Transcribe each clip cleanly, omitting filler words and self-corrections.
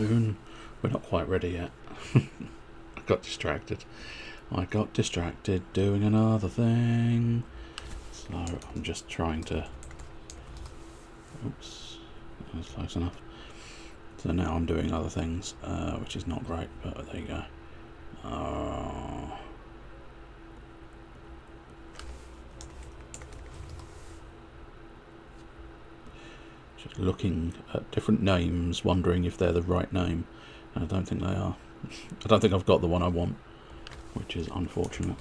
soon. We're not quite ready yet. I got distracted. Doing another thing. So I'm just trying to... Oops. That was close enough. So now I'm doing other things, which is not great, but there you go. Just looking at different names, wondering if they're the right name. And I don't think they are. I don't think I've got the one I want, which is unfortunate.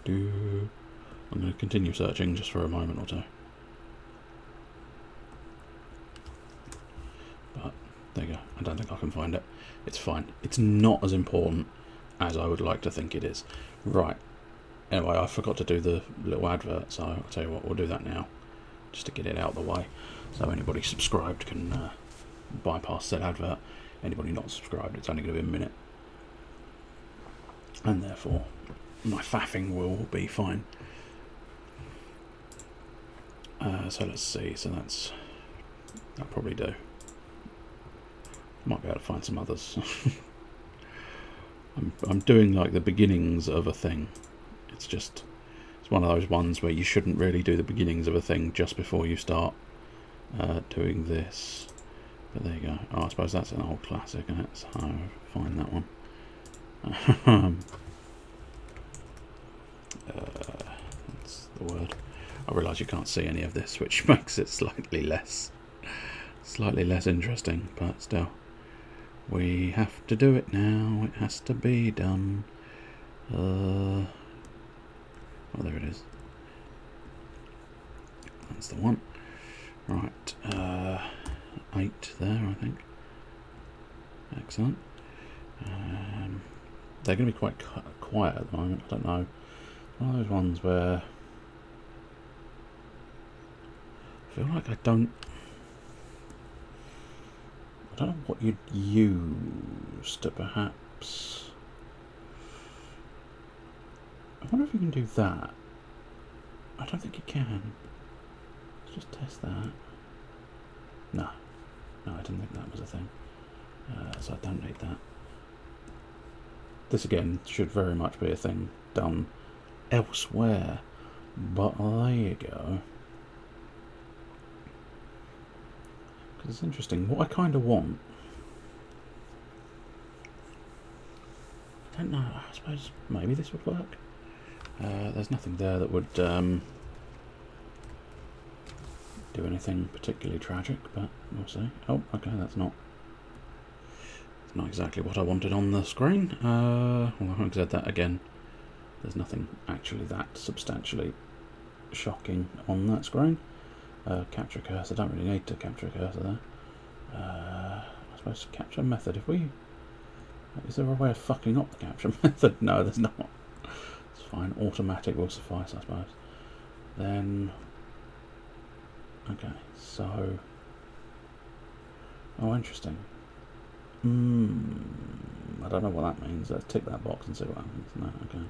I'm going to continue searching just for a moment or two. But there you go. I don't think I can find it. It's fine. It's not as important as I would like to think it is. Right. Anyway, I forgot to do the little advert, so I'll tell you what, we'll do that now, just to get it out of the way. So anybody subscribed can bypass that advert. Anybody not subscribed, it's only going to be a minute. And therefore, my faffing will be fine. So let's see. So that'll probably do. Might be able to find some others. I'm doing like the beginnings of a thing. It's one of those ones where you shouldn't really do the beginnings of a thing just before you start doing this. But there you go. Oh, I suppose that's an old classic, isn't it? So I'll find that one. That's the word. I realise you can't see any of this, which makes it slightly less interesting, but still. We have to do it now. It has to be done. Oh, there it is. That's the one. Right. 8 there, I think. Excellent. They're going to be quite quiet at the moment. I don't know. One of those ones where I feel like I don't know what you'd use to perhaps... I wonder if you can do that. I don't think you can. Let's just test that. No, I didn't think that was a thing. So I don't need that. This again should very much be a thing done elsewhere. But there you go. It's interesting. What I kind of want, I don't know. I suppose maybe this would work. There's nothing there that would do anything particularly tragic, but we'll see. Oh, okay, it's not exactly what I wanted on the screen. Well, I said that again. There's nothing actually that substantially shocking on that screen. Capture cursor, don't really need to capture a cursor there. I suppose capture method, is there a way of fucking up the capture method? No, there's not. It's fine, automatic will suffice, I suppose. Then, okay, so, oh, interesting. I don't know what that means. Let's tick that box and see what happens. No, okay.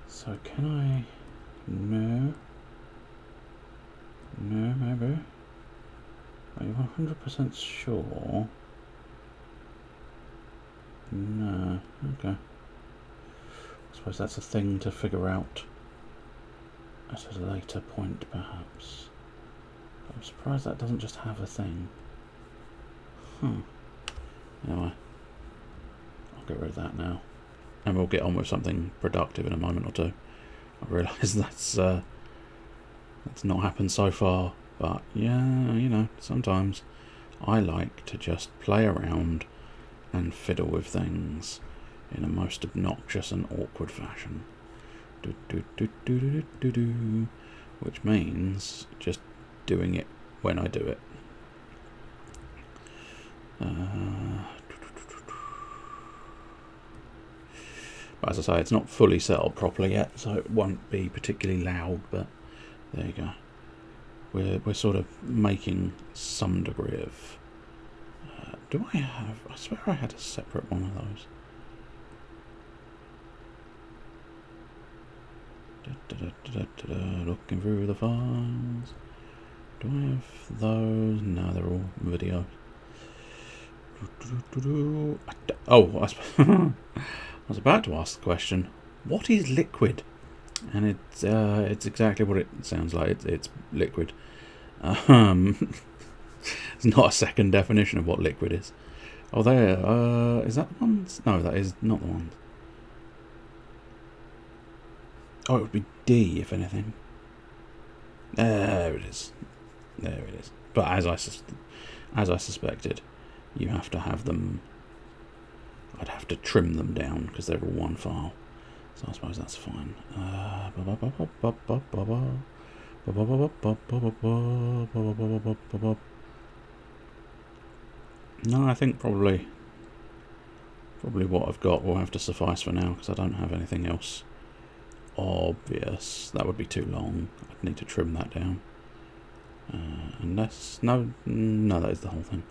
So can I, no, maybe. Are you 100% sure? No. Okay. I suppose that's a thing to figure out at a later point, perhaps. But I'm surprised that doesn't just have a thing. Anyway, I'll get rid of that now, and we'll get on with something productive in a moment or two. I realise that's not happened so far, but yeah, you know, sometimes I like to just play around and fiddle with things in a most obnoxious and awkward fashion. Which means just doing it when I do it. But as I say, it's not fully set up properly yet, so it won't be particularly loud, but there you go. We're sort of making some degree of Do I have... I swear I had a separate one of those. Looking through the files. Do I have those? No, they're all video. Oh, I was about to ask the question, what is liquid? And it's exactly what it sounds like. It's liquid. It's not a second definition of what liquid is. Oh, there. Is that the ones? No, that is not the ones. Oh, it would be D, if anything. There it is. There it is. But as I suspected, you have to have them... I'd have to trim them down, because they're all one file. So I suppose that's fine. No, I think probably what I've got will have to suffice for now, because I don't have anything else obvious. That would be too long. I'd need to trim that down. Unless... No, that is the whole thing.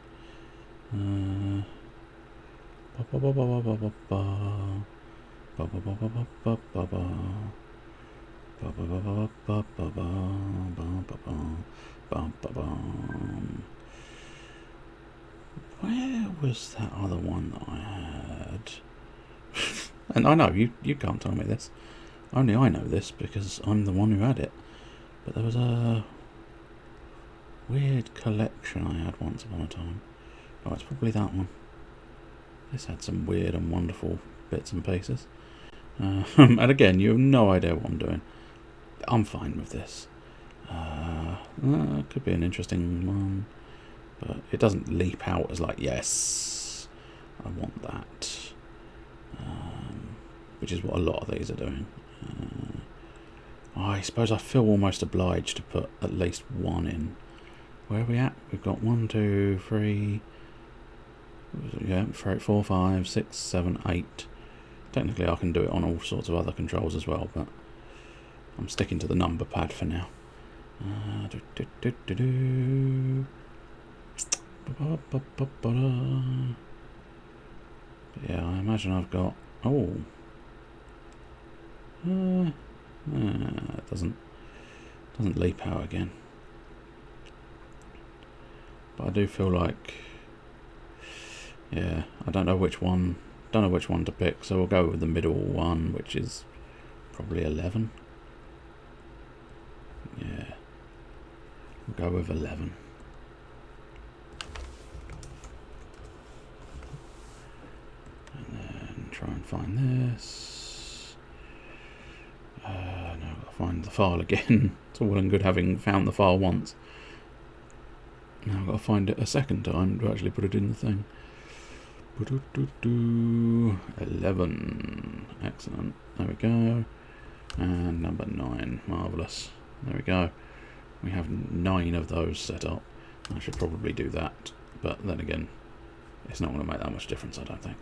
Where was that other one that I had? And I know, you can't tell me this. Only I know this because I'm the one who had it. But there was a weird collection I had once upon a time. Oh, it's probably that one. This had some weird and wonderful bits and pieces. And again, you have no idea what I'm doing. I'm fine with this. Could be an interesting one. But it doesn't leap out as like, yes, I want that. Which is what a lot of these are doing. I suppose I feel almost obliged to put at least one in. Where are we at? We've got 1, 2, 3... Yeah, 4, 5, 6, 7, 8. Technically I can do it on all sorts of other controls as well, but I'm sticking to the number pad for now. Yeah, I imagine I've got... Oh. It doesn't leap out again. But I do feel like... Yeah, I don't know which one to pick, so we'll go with the middle one, which is probably 11. Yeah, we'll go with 11. And then try and find this. Now I've got to find the file again. It's all well and good having found the file once. Now I've got to find it a second time to actually put it in the thing. 11. Excellent. There we go. And number 9. Marvellous. There we go. We have 9 of those set up. I should probably do that. But then again, it's not going to make that much difference, I don't think.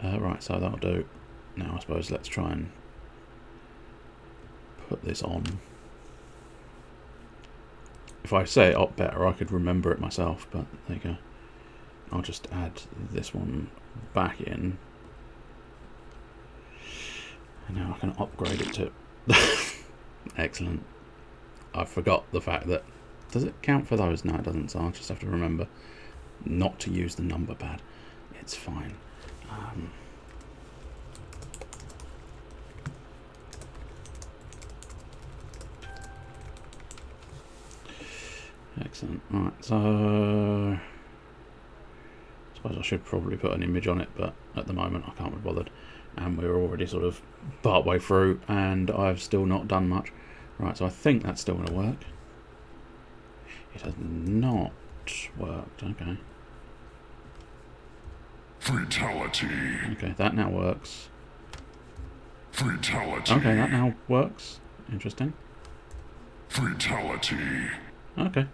Right, so that'll do. Now I suppose let's try and put this on. If I say it up better, I could remember it myself, but there you go. I'll just add this one back in. And now I can upgrade it to... Excellent. I forgot the fact that... Does it count for those? No, it doesn't, so I'll just have to remember not to use the number pad. It's fine. Excellent. Right, so... I suppose I should probably put an image on it, but at the moment I can't be bothered. And we're already sort of part way through, and I've still not done much. Right, so I think that's still going to work. It has not worked. Okay. Fatality. Okay, that now works. Fatality. Okay, that now works. Interesting. Fatality. Okay.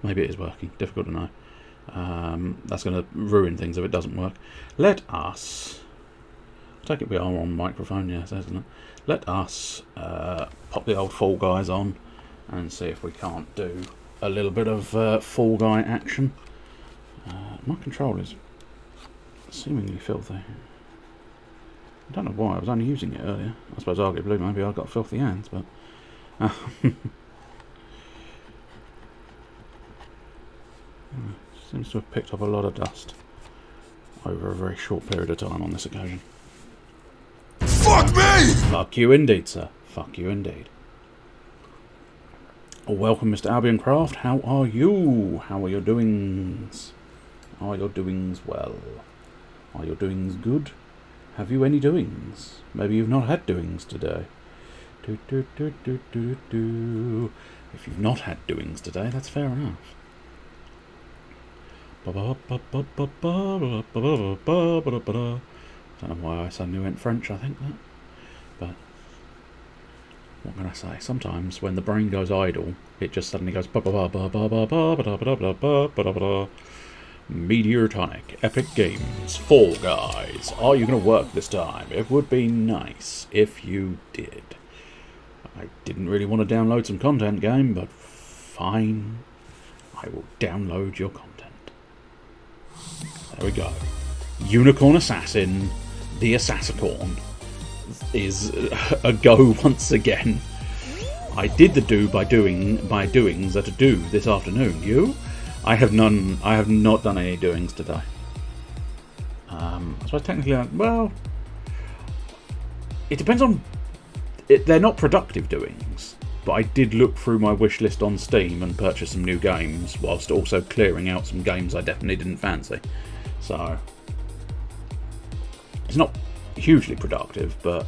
Maybe it is working. Difficult to know. That's going to ruin things if it doesn't work. Let us... I take it we are on microphone, yes, isn't it? Let us pop the old Fall Guys on and see if we can't do a little bit of Fall Guy action. My control is seemingly filthy. I don't know why, I was only using it earlier. I suppose arguably maybe I've got filthy hands, but... seems to have picked up a lot of dust over a very short period of time on this occasion. Fuck me! Fuck you indeed, sir. Fuck you indeed. Welcome, Mr. Albion Craft. How are you? How are your doings? Are your doings well? Are your doings good? Have you any doings? Maybe you've not had doings today. If you've not had doings today, that's fair enough. I don't know why I suddenly went French, I think that. But what can I say? Sometimes when the brain goes idle, it just suddenly goes Meteor Tonic, Epic Games, Fall Guys. Are you going to work this time? It would be nice if you did. I didn't really want to download some content, game, but fine. I will download your content. There we go. Unicorn Assassin, the Assassicorn, is a go once again. I did the do by doings at a do this afternoon. You? I have not done any doings today. So technically, well, it depends on. They're not productive doings, but I did look through my wish list on Steam and purchase some new games, whilst also clearing out some games I definitely didn't fancy. So it's not hugely productive, but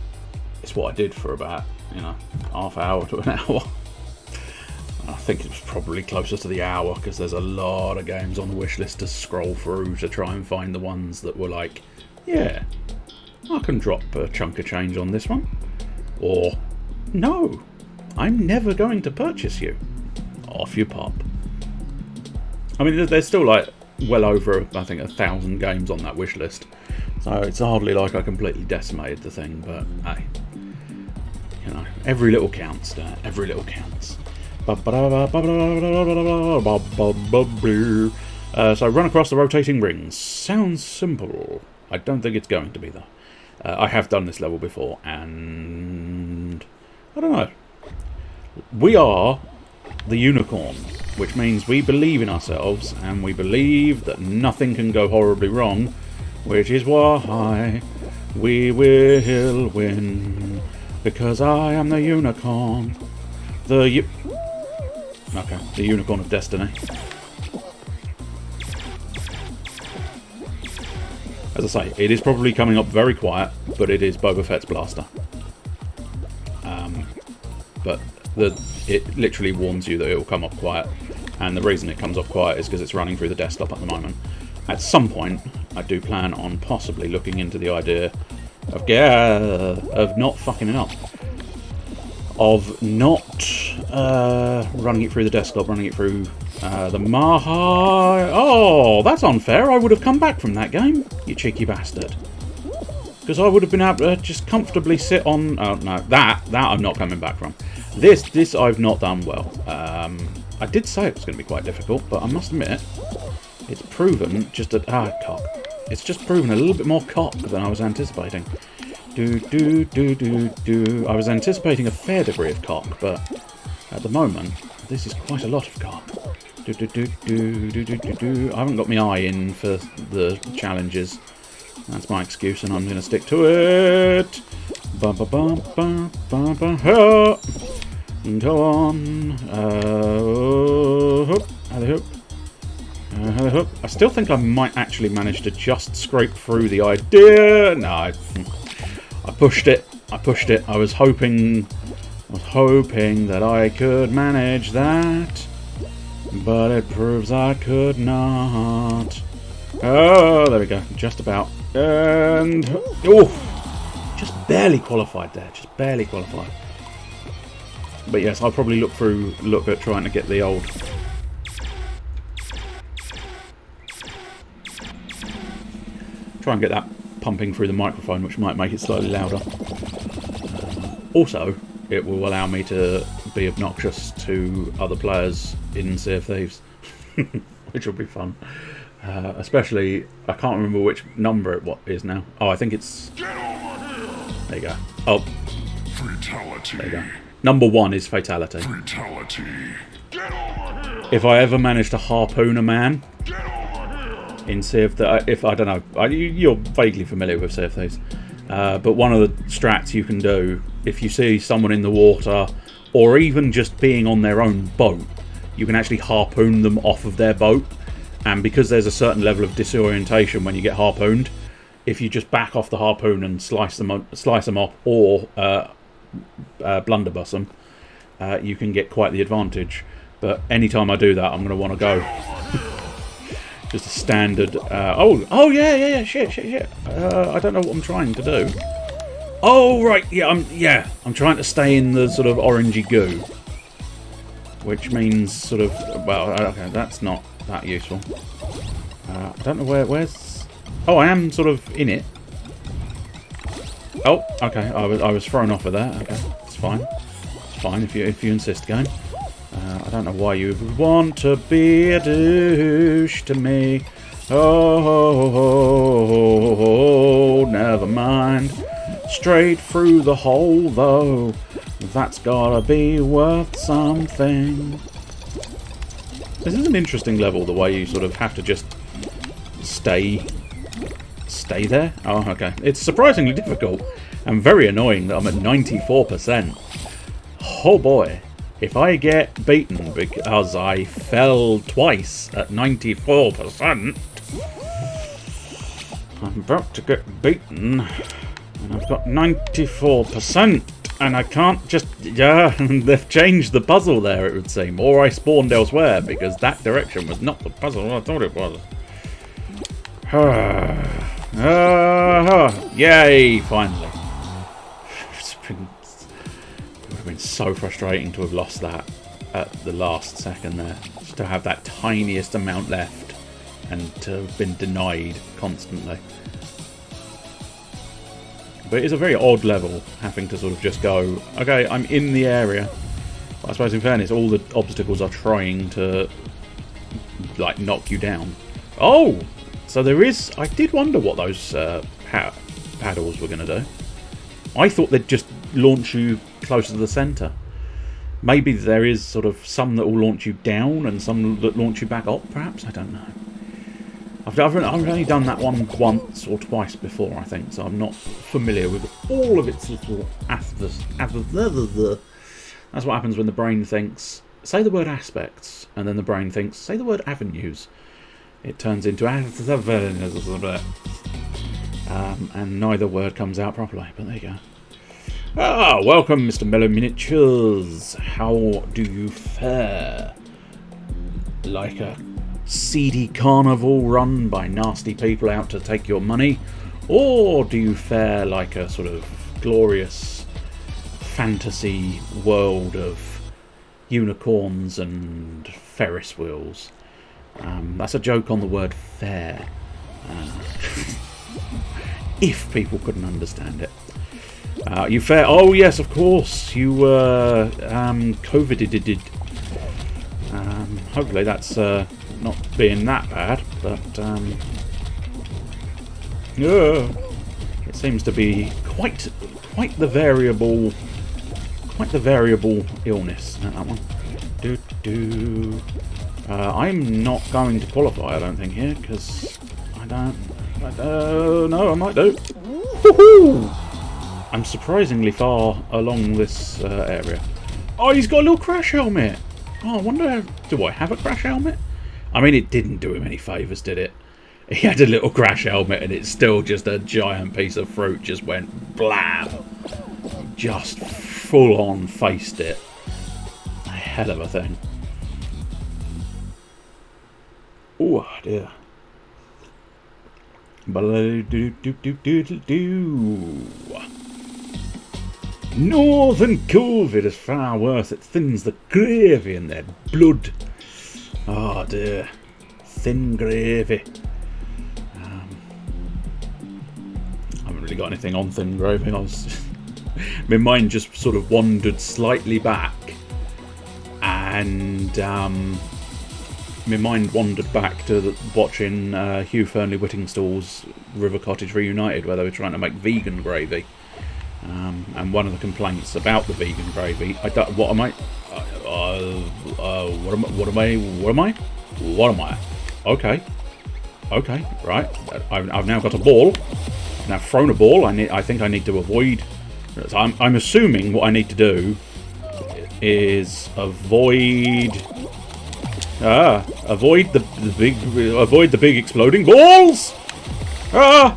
it's what I did for about, half hour to an hour. I think it was probably closer to the hour, because there's a lot of games on the wish list to scroll through to try and find the ones that were like, yeah, I can drop a chunk of change on this one. Or, no, I'm never going to purchase you. Off you pop. I mean, there's still like well over, I think, 1,000 games on that wish list. So it's hardly like I completely decimated the thing, but hey, every little counts, every little counts. So run across the rotating rings. Sounds simple. I don't think it's going to be though. I have done this level before, and I don't know. We are the unicorn, which means we believe in ourselves, and we believe that nothing can go horribly wrong, which is why we will win, because I am the unicorn. The unicorn of destiny. As I say, it is probably coming up very quiet, but it is Boba Fett's blaster. But it literally warns you that it will come up quiet, and the reason it comes up quiet is because it's running through the desktop at the moment. At some point, I do plan on possibly looking into the idea of not fucking it up. Of not running it through the desktop, running it through the Maha. Oh, that's unfair. I would have come back from that game, you cheeky bastard. Because I would have been able to just comfortably sit on... Oh, no, that I'm not coming back from. This I've not done well. I did say it was going to be quite difficult, but I must admit, it's proven just a... cock. It's just proven a little bit more cock than I was anticipating. I was anticipating a fair degree of cock, but at the moment, this is quite a lot of cock. I haven't got my eye in for the challenges. That's my excuse, and I'm going to stick to it. Go on. I still think I might actually manage to just scrape through the idea. No, I pushed it. I was hoping that I could manage that, but it proves I could not. Oh, there we go. Just about. And just barely qualified there. Just barely qualified. But yes, I'll probably look at trying to get the old... Try and get that pumping through the microphone, which might make it slightly louder. Also, it will allow me to be obnoxious to other players in Sea of Thieves, which will be fun. Especially, I can't remember which number it is now. Oh, I think it's... Get over here! There you go. Oh. Fatality. There you go. Number 1 is Fatality. Fatality. Get over here! If I ever manage to harpoon a man... Get over here! In Sea of Thieves, if I don't know, you're vaguely familiar with Sea of Thieves, but one of the strats you can do if you see someone in the water, or even just being on their own boat, you can actually harpoon them off of their boat. And because there's a certain level of disorientation when you get harpooned, if you just back off the harpoon and slice them off, or blunderbuss them, you can get quite the advantage. But anytime I do that, I'm going to want to go. Just a standard... oh, yeah, shit. I don't know what I'm trying to do. Oh, right, yeah, I'm trying to stay in the sort of orangey goo. Which means sort of... Well, okay, that's not that useful. I don't know where's... Oh, I am sort of in it. Oh, okay, I was thrown off of there. Okay, it's fine. It's fine if you insist, game. I don't know why you would want to be a douche to me. Oh, never mind. Straight through the hole, though. That's gotta be worth something. This is an interesting level, the way you sort of have to just stay there. Oh, okay. It's surprisingly difficult and very annoying that I'm at 94%. Oh boy. If I get beaten because I fell twice at 94%, I'm about to get beaten, and I've got 94%, and I can't just... Yeah, they've changed the puzzle there, it would seem. Or I spawned elsewhere, because that direction was not the puzzle I thought it was. Yay, finally. It would have been so frustrating to have lost that at the last second there. Just to have that tiniest amount left and to have been denied constantly. But it is a very odd level, having to sort of just go, okay, I'm in the area. But I suppose in fairness, all the obstacles are trying to, like, knock you down. Oh! So there is... I did wonder what those paddles were going to do. I thought they'd just launch you closer to the centre. Maybe there is sort of some that will launch you down and some that launch you back up, perhaps? I don't know. I've only done that one once or twice before, I think, so I'm not familiar with all of its little That's what happens when the brain thinks, say the word aspects, and then the brain thinks, say the word avenues. It turns into and neither word comes out properly, but there you go. Ah, welcome, Mr. Mellow Miniatures. How do you fare? Like a seedy carnival run by nasty people out to take your money? Or do you fare like a sort of glorious fantasy world of unicorns and Ferris wheels? That's a joke on the word fare. If people couldn't understand it. You fare... Oh, yes, of course. You were COVIDed. Hopefully that's not being that bad, but yeah, it seems to be quite the variable illness. Isn't that one? I'm not going to qualify, I don't think, here, because I don't... no, I might do. Woohoo! I'm surprisingly far along this area. Oh, he's got a little crash helmet. Oh, I wonder, do I have a crash helmet? I mean, it didn't do him any favours, did it? He had a little crash helmet and it's still just a giant piece of fruit just went blam. Just full on faced it. A hell of a thing. Oh dear. Northern COVID is far worse. It thins the gravy in their blood. Oh dear. Thin gravy. I haven't really got anything on thin gravy. My mind just sort of wandered slightly back. And my mind wandered back to watching Hugh Fernley Whittingstall's River Cottage Reunited, where they were trying to make vegan gravy. And one of the complaints about the vegan gravy, what am I? Okay, right. I've now got a ball. I've now thrown a ball. I think I need to avoid. I'm assuming what I need to do is avoid the big exploding balls. Oh,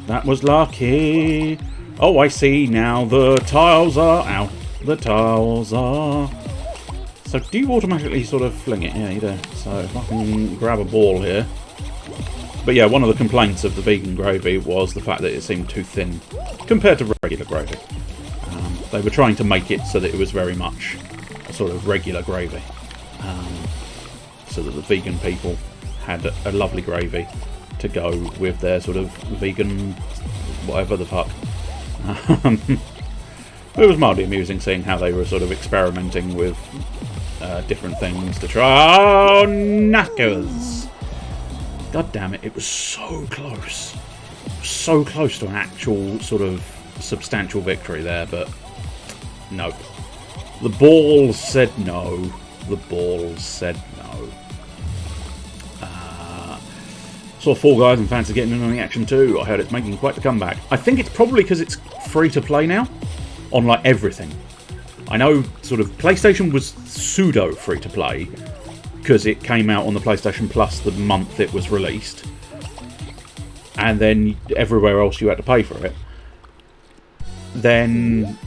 that was lucky. Oh, I see now. The tiles are out. The tiles are. So do you automatically sort of fling it? Yeah, you do. So if I can grab a ball here. But yeah, one of the complaints of the vegan gravy was the fact that it seemed too thin compared to regular gravy. They were trying to make it so that it was very much a sort of regular gravy. So that the vegan people had a lovely gravy to go with their sort of vegan whatever the fuck. It was mildly amusing seeing how they were sort of experimenting with different things to try. Oh, knackers! God damn it, it was so close. So close to an actual sort of substantial victory there, but nope. The balls said no. The balls said no. Saw Fall Guys and fans are getting in on the action too. I heard it's making quite the comeback. I think it's probably because it's free to play now on like everything. I know sort of PlayStation was pseudo free to play because it came out on the PlayStation Plus the month it was released, and then everywhere else you had to pay for it. Then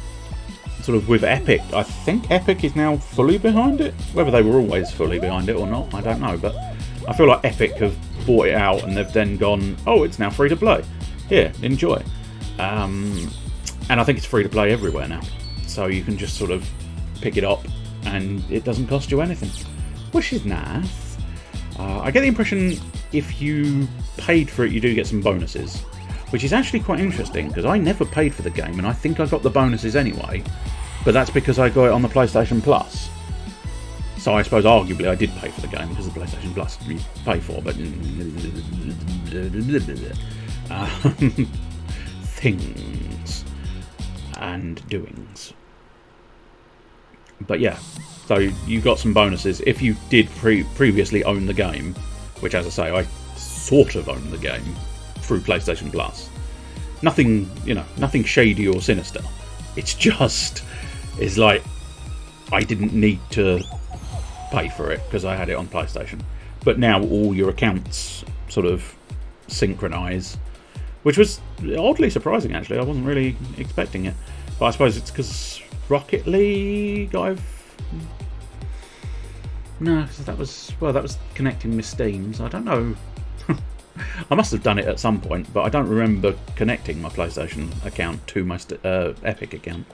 sort of with Epic, I think Epic is now fully behind it. Whether they were always fully behind it or not, I don't know, but I feel like Epic have bought it out and they've then gone, oh, it's now free to play. Here, enjoy. And I think it's free to play everywhere now. So you can just sort of pick it up and it doesn't cost you anything. Which is nice. I get the impression if you paid for it, you do get some bonuses. Which is actually quite interesting, because I never paid for the game and I think I got the bonuses anyway. But that's because I got it on the PlayStation Plus. So I suppose arguably I did pay for the game, because the PlayStation Plus you pay for, but things and doings. But yeah, so you got some bonuses if you did previously own the game, which, as I say, I sort of own the game through PlayStation Plus. Nothing, you know, nothing shady or sinister. It's just, it's like I didn't need to pay for it because I had it on PlayStation. But now all your accounts sort of synchronise, which was oddly surprising actually. I wasn't really expecting it, but I suppose it's because Rocket League. No, because that was connecting with Steam, so I don't know. I must have done it at some point, but I don't remember connecting my PlayStation account to my Epic account.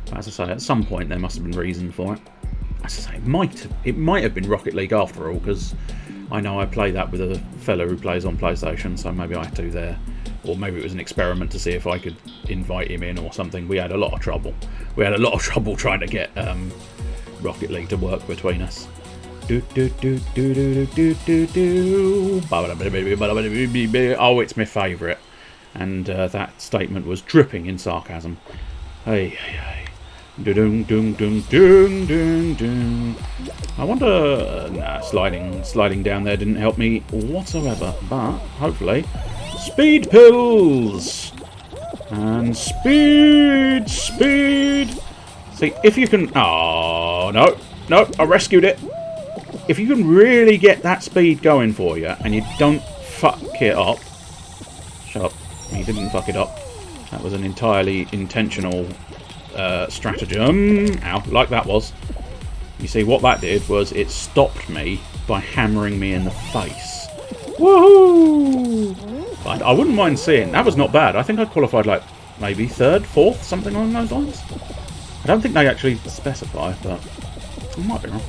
But as I say, at some point there must have been reason for it. As I say, it might have been Rocket League after all, because I know I play that with a fellow who plays on PlayStation, so maybe I had to there. Or maybe it was an experiment to see if I could invite him in or something. We had a lot of trouble. We had a lot of trouble trying to get Rocket League to work between us. Oh, it's my favourite. And that statement was dripping in sarcasm. Hey, hey, hey. I wonder... nah, sliding down there didn't help me whatsoever. But, hopefully... Speed pills! And speed! See, if you can... Oh, no, I rescued it. If you can really get that speed going for you, and you don't fuck it up... Shut up. You didn't fuck it up. That was an entirely intentional stratagem. Ow, like that was. You see, what that did was it stopped me by hammering me in the face. Woohoo! I wouldn't mind seeing. That was not bad. I think I qualified like maybe third, fourth, something along those lines. I don't think they actually specify, but I might be wrong.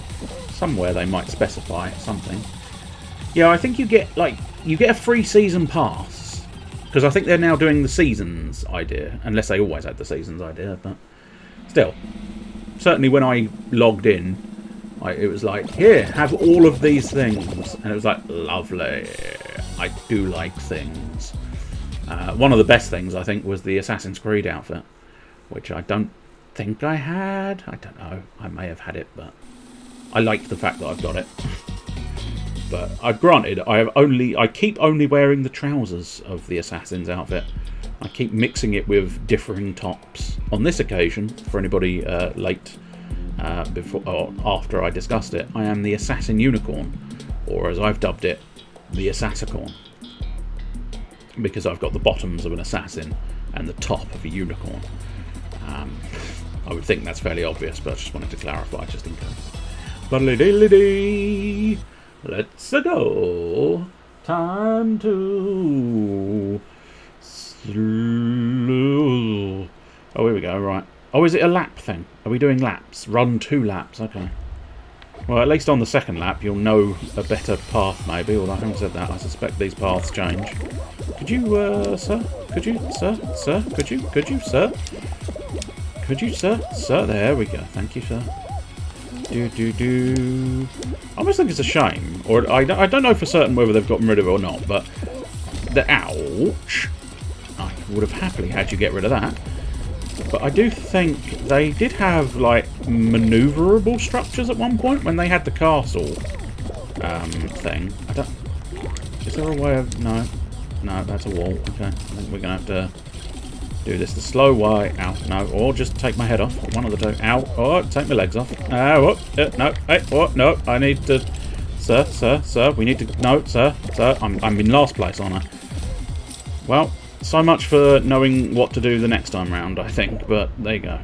Somewhere they might specify something. Yeah, I think you get a free season pass, because I think they're now doing the seasons idea, unless they always had the seasons idea. But still, certainly when I logged in, it was like, here, have all of these things, and it was like, lovely. I do like things. One of the best things, I think, was the Assassin's Creed outfit, which I don't think I had. I don't know. I may have had it, but I liked the fact that I've got it. But granted, I keep only wearing the trousers of the Assassin's outfit. I keep mixing it with differing tops. On this occasion, for anybody late before or after I discussed it, I am the Assassin Unicorn, or as I've dubbed it, the Assassicorn, because I've got the bottoms of an assassin and the top of a unicorn. I would think that's fairly obvious, but I just wanted to clarify just in case. Buddly-diddly-dee. Let's go. Time to slow. Oh, here we go. Right. Oh, is it a lap thing? Are we doing laps? Run 2 laps. Okay. Well, at least on the second lap, you'll know a better path, maybe. Although I haven't said that. I suspect these paths change. Could you, sir? Could you, sir? Sir? Could you? Could you, sir? Could you, sir? Sir, there we go. Thank you, sir. I almost think it's a shame, or I don't know for certain whether they've gotten rid of it or not, but the ouch, I would have happily had you get rid of that. But I do think they did have, like, manoeuvrable structures at one point when they had the castle thing. Is there a way of... No, that's a wall. Okay, I think we're going to have to do this the slow way. Ow, no, or just take my head off. One of the two. Ow, oh, take my legs off. Ow, no, hey, oh, no, I need to... Sir, we need to... No, sir, I'm in last place, aren't I? Well, so much for knowing what to do the next time round, I think, but there you go.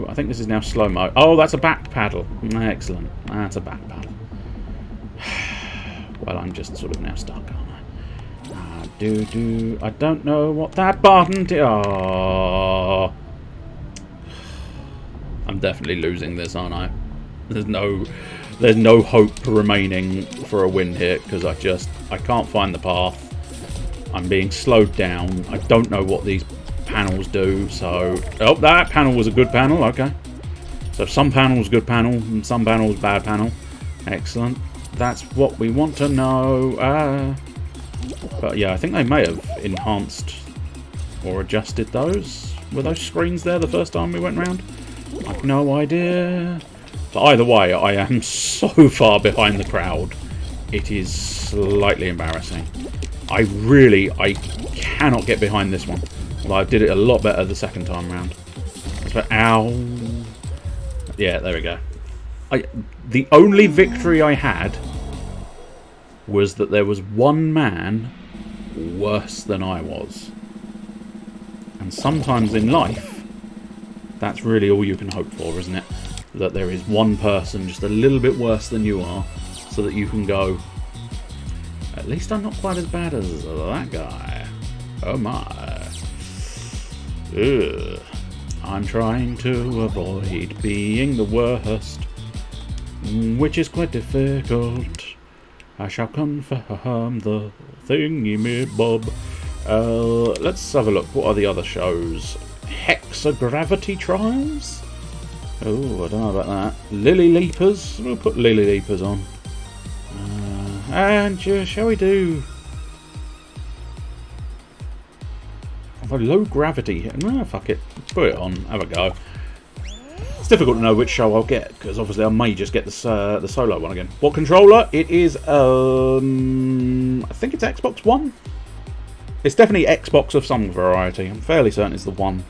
I think this is now slow-mo. Oh, that's a back paddle. Excellent. That's a back paddle. Well, I'm just sort of now stuck, aren't I? I don't know what that button did. Oh. I'm definitely losing this, aren't I? There's no hope remaining for a win here, because I can't find the path. I'm being slowed down. I don't know what these panels do, so... Oh, that panel was a good panel, okay. So some panels good panel, and some panels bad panel. Excellent. That's what we want to know. But yeah, I think they may have enhanced or adjusted those. Were those screens there the first time we went round? I've no idea. But either way, I am so far behind the crowd. It is slightly embarrassing. I cannot get behind this one. Well, I did it a lot better the second time round. Ow. Yeah, there we go. The only victory I had was that there was one man worse than I was. And sometimes in life, that's really all you can hope for, isn't it? That there is one person just a little bit worse than you are, so that you can go, at least I'm not quite as bad as that guy. Oh my. Ugh. I'm trying to avoid being the worst, which is quite difficult. I shall confirm the thingy-me-bob. Let's have a look. What are the other shows? Hexagravity Trials? Oh, I don't know about that. Lily Leapers? We'll put Lily Leapers on. And shall we do... low gravity. No, fuck it. Put it on. Have a go. It's difficult to know which show I'll get, because obviously I may just get the solo one again. What controller? It is, I think it's Xbox One. It's definitely Xbox of some variety. I'm fairly certain it's the One.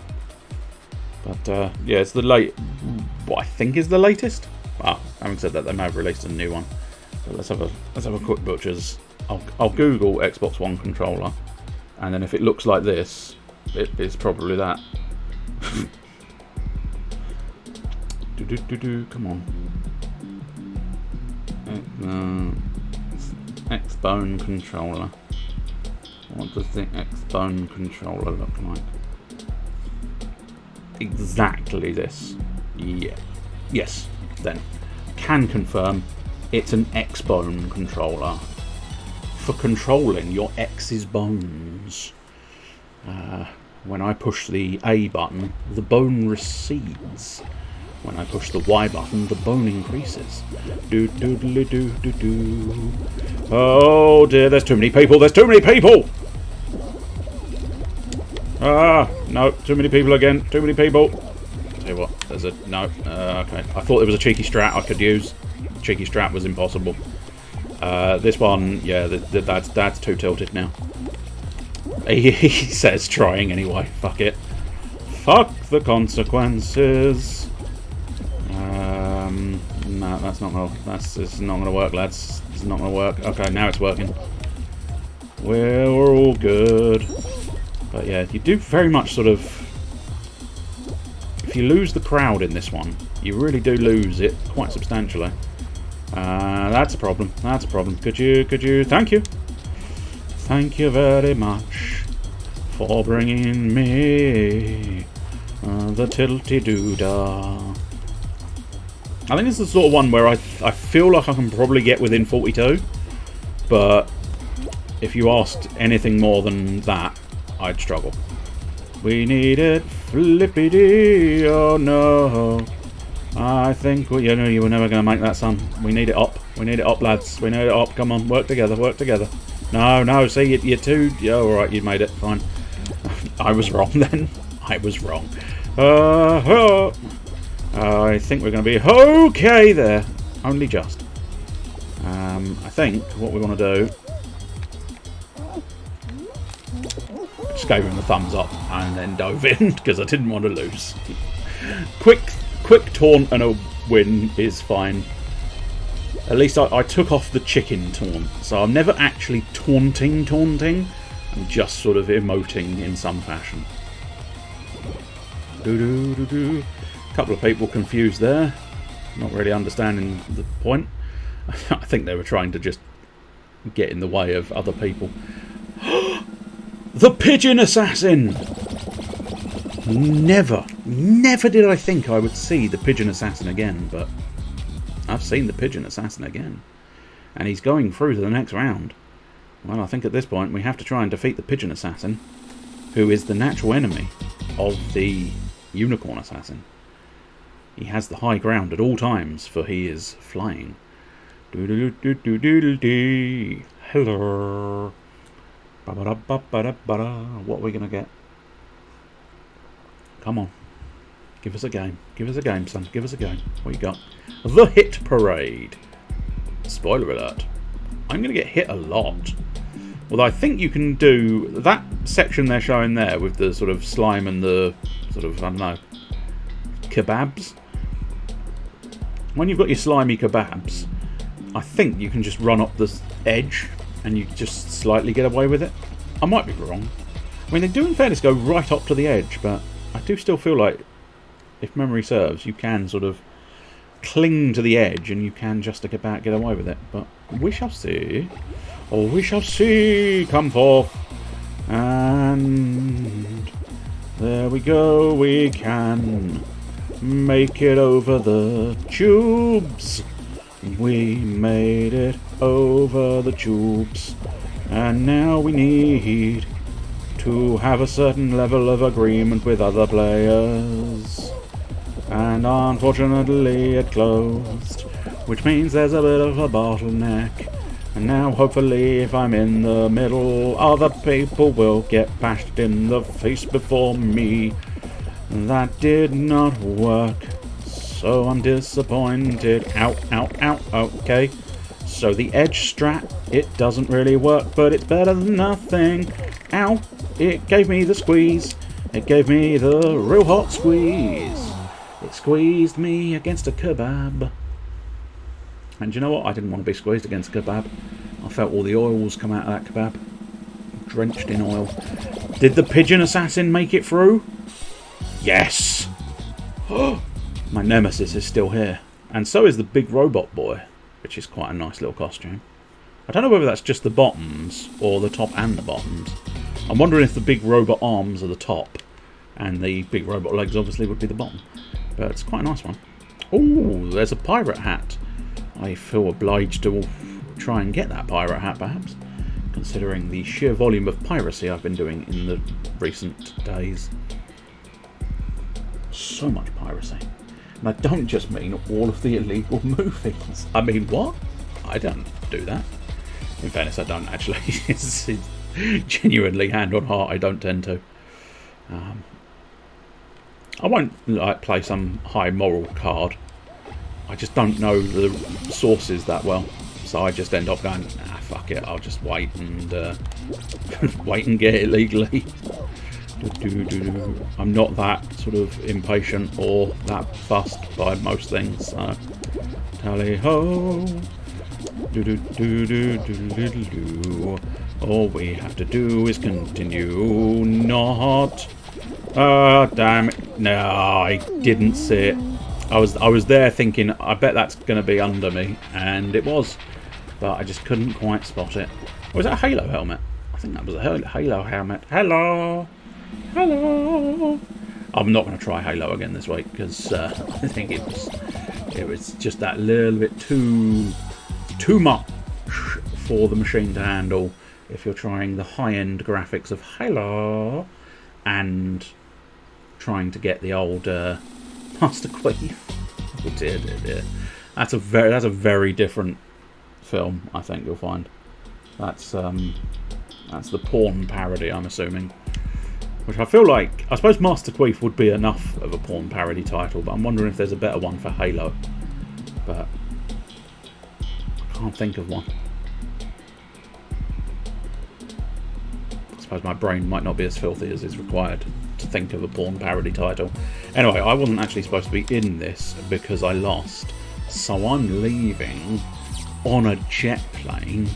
But, yeah, it's the what I think is the latest. Well, having said that, they may have released a new one. So let's have a quick butchers. I'll Google Xbox One controller, and then if it looks like this, it is probably that. Come on. X-Bone controller. What does the X-Bone controller look like? exactly this. Yeah. Yes, then. Can confirm it's an X-bone controller. For controlling your X's bones. When I push the A button, the bone recedes. When I push the Y button, the bone increases. Do do do do do do. Oh dear, there's too many people. There's too many people. No, too many people again. Too many people. Tell you what, there's a no. Okay, I thought there was a cheeky strat I could use. Cheeky strat was impossible. This one, yeah, that's too tilted now. He says trying anyway. Fuck it. Fuck the consequences. No, that's not gonna. It's not gonna work, lads. It's not gonna work. Okay, now it's working. We're all good. But yeah, you do very much sort of. If you lose the crowd in this one, you really do lose it quite substantially. That's a problem. That's a problem. Could you? Thank you. Thank you very much for bringing me the tilty doodah. I think this is the sort of one where I feel like I can probably get within 42, but if you asked anything more than that, I'd struggle. We need it flippity, oh no. I think, you know, you were never going to make that, son. We need it up. We need it up, lads. We need it up. Come on, work together, work together. No, see, you're too... Yeah, alright, you made it, fine. I was wrong then. I was wrong. I think we're going to be okay there. Only just. I think what we want to do... Just gave him the thumbs up and then dove in, because I didn't want to lose. Quick taunt and a win is fine. At least I took off the chicken taunt, so I'm never actually taunting. I'm just sort of emoting in some fashion. A couple of people confused there, not really understanding the point. I think they were trying to just get in the way of other people. The pigeon assassin! Never did I think I would see the pigeon assassin again, but I've seen the pigeon assassin again. And he's going through to the next round. Well, I think at this point we have to try and defeat the pigeon assassin, who is the natural enemy of the unicorn assassin. He has the high ground at all times, for he is flying. Hello. What are we going to get? Come on. Give us a game. Give us a game, son. Give us a game. What you got? The Hit Parade. Spoiler alert. I'm going to get hit a lot. Although I think you can do that section they're showing there with the sort of slime and the sort of, I don't know, kebabs. When you've got your slimy kebabs, I think you can just run up the edge and you just slightly get away with it. I might be wrong. I mean, they do in fairness go right up to the edge, but I do still feel like, if memory serves, you can sort of cling to the edge and you can just about get away with it. But we shall see. Oh, we shall see. Come forth. And there we go. We can make it over the tubes. We made it over the tubes. And now we need to have a certain level of agreement with other players. And unfortunately it closed, which means there's a bit of a bottleneck. And now hopefully if I'm in the middle, other people will get bashed in the face before me. That did not work, so I'm disappointed. Ow, ow, ow, okay. So the edge strat, it doesn't really work, but it's better than nothing. Ow, it gave me the squeeze. It gave me the real hot squeeze. It squeezed me against a kebab. And you know what? I didn't want to be squeezed against a kebab. I felt all the oils come out of that kebab. Drenched in oil. Did the pigeon assassin make it through? Yes! My nemesis is still here. And so is the big robot boy, which is quite a nice little costume. I don't know whether that's just the bottoms or the top and the bottoms. I'm wondering if the big robot arms are the top And the big robot legs obviously would be the bottom. But it's quite a nice one. Oh, there's a pirate hat. I feel obliged to try and get that pirate hat, perhaps, considering the sheer volume of piracy I've been doing in the recent days. So much piracy. And I don't just mean all of the illegal movies. I mean, what? I don't do that. In fairness, I don't actually. It's genuinely, hand on heart, I don't tend to. I won't like play some high moral card. I just don't know the sources that well, so I just end up going, ah, fuck it, I'll just wait and wait and get it legally. I'm not that sort of impatient or that fussed by most things. So tally ho, all we have to do is continue, not. Damn it! No, I didn't see it. I was there thinking, I bet that's going to be under me, and it was, but I just couldn't quite spot it. Was that a Halo helmet? I think that was a Halo helmet. Hello, hello. I'm not going to try Halo again this week because I think it was just that little bit too much for the machine to handle if you're trying the high-end graphics of Halo and trying to get the old Master Queen. Oh dear. That's a very different film. I think you'll find that's the porn parody. I'm assuming, which I feel like I suppose Master Queef would be enough of a porn parody title, but I'm wondering if there's a better one for Halo. But I can't think of one. I suppose my brain might not be as filthy as is required to think of a porn parody title. Anyway, I wasn't actually supposed to be in this because I lost, so I'm leaving on a jet plane.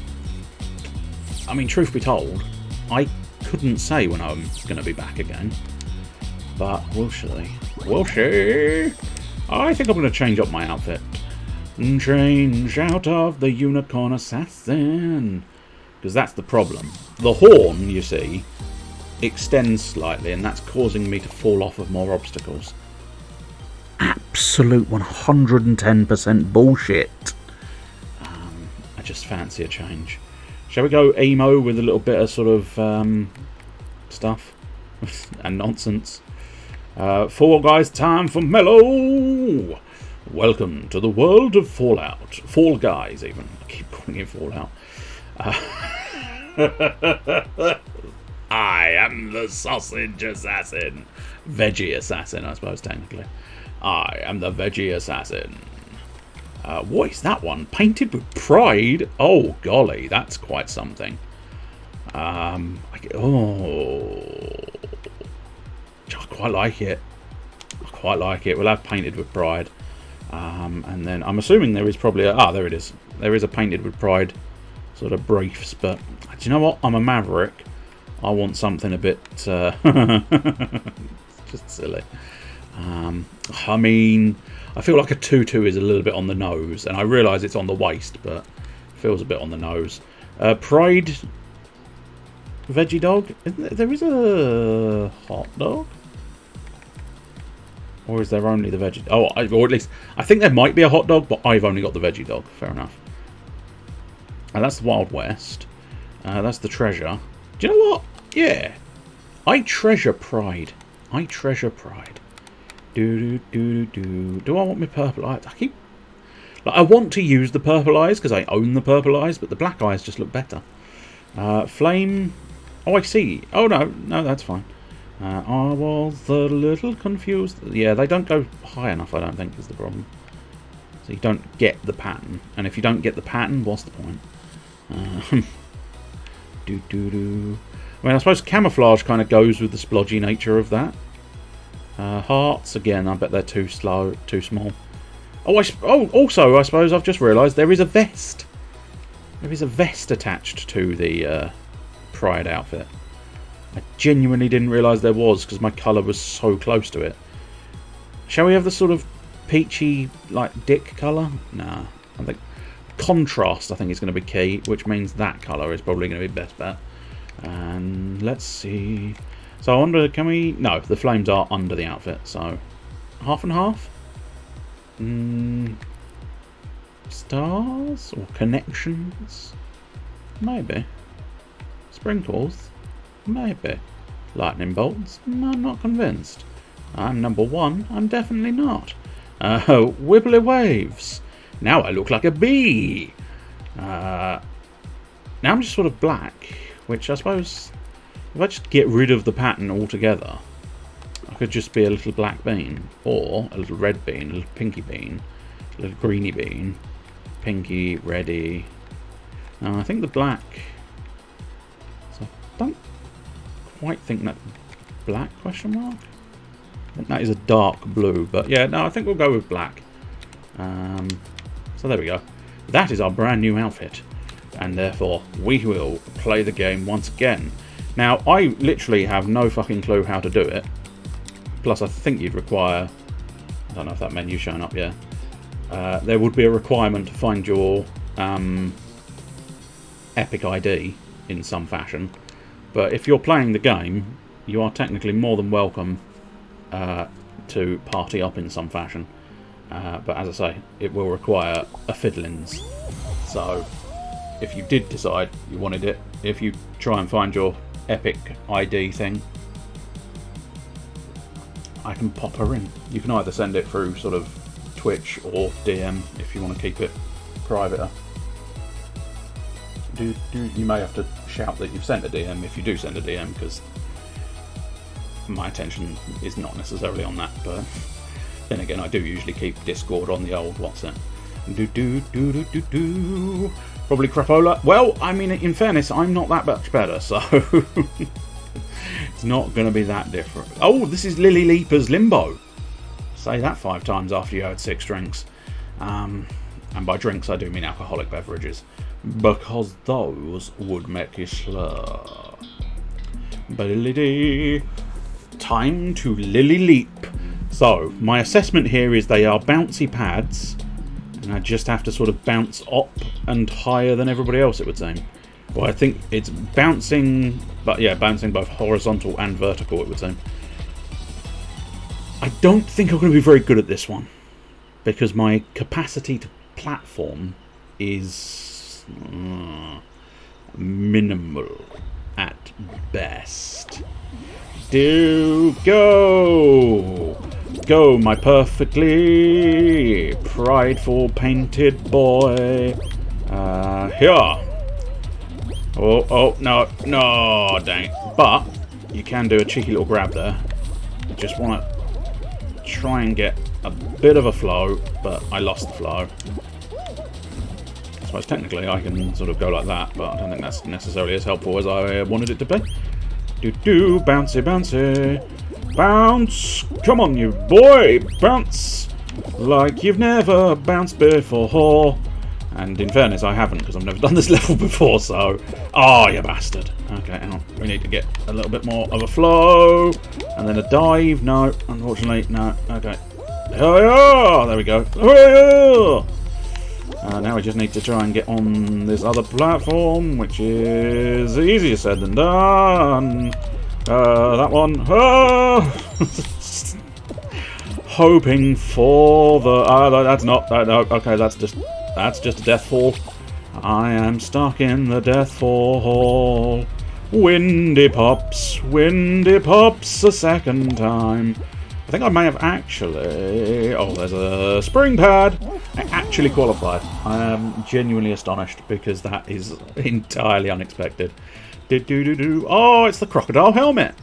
I mean, truth be told, I couldn't say when I'm going to be back again, but will she? Will she? I think I'm going to change up my outfit. Change out of the unicorn assassin, because that's the problem. The horn, you see, extends slightly, and that's causing me to fall off of more obstacles. Absolute 110% bullshit. I just fancy a change. Shall we go emo with a little bit of sort of stuff and nonsense? Fall Guys, time for mellow. Welcome to the world of Fallout. Fall Guys, even. I keep calling it Fallout. I am the sausage assassin. Veggie assassin, I suppose, technically. I am the veggie assassin. What is that one? Painted with pride? Oh, golly, that's quite something. I quite like it. I quite like it. We'll have painted with pride. And then I'm assuming there is probably there it is. There is a painted with pride sort of briefs, but do you know what? I'm a maverick. I want something a bit just silly. I mean, I feel like a tutu is a little bit on the nose, and I realise it's on the waist, but it feels a bit on the nose. Pride veggie dog? There is a hot dog? Or is there only the veggie? Oh, or at least I think there might be a hot dog, but I've only got the veggie dog. Fair enough. And that's the Wild West. That's the treasure. Do you know what? Yeah, I treasure pride. I treasure pride. Do I want my purple eyes? I want to use the purple eyes because I own the purple eyes, but the black eyes just look better. Flame. Oh, I see. Oh no, that's fine. I was a little confused. Yeah, they don't go high enough, I don't think, is the problem. So you don't get the pattern. And if you don't get the pattern, what's the point? I mean, I suppose camouflage kind of goes with the splodgy nature of that. Hearts, again, I bet they're too small. Also, I suppose I've just realised there is a vest. There is a vest attached to the Pride outfit. I genuinely didn't realise there was because my colour was so close to it. Shall we have the sort of peachy, like, dick colour? Nah. I think contrast, I think, is going to be key, which means that colour is probably going to be best bet. And let's see. So I wonder, can we... No, the flames are under the outfit, so... Half and half? Stars? Or connections? Maybe. Sprinkles? Maybe. Lightning bolts? I'm not convinced. I'm number 1. I'm definitely not. Wibbly waves. Now I look like a bee. Now I'm just sort of black, which I suppose... If I just get rid of the pattern altogether, I could just be a little black bean, or a little red bean, a little pinky bean, a little greeny bean, pinky, reddy. Now I think the black, so I don't quite think that's black, question mark? I think that is a dark blue, but yeah, no, I think we'll go with black. So there we go. That is our brand new outfit, and therefore we will play the game once again. Now, I literally have no fucking clue how to do it. Plus, I think you'd require... I don't know if that menu's showing up yet. There would be a requirement to find your Epic ID in some fashion. But if you're playing the game, you are technically more than welcome to party up in some fashion. But as I say, it will require a fiddlings. So, if you did decide you wanted it, if you try and find your Epic ID thing, I can pop her in. You can either send it through sort of Twitch or DM if you want to keep it private. You may have to shout that you've sent a DM if you do send a DM, because my attention is not necessarily on that, but then again I do usually keep Discord on the old WhatsApp. Probably crapola. Well, I mean, in fairness, I'm not that much better, so it's not going to be that different. Oh, this is Lily Leaper's Limbo. Say that 5 times after you had 6 drinks. And by drinks, I do mean alcoholic beverages, because those would make you slur. Time to Lily Leap. So, my assessment here is they are bouncy pads, and I just have to sort of bounce up and higher than everybody else, it would seem. Well, I think it's bouncing, but yeah, bouncing both horizontal and vertical, it would seem. I don't think I'm going to be very good at this one, because my capacity to platform is minimal at best. Go, my perfectly prideful painted boy. Here. Oh, no, dang it. But you can do a cheeky little grab there. Just want to try and get a bit of a flow, but I lost the flow. I suppose technically I can sort of go like that, but I don't think that's necessarily as helpful as I wanted it to be. Bouncy, bouncy. Bounce! Come on, you boy! Bounce! Like you've never bounced before. And in fairness, I haven't, because I've never done this level before, so... Oh, you bastard. Okay, hang on. We need to get a little bit more of a flow. And then a dive. No, unfortunately, no. Okay. Oh, there we go. Now we just need to try and get on this other platform, which is easier said than done. That one. Hoping for the... that's not... no, okay, that's just a death fall. I am stuck in the death fall. Windy pops a second time. I think I may have actually... Oh, there's a spring pad. I actually qualified. I am genuinely astonished, because that is entirely unexpected. Oh, it's the crocodile helmet.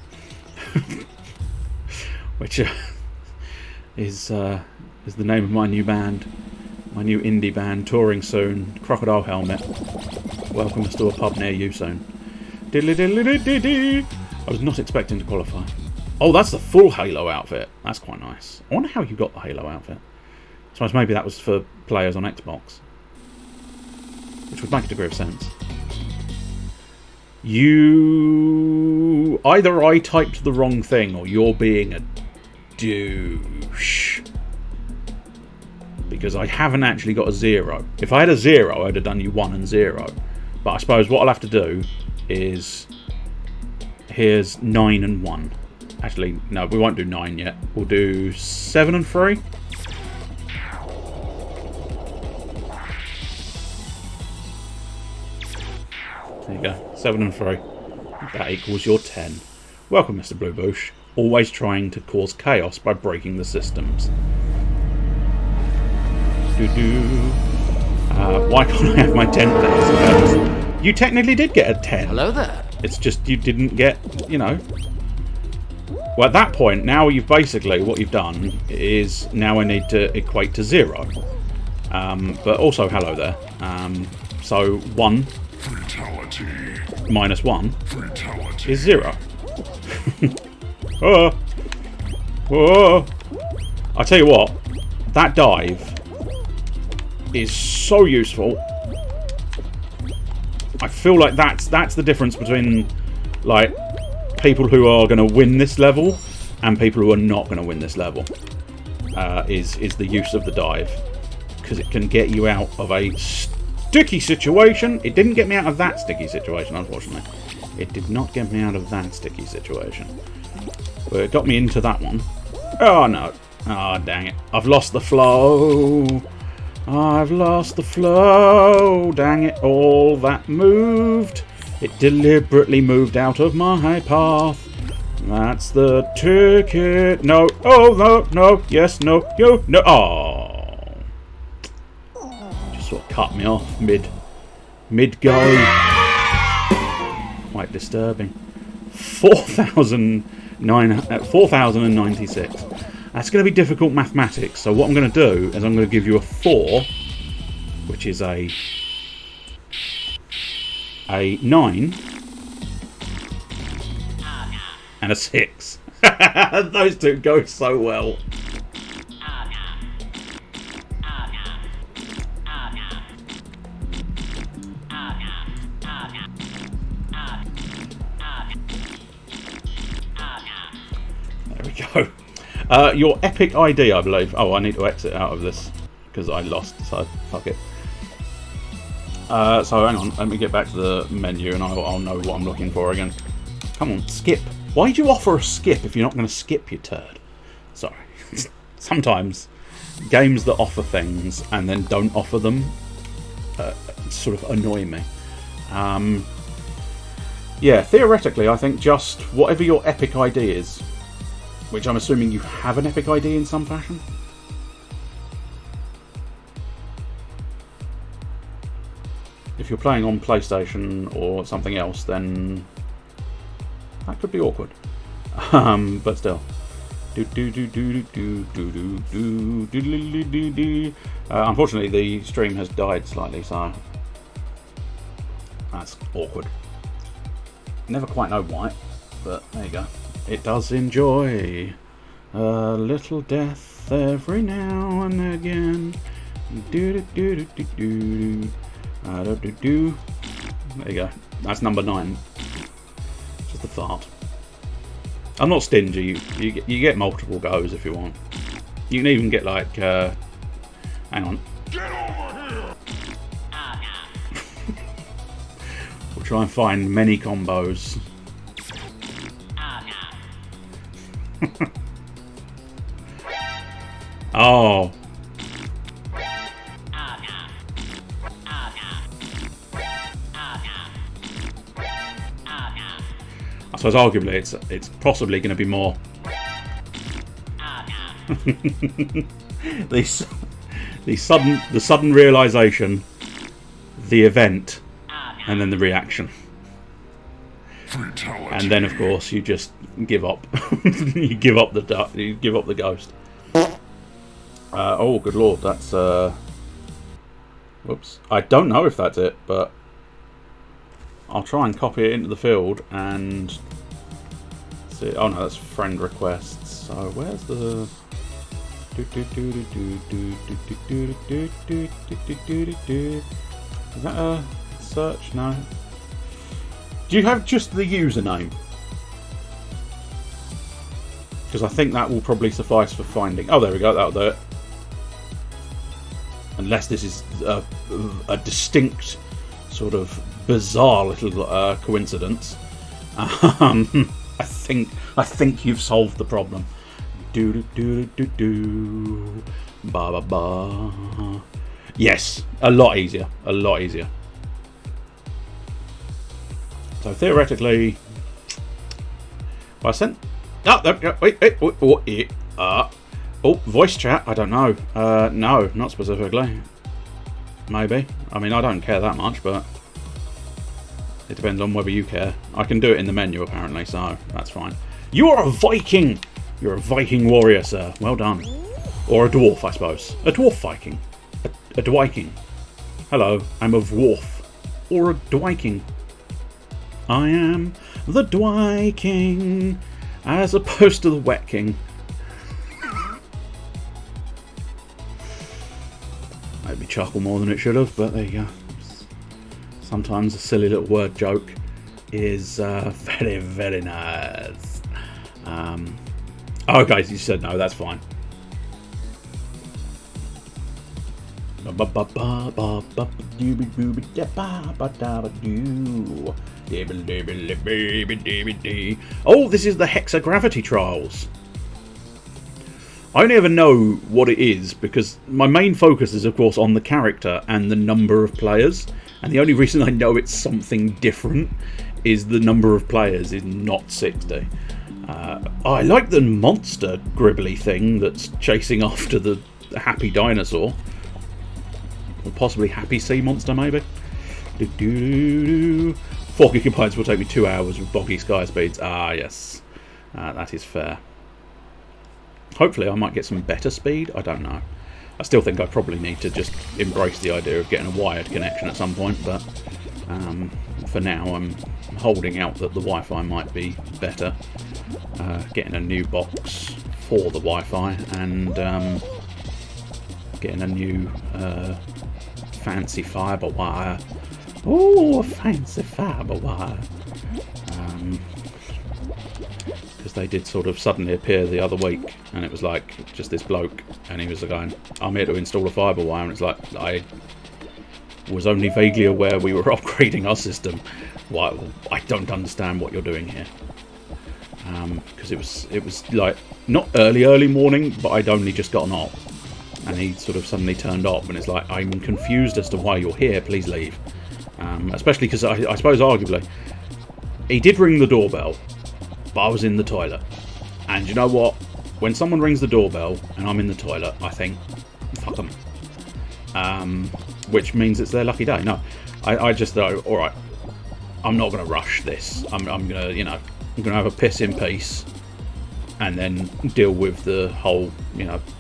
Which is the name of my new band. My new indie band, touring soon. Crocodile Helmet. Welcome us to a pub near you soon. I was not expecting to qualify. Oh, that's the full Halo outfit. That's quite nice. I wonder how you got the Halo outfit. I suppose maybe that was for players on Xbox. Which would make a degree of sense. Either I typed the wrong thing, or you're being a douche. Because I haven't actually got a 0. If I had a 0, I'd have done you 1 and 0. But I suppose what I'll have to do is Here's 9 and 1. Actually, no, we won't do 9 yet. We'll do 7 and 3. There you go. 7 and 3. That equals your 10. Welcome, Mr. Blue Bush. Always trying to cause chaos by breaking the systems. Why can't I have my 10,000? You technically did get a 10. Hello there. It's just you didn't get, you know. Well, at that point, now you've basically, what you've done is now I need to equate to 0. But also, hello there. So 1 Fatality. minus 1 Fatality. is 0. Oh. Oh. I tell you what, that dive is so useful. I feel like that's the difference between like people who are going to win this level and people who are not going to win this level. Is the use of the dive, because it can get you out of a sticky situation. It didn't get me out of that sticky situation, unfortunately. It did not get me out of that sticky situation. But it got me into that one. Oh no. Oh dang it. I've lost the flow. I've lost the flow. Dang it. All that moved. It deliberately moved out of my path. That's the ticket. No. Oh no. No. Yes. No. Yo. No. Oh. Just sort of cut me off mid-go. Quite disturbing. 4,096. That's going to be difficult mathematics. So what I'm going to do is I'm going to give you a 4, which is a 9, and a 6. Those two go so well. There we go. Your epic ID, I believe. Oh, I need to exit out of this because I lost, so fuck it. So hang on, let me get back to the menu and I'll know what I'm looking for again. Come on, skip. Why'd you offer a skip if you're not going to skip, you turd? Sorry. Sometimes games that offer things and then don't offer them sort of annoy me. Yeah, theoretically, I think just whatever your epic ID is, which I'm assuming you have an epic ID in some fashion. If you're playing on PlayStation or something else, then that could be awkward. But still. Unfortunately, the stream has died slightly, so that's awkward. Never quite know why, but there you go. It does enjoy a little death every now and again. There you go. That's number 9. Just a fart. I'm not stingy. You get multiple goes if you want. You can even get like. Hang on. Get over here! We'll try and find many combos. Oh. I suppose arguably it's possibly going to be more. the sudden realization, the event, and then the reaction. Fatality. And then of course you just give up. You give up the ghost. Oh good lord, that's whoops. I don't know if that's it, but I'll try and copy it into the field and see. Oh no, that's friend requests. So where's the is that a search? No. Do you have just the username? Because I think that will probably suffice for finding. Oh, there we go. That'll do it. Unless this is a distinct sort of bizarre little coincidence. I think you've solved the problem. Do do do do do. Ba ba ba. Yes, a lot easier. A lot easier. So theoretically, I sent. Oh, wait. Oh, voice chat. I don't know. No, not specifically. Maybe. I mean, I don't care that much, but it depends on whether you care. I can do it in the menu, apparently, so that's fine. You are a Viking! You're a Viking warrior, sir. Well done. Or a dwarf, I suppose. A dwarf Viking. A Dwyking. Hello, I'm a dwarf. Or a Dwyking. I am the Dwyking, as opposed to the Wet King. Made me chuckle more than it should have, but there you go. Sometimes a silly little word joke is very, very nice. Okay, you said no, that's fine. Oh, this is the hexagravity trials. I only ever know what it is because my main focus is, of course, on the character and the number of players. And the only reason I know it's something different is the number of players is not 60. I like the monster gribbly thing that's chasing after the happy dinosaur. Or possibly happy sea monster, maybe. 4 gigabytes will take me 2 hours with boggy sky speeds. Ah, yes. That is fair. Hopefully I might get some better speed. I don't know. I still think I probably need to just embrace the idea of getting a wired connection at some point, but for now I'm holding out that the Wi-Fi might be better. Getting a new box for the Wi-Fi and getting a new fancy fibre wire. Oh, fancy fibre wire. Because they did sort of suddenly appear the other week, and it was like just this bloke, and he was going, I'm here to install a fibre wire, and it's like, I was only vaguely aware we were upgrading our system. Why? I don't understand what you're doing here. Because it was like not early morning, but I'd only just gotten up, and he sort of suddenly turned up, and it's like, I'm confused as to why you're here. Please leave. Especially because I suppose arguably he did ring the doorbell, but I was in the toilet, and you know what? When someone rings the doorbell and I'm in the toilet, I think, fuck them. Which means it's their lucky day. No, I just thought, all right, I'm not going to rush this. I'm gonna, I'm gonna have a piss in peace, and then deal with the whole,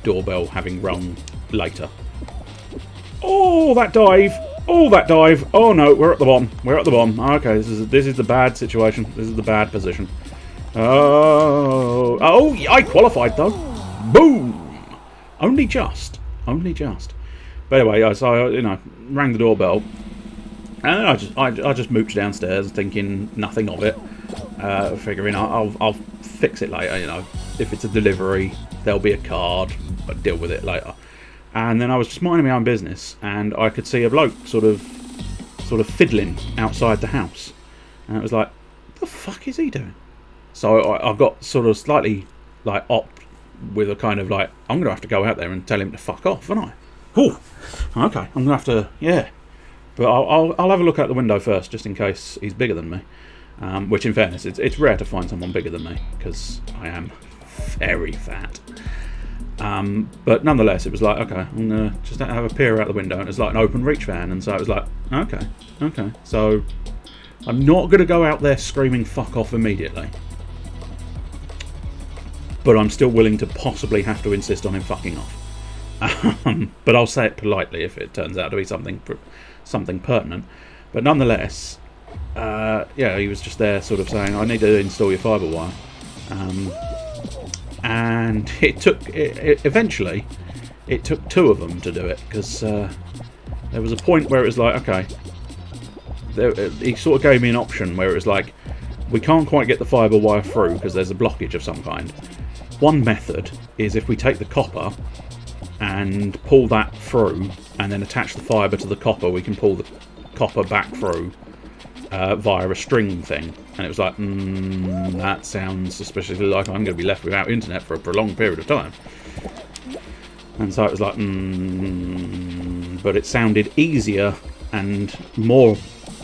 doorbell having rung later. Oh, that dive! Oh, that dive! Oh no, we're at the bottom. We're at the bottom. Okay, this is the bad situation. This is the bad position. Oh, I qualified though. Boom! Only just. But anyway, so I, rang the doorbell, and I just mooched downstairs, thinking nothing of it, figuring I'll fix it later. If it's a delivery, there'll be a card. I'll deal with it later. And then I was just minding my own business, and I could see a bloke sort of fiddling outside the house, and it was like, what the fuck is he doing? So I got sort of slightly op with a kind of I'm going to have to go out there and tell him to fuck off, aren't I? Oh, okay, I'm going to have to, yeah. But I'll have a look out the window first, just in case he's bigger than me. Which, in fairness, it's rare to find someone bigger than me, because I am very fat. But nonetheless, it was like, okay, I'm going to just have a peer out the window, and it's like an open reach fan, and so it was like, okay. So I'm not going to go out there screaming fuck off immediately. But I'm still willing to possibly have to insist on him fucking off. But I'll say it politely if it turns out to be something pertinent. But nonetheless, he was just there sort of saying, I need to install your fibre wire. And eventually it took 2 of them to do it, because there was a point where it was like, okay, he sort of gave me an option where it was like, we can't quite get the fibre wire through because there's a blockage of some kind. One method is if we take the copper and pull that through and then attach the fibre to the copper, we can pull the copper back through via a string thing. And it was like, that sounds suspiciously like I'm going to be left without internet for a prolonged period of time. And so it was like, but it sounded easier and more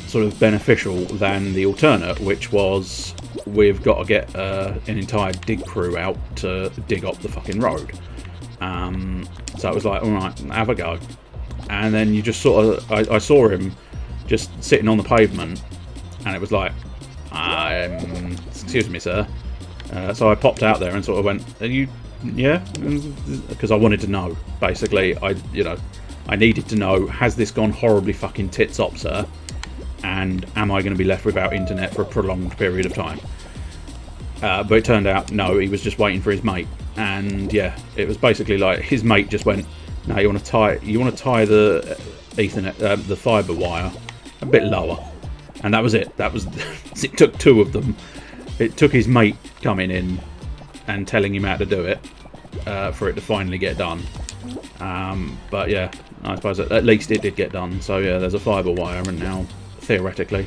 sort of beneficial than the alternate, which was we've got to get an entire dig crew out to dig up the fucking road. So it was like, alright, have a go. And then you just sort of, I saw him just sitting on the pavement, and it was like, excuse me, sir. So I popped out there and sort of went, are you, yeah? Because I wanted to know, basically. I needed to know, has this gone horribly fucking tits up, sir? And am I going to be left without internet for a prolonged period of time? But it turned out, no, he was just waiting for his mate. And yeah, it was basically like his mate just went, no, you want to tie the Ethernet, the fibre wire a bit lower. And that was it. That was it. Took two of them. It took his mate coming in and telling him how to do it for it to finally get done. But yeah, I suppose at least it did get done. So yeah, there's a fibre wire, and now theoretically,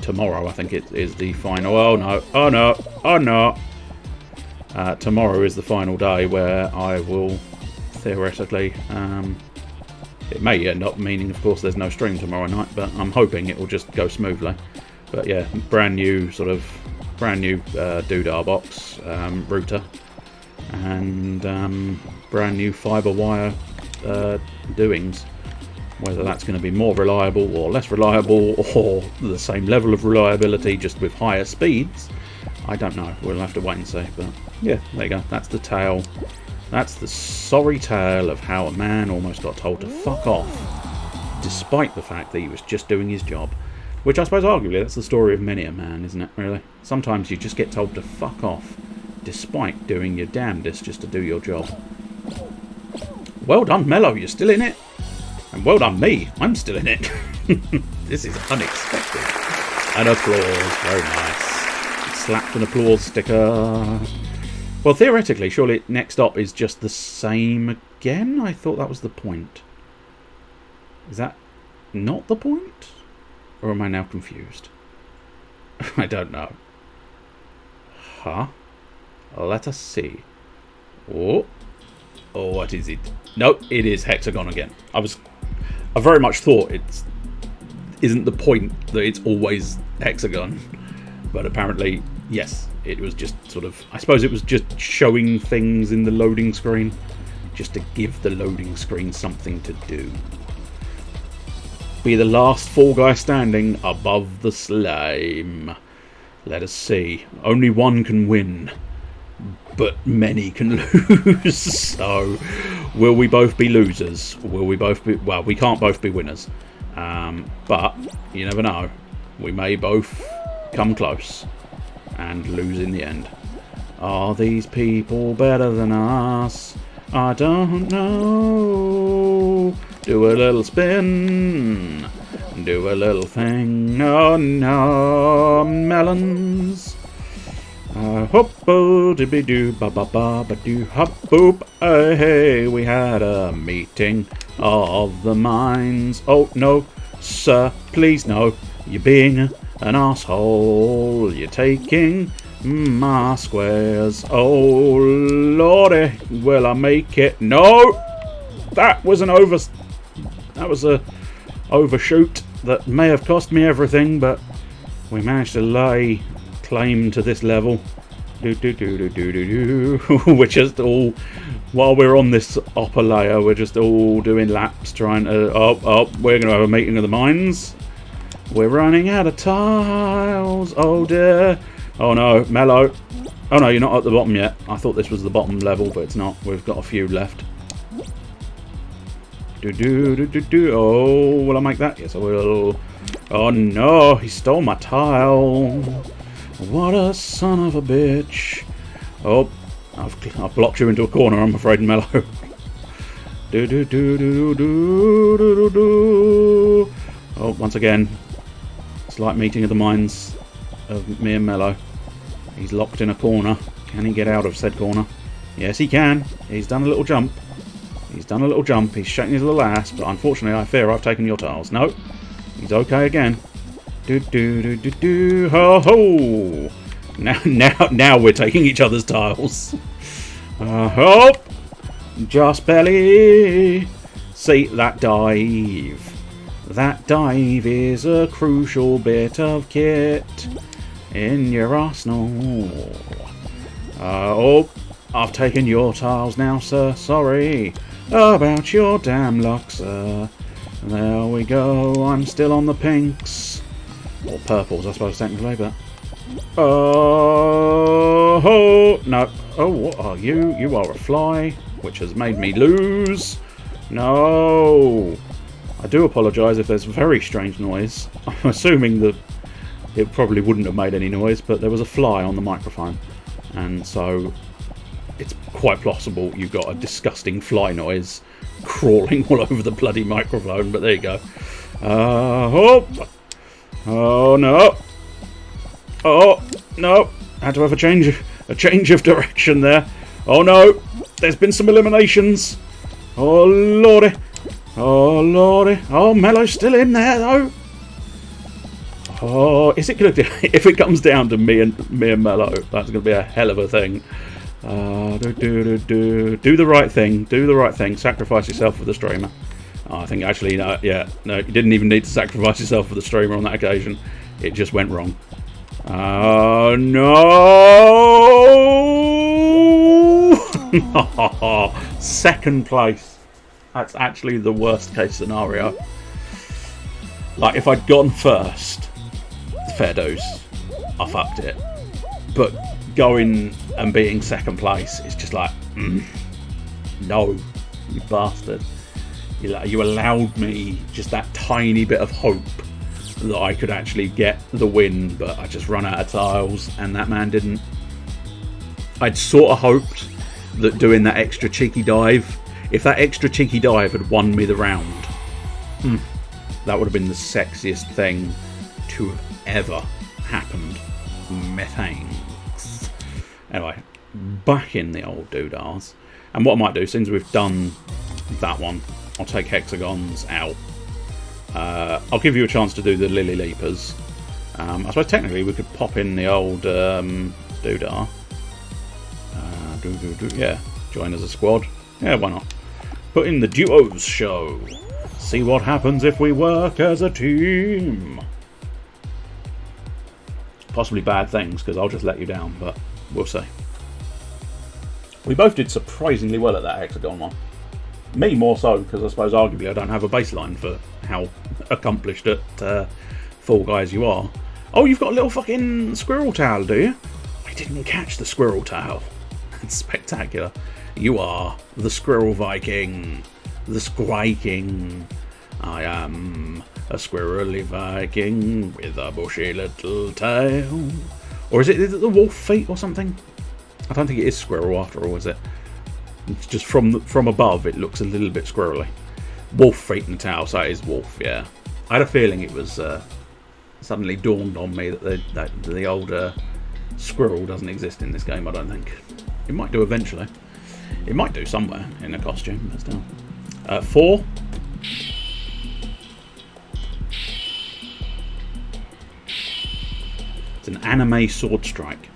tomorrow I think it is the final. Oh no! Tomorrow is the final day where I will theoretically. It may end up meaning, of course, there's no stream tomorrow night, but I'm hoping it will just go smoothly. But yeah, brand new doodah box router, and brand new fibre wire doings. Whether that's going to be more reliable or less reliable, or the same level of reliability just with higher speeds, I don't know. We'll have to wait and see. But yeah, there you go. That's the tale. That's the sorry tale of how a man almost got told to fuck off, despite the fact that he was just doing his job. Which I suppose arguably that's the story of many a man, isn't it, really? Sometimes you just get told to fuck off, despite doing your damnedest just to do your job. Well done, Mello, you're still in it. And well done me, I'm still in it. This is unexpected. An applause, very nice. Slapped an applause sticker. Well, theoretically, surely next up is just the same again? I thought that was the point. Is that not the point? Or am I now confused? I don't know. Huh? Let us see. Oh, what is it? Nope, it is hexagon again. I very much thought it isn't the point that it's always hexagon. But apparently, yes, it was just sort of, I suppose it was just showing things in the loading screen, just to give the loading screen something to do. Be the last fall guy standing above the slime. Let us see. Only one can win, but many can lose. So, will we both be losers? Will we both be... Well, we can't both be winners. But, you never know. We may both come close and lose in the end. Are these people better than us? I don't know. Do a little spin. Do a little thing. Oh no, melons. Hoppo dibby doo ba ba ba ba doo hop boop. Hey, we had a meeting of the minds. Oh no, sir, please no. You're being an asshole. You're taking my squares. Oh lordy, will I make it? No, that was a overshoot that may have cost me everything, but we managed to lay claim to this level. We're just all, while we're on this upper layer, we're just all doing laps trying to, we're going to have a meeting of the minds. We're running out of tiles. Oh dear. Oh no, Mello. Oh no, you're not at the bottom yet. I thought this was the bottom level, but it's not. We've got a few left. Oh, will I make that? Yes, I will. Oh no, he stole my tile. What a son of a bitch. Oh, I've blocked you into a corner, I'm afraid, Mello. Oh, once again, slight meeting of the minds of me and Mello. He's locked in a corner. Can he get out of said corner? Yes, he can. He's done a little jump. He's done a little jump. He's shaking his little ass, but unfortunately I fear I've taken your tiles. No, he's okay again. Do do do do do. Ho ho! Now we're taking each other's tiles. Hop! Just barely. See that dive. That dive is a crucial bit of kit in your arsenal. Oh, I've taken your tiles now, sir. Sorry about your damn luck, sir. There we go. I'm still on the pinks. Or purples, I suppose, technically, but... Oh, no. Oh, what are you? You are a fly, which has made me lose. No. I do apologise if there's a very strange noise. I'm assuming that it probably wouldn't have made any noise, but there was a fly on the microphone. And so it's quite possible you got a disgusting fly noise crawling all over the bloody microphone, but there you go. Oh no. Oh no. Had to have a change of direction there. Oh no. There's been some eliminations. Oh lordy. Oh lordy. Oh, Mello's still in there though. Oh, is it gonna do? If it comes down to me and Mello, that's gonna be a hell of a thing. Do the right thing. Do the right thing. Sacrifice yourself for the streamer. Oh, I think actually, no, yeah, no, you didn't even need to sacrifice yourself for the streamer on that occasion. It just went wrong. Oh no! Second place. That's actually the worst case scenario. Like, if I'd gone first, fair dues, I fucked it. But going and being second place is just like, no, you bastard. You allowed me just that tiny bit of hope that I could actually get the win, but I just run out of tiles, and that man didn't. I'd sort of hoped that doing that extra cheeky dive, if that extra cheeky dive had won me the round, that would have been the sexiest thing to have ever happened. Methanks. Anyway, back in the old doodars. And what I might do, since we've done that one, I'll take hexagons out. I'll give you a chance to do the lily leapers. I suppose technically we could pop in the old doodar. Yeah, join as a squad. Yeah, why not? Put in the duos show. See what happens if we work as a team. Possibly bad things, because I'll just let you down, but we'll see. We both did surprisingly well at that hexagon one. Me more so, because I suppose arguably I don't have a baseline for how accomplished at Fall Guys you are. Oh, you've got a little fucking squirrel tail, do you? I didn't catch the squirrel tail. That's spectacular. You are the Squirrel Viking. The Squiking. I am a squirrely Viking with a bushy little tail. Or is it the wolf feet or something? I don't think it is squirrel after all, is it? It's just from above it looks a little bit squirrely. Wolf feet and tail, so it is wolf, yeah. I had a feeling it was suddenly dawned on me that the old squirrel doesn't exist in this game, I don't think. It might do eventually. It might do somewhere in a costume, but still. 4. It's an anime sword strike.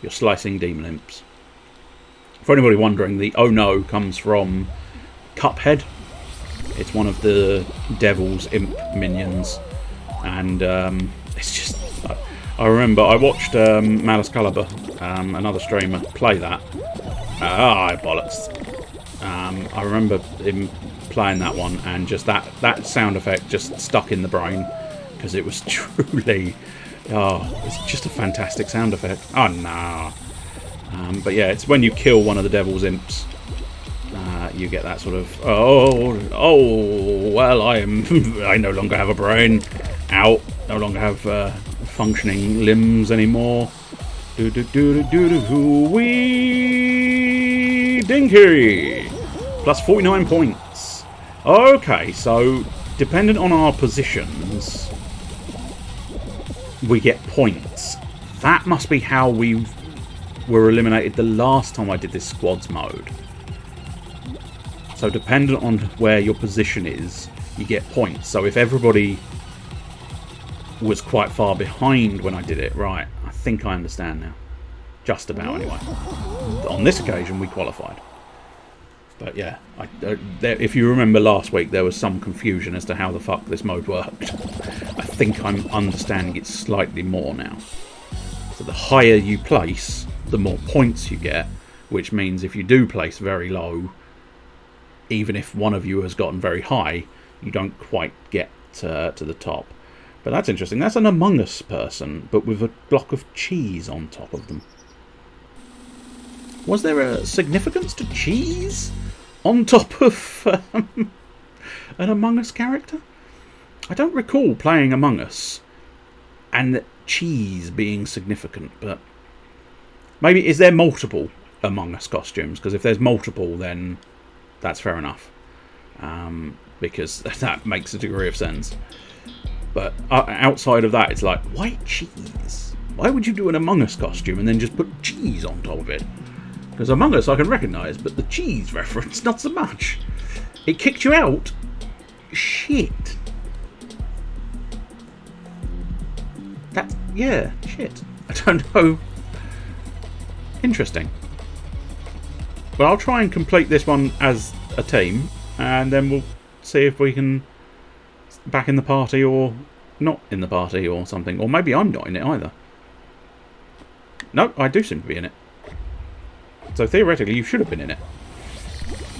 You're slicing demon imps. For anybody wondering, the oh no comes from Cuphead. It's one of the devil's imp minions, and it's just. I remember I watched Malice Caliber, another streamer, play that. Bollocks! I remember him playing that one, and just that sound effect just stuck in the brain because it was truly. It's just a fantastic sound effect. Oh no! But yeah, it's when you kill one of the devil's imps. You get that sort of well, I no longer have a brain. Out. No longer have functioning limbs anymore. Wee dinky. Plus 49 points. Okay, so dependent on our positions, we get points. That must be how we were eliminated the last time I did this squads mode. So dependent on where your position is, you get points. So if everybody was quite far behind when I did it, right, I think I understand now. Just about, anyway. On this occasion, we qualified. But yeah, if you remember last week, there was some confusion as to how the fuck this mode worked. I think I'm understanding it slightly more now. So the higher you place, the more points you get, which means if you do place very low, even if one of you has gotten very high, you don't quite get to the top. But that's interesting. That's an Among Us person, but with a block of cheese on top of them. Was there a significance to cheese on top of an Among Us character? I don't recall playing Among Us and cheese being significant, but maybe is there multiple Among Us costumes? Because if there's multiple, then that's fair enough, because that makes a degree of sense. But outside of that, it's like, why cheese? Why would you do an Among Us costume and then just put cheese on top of it? Because Among Us I can recognise, but the cheese reference, not so much. It kicked you out? Shit. Yeah, shit. I don't know. Interesting. Well, I'll try and complete this one as a team, and then we'll see if we can back in the party or not in the party or something. Or maybe I'm not in it either. No, I do seem to be in it. So theoretically, you should have been in it.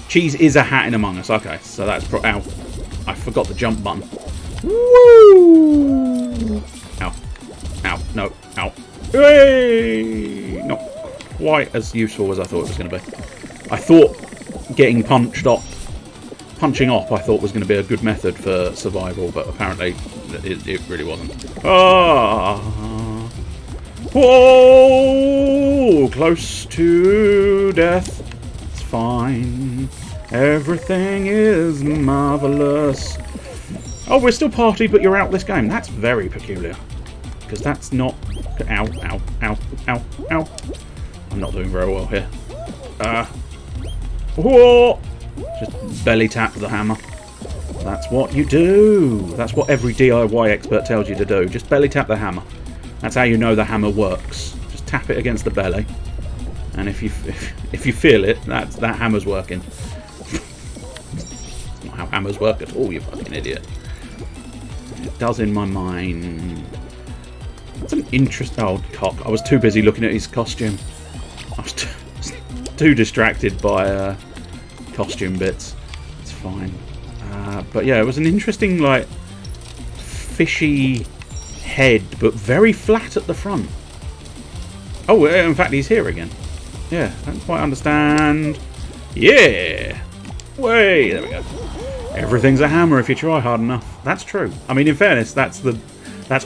Cheese is a hat in Among Us. Okay, so that's... Ow. I forgot the jump button. Woo! Ow. Ow. No. Ow. Hey! Not quite as useful as I thought it was going to be. I thought getting punching off I thought was going to be a good method for survival, but apparently it really wasn't. Ah! Whoa! Close to death. It's fine. Everything is marvellous. Oh, we're still party, but you're out this game. That's very peculiar. Because that's not... Ow, ow, ow, ow, ow. I'm not doing very well here. Whoa! Just belly tap the hammer. That's what you do. That's what every DIY expert tells you to do. Just belly tap the hammer. That's how you know the hammer works. Just tap it against the belly, and if you feel it, that hammer's working. That's not how hammers work at all, you fucking idiot. It does in my mind. That's an interesting... Oh, cock. I was too busy looking at his costume. I was too distracted by costume bits. It's fine. But yeah, it was an interesting, like, fishy head, but very flat at the front. Oh, in fact, he's here again. Yeah, I don't quite understand. Yeah! Way! There we go. Everything's a hammer if you try hard enough. That's true. I mean, in fairness, that's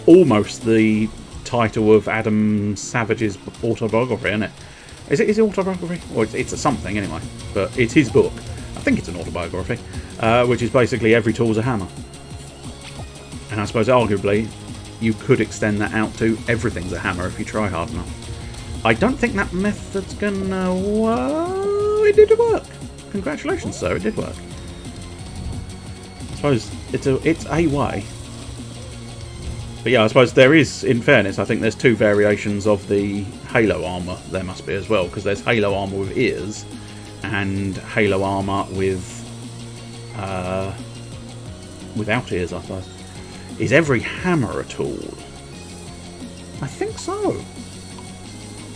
almost the title of Adam Savage's autobiography, isn't it? Is it autobiography? Or it's a something, anyway. But it's his book. I think it's an autobiography. Which is basically every tool's a hammer. And I suppose, arguably, you could extend that out to everything's a hammer if you try hard enough. I don't think that method's gonna work. It did work. Congratulations, sir. It did work. I suppose it's a way. But yeah, I suppose there is, in fairness, I think there's two variations of the Halo armour there must be as well, because there's Halo armour with ears and Halo armour with without ears, I suppose. Is every hammer a tool? I think so.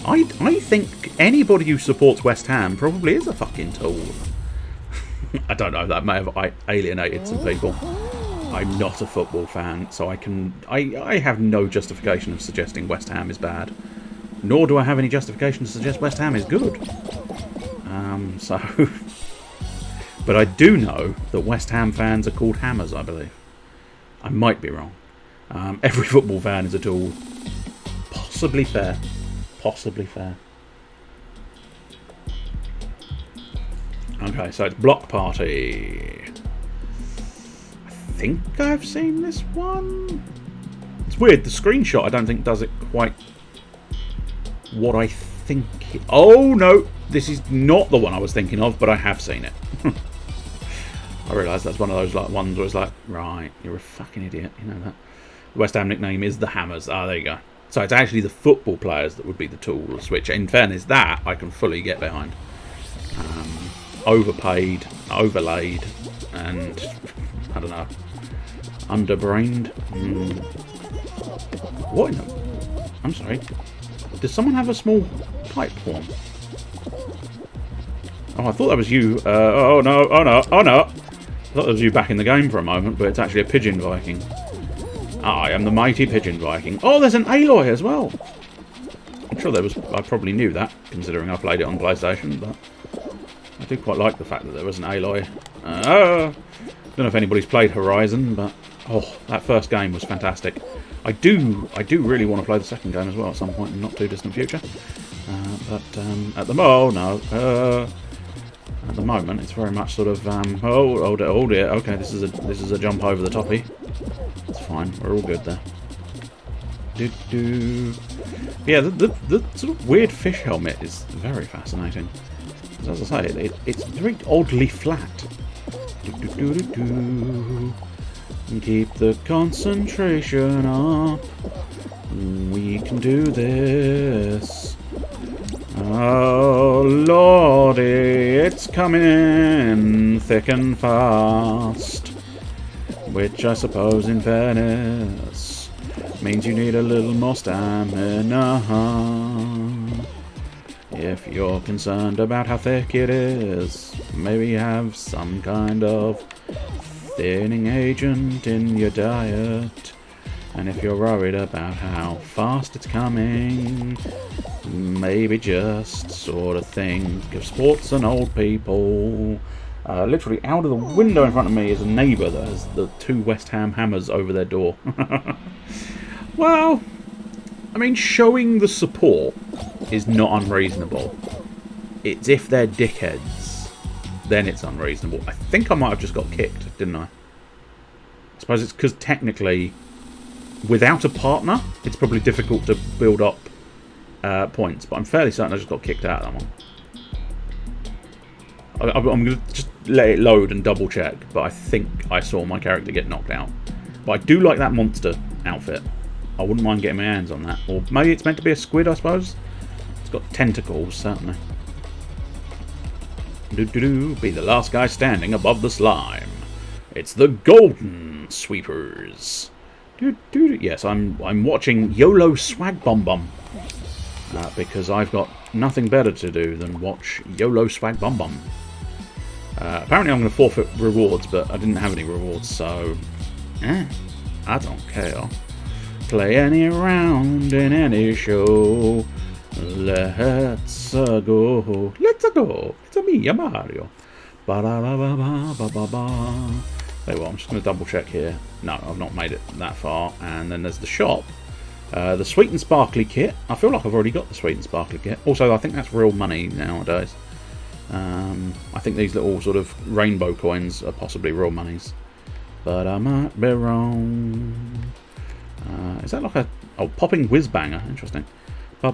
I think anybody who supports West Ham probably is a fucking tool. I don't know, that may have alienated some people. I'm not a football fan, so I have no justification of suggesting West Ham is bad. Nor do I have any justification to suggest West Ham is good. But I do know that West Ham fans are called hammers, I believe. I might be wrong. Every football fan is a tool. Possibly fair. Possibly fair. Okay, so it's Block Party. I think I've seen this one. It's weird, the screenshot I don't think does it quite what I think... Oh, no! This is not the one I was thinking of, but I have seen it. I realise that's one of those like ones where it's like, right, you're a fucking idiot. You know that. The West Ham nickname is the Hammers. Ah, there you go. So it's actually the football players that would be the tools, which, in fairness, that I can fully get behind. Overpaid, overlaid, and, I don't know, underbrained. What in the... I'm sorry. Does someone have a small pipe form? Oh, I thought that was you. Oh, no, oh, no, oh, no. I thought that was you back in the game for a moment, but it's actually a pigeon Viking. I am the mighty pigeon Viking. Oh, there's an Aloy as well. I'm sure there was... I probably knew that, considering I played it on PlayStation, but I do quite like the fact that there was an Aloy. Don't know if anybody's played Horizon, but oh, that first game was fantastic. I do really want to play the second game as well at some point in the not too distant future. But at the at the moment, it's very much sort of oh dear. Okay, this is a jump over the toppy. It's fine. We're all good there. Yeah, the sort of weird fish helmet is very fascinating. As I say, it's very oddly flat. Keep the concentration up. We can do this. Oh lordy, it's coming thick and fast. Which I suppose, in fairness, means you need a little more stamina. If you're concerned about how thick it is, maybe have some kind of thinning agent in your diet. And if you're worried about how fast it's coming, maybe just sort of think of sports and old people. Literally out of the window in front of me is a neighbour that has the 2 West Ham Hammers over their door. Well, I mean, showing the support is not unreasonable. It's if they're dickheads, then it's unreasonable. I think I might have just got kicked, didn't I? I suppose it's because technically, without a partner, it's probably difficult to build up points. But I'm fairly certain I just got kicked out of that one. I'm going to just let it load and double check, but I think I saw my character get knocked out. But I do like that monster outfit. I wouldn't mind getting my hands on that. Or maybe it's meant to be a squid, I suppose. It's got tentacles, certainly. Be the last guy standing above the slime. It's the Golden Sweepers. Yes, I'm watching YOLO Swag Bum Bum. Because I've got nothing better to do than watch YOLO Swag Bum Bum. Apparently I'm going to forfeit rewards, but I didn't have any rewards, so... I don't care. Play any round in any show. Let's go. Let's go. It's a me, Mario. Ba-da-ba-ba-ba-ba-ba. There we go. I'm just going to double check here. No, I've not made it that far. And then there's the shop. The Sweet and Sparkly kit. I feel like I've already got the Sweet and Sparkly kit. Also, I think that's real money nowadays. I think these little sort of rainbow coins are possibly real monies. But I might be wrong. Is that like a... Oh, popping whiz banger. Interesting. Oh,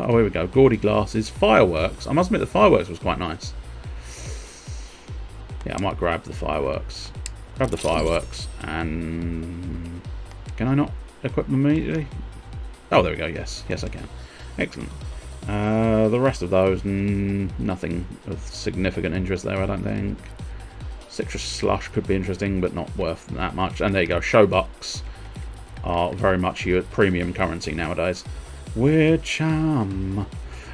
here we go. Gaudy glasses. Fireworks. I must admit the fireworks was quite nice. Yeah, I might grab the fireworks. Grab the fireworks. And... Can I not equip them immediately? Oh, there we go. Yes. Yes, I can. Excellent. The rest of those, nothing of significant interest there, I don't think. Citrus Slush could be interesting, but not worth that much. And there you go. Showbucks are very much your premium currency nowadays. Which I'm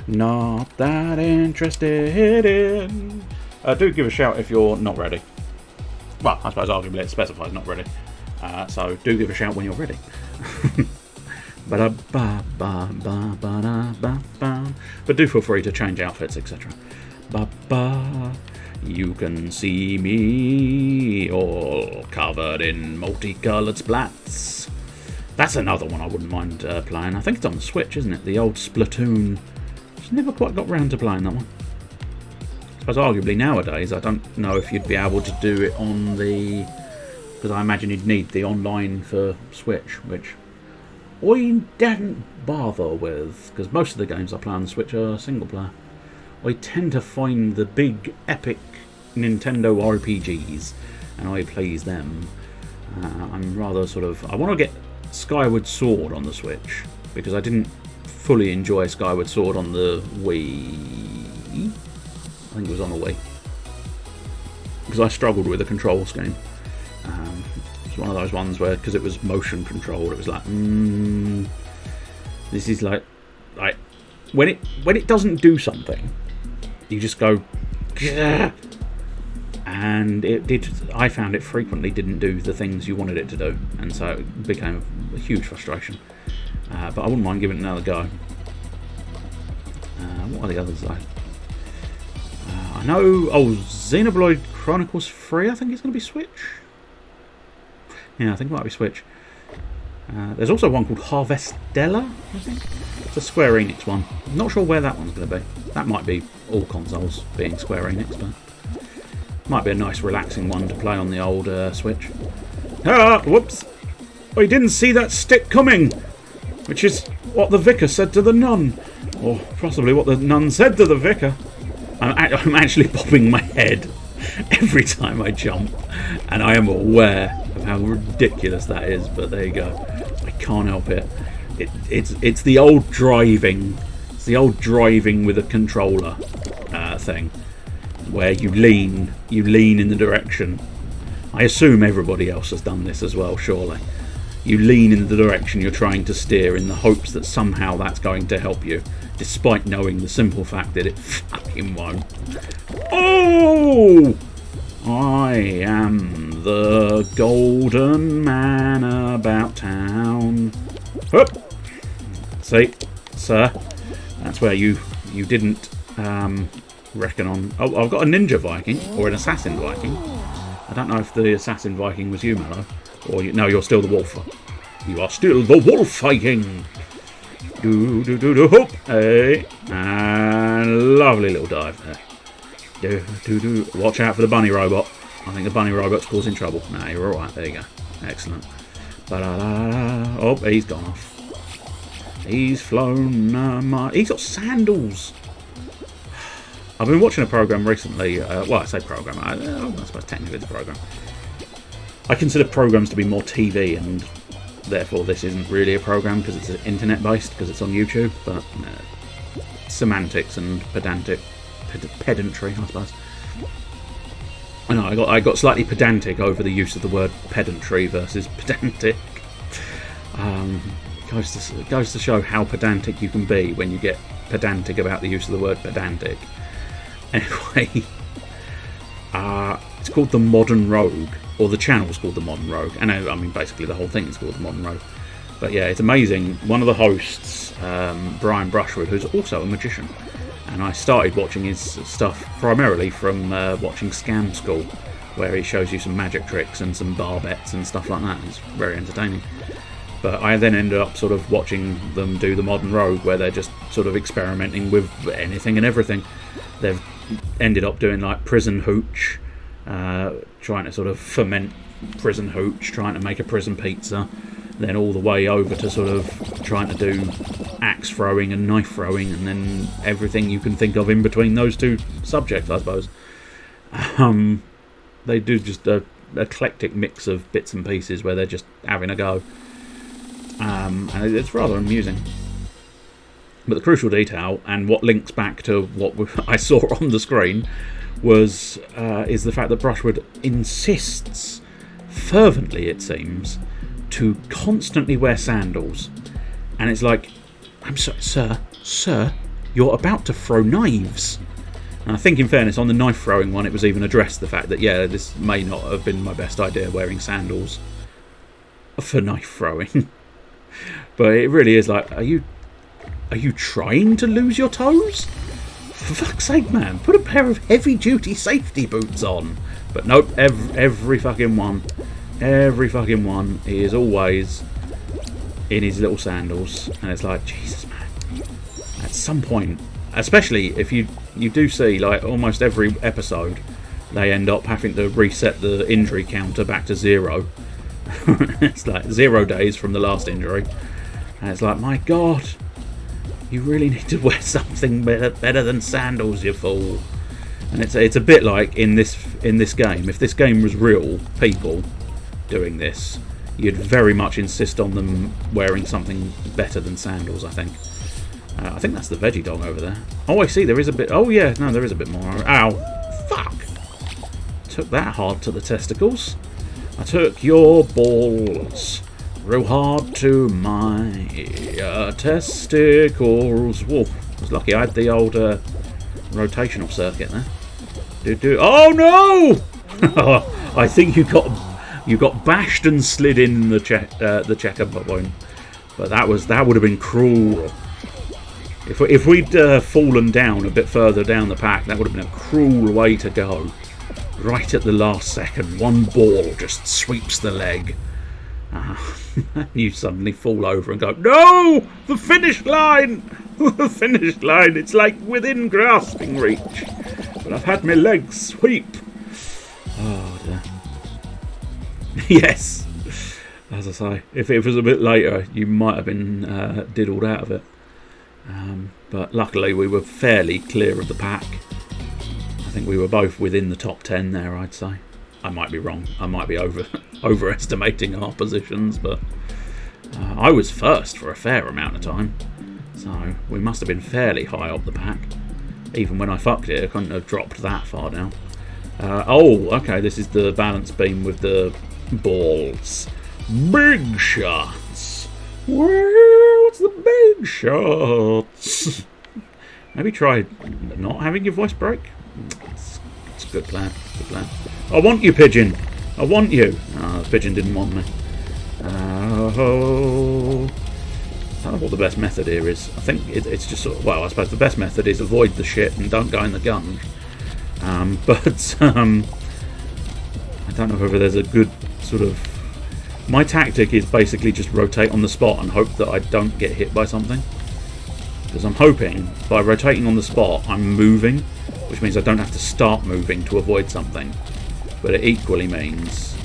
not that interested in. Do give a shout if you're not ready. Well, I suppose arguably it specifies not ready. So do give a shout when you're ready. But do feel free to change outfits, etc. You can see me all covered in multicoloured splats. That's another one I wouldn't mind playing. I think it's on the Switch, isn't it? The old Splatoon. Just never quite got round to playing that one. I suppose arguably nowadays, I don't know if you'd be able to do it on the... Because I imagine you'd need the online for Switch, which I didn't bother with, because most of the games I play on the Switch are single player. I tend to find the big epic Nintendo RPGs, and I plays them. I'm rather sort of... I want to get Skyward Sword on the Switch, because I didn't fully enjoy Skyward Sword on the Wii. I think it was on the Wii. Because I struggled with the control scheme. It's one of those ones where, because it was motion controlled, it was like, this is like when it doesn't do something, you just go, Gah! And it did. I found it frequently didn't do the things you wanted it to do, and so it became a huge frustration. But I wouldn't mind giving it another go. What are the others though? I know. Oh, Xenoblade Chronicles 3. I think it's going to be Switch. Yeah, I think it might be Switch. There's also one called Harvestella, I think. It's a Square Enix one. I'm not sure where that one's going to be. That might be all consoles being Square Enix, but might be a nice relaxing one to play on the old Switch. Ah, whoops! I didn't see that stick coming! Which is what the vicar said to the nun. Or possibly what the nun said to the vicar. I'm actually bobbing my head every time I jump, and I am aware of how ridiculous that is, but there you go. I can't help it. It's the old driving. It's the old driving with a controller thing, where you lean in the direction. I assume everybody else has done this as well, surely. You lean in the direction you're trying to steer in the hopes that somehow that's going to help you, despite knowing the simple fact that it fucking won't. Oh! I am the golden man about town. Hup! See, sir, that's where you didn't reckon on. Oh, I've got a ninja Viking or an assassin Viking. I don't know if the assassin Viking was you, Mallow, or no, you're still the wolf. You are still the wolf Viking. Do do do do hoop, hey, and lovely little dive there. Do do do. Watch out for the bunny robot. I think the bunny robot's causing trouble. No, you're all right. There you go. Excellent. Ba-da-da-da. Oh, he's gone off. He's flown. He's got sandals. I've been watching a program recently. Well, I say program. I suppose technically it's a program. I consider programs to be more TV, and therefore this isn't really a program because it's internet based, because it's on YouTube. But semantics and pedantry, I suppose. I know I got slightly pedantic over the use of the word pedantry versus pedantic. Goes to show how pedantic you can be when you get pedantic about the use of the word pedantic. Anyway, it's called The Modern Rogue, or the channel's called The Modern Rogue. And I mean, basically the whole thing is called The Modern Rogue. But yeah, it's amazing. One of the hosts, Brian Brushwood, who's also a magician, and I started watching his stuff primarily from watching Scam School, where he shows you some magic tricks and some bar bets and stuff like that. It's very entertaining. But I then ended up sort of watching them do The Modern Rogue, where they're just sort of experimenting with anything and everything. They've ended up doing like prison hooch, trying to sort of ferment prison hooch, trying to make a prison pizza, then all the way over to sort of trying to do axe throwing and knife throwing, and then everything you can think of in between those two subjects, I suppose. They do just a eclectic mix of bits and pieces where they're just having a go. And it's rather amusing. But the crucial detail, and what links back to what I saw on the screen, is the fact that Brushwood insists, fervently it seems, to constantly wear sandals. And it's like, I'm sorry, sir, you're about to throw knives. And I think, in fairness, on the knife throwing one, it was even addressed the fact that, yeah, this may not have been my best idea, wearing sandals for knife throwing. But it really is like, are you trying to lose your toes? For fuck's sake, man, put a pair of heavy-duty safety boots on. But nope, every fucking one, he is always in his little sandals. And it's like, Jesus, man. At some point, especially if you do see, like, almost every episode, they end up having to reset the injury counter back to 0. It's like 0 days from the last injury. And it's like, my God, you really need to wear something better than sandals, you fool. And it's a bit like in this game. If this game was real people doing this, you'd very much insist on them wearing something better than sandals, I think. I think that's the veggie dog over there. Oh, I see, there is a bit... Oh, yeah, no, there is a bit more. Ow. Fuck. Took that hard to the testicles. I took your balls real hard to my testicles. Whoa, I was lucky I had the old rotational circuit there. Oh, no! I think you got bashed and slid in the checker point. But that would have been cruel. If we'd fallen down a bit further down the pack, that would have been a cruel way to go. Right at the last second, one ball just sweeps the leg. You suddenly fall over and go, no! The finish line! The finish line! It's like within grasping reach. But I've had my legs sweep. Oh, dear. Yes! As I say, if it was a bit later, you might have been diddled out of it. But luckily we were fairly clear of the pack. I think we were both within the top 10 there, I'd say. I might be wrong. I might be overestimating our positions, but I was first for a fair amount of time. So we must have been fairly high up the pack. Even when I fucked it, I couldn't have dropped that far down. Oh, okay, this is the balance beam with the balls. Big shots! What's the big shots? Maybe try not having your voice break. It's a good plan. Good plan. I want you, pigeon. I want you. Oh, the pigeon didn't want me. Oh. I don't know what the best method here is. I think it's just sort of, well, I suppose the best method is avoid the shit and don't go in the gun. But I don't know whether there's a good sort of... My tactic is basically just rotate on the spot and hope that I don't get hit by something. Because I'm hoping, by rotating on the spot, I'm moving, which means I don't have to start moving to avoid something. But it equally means...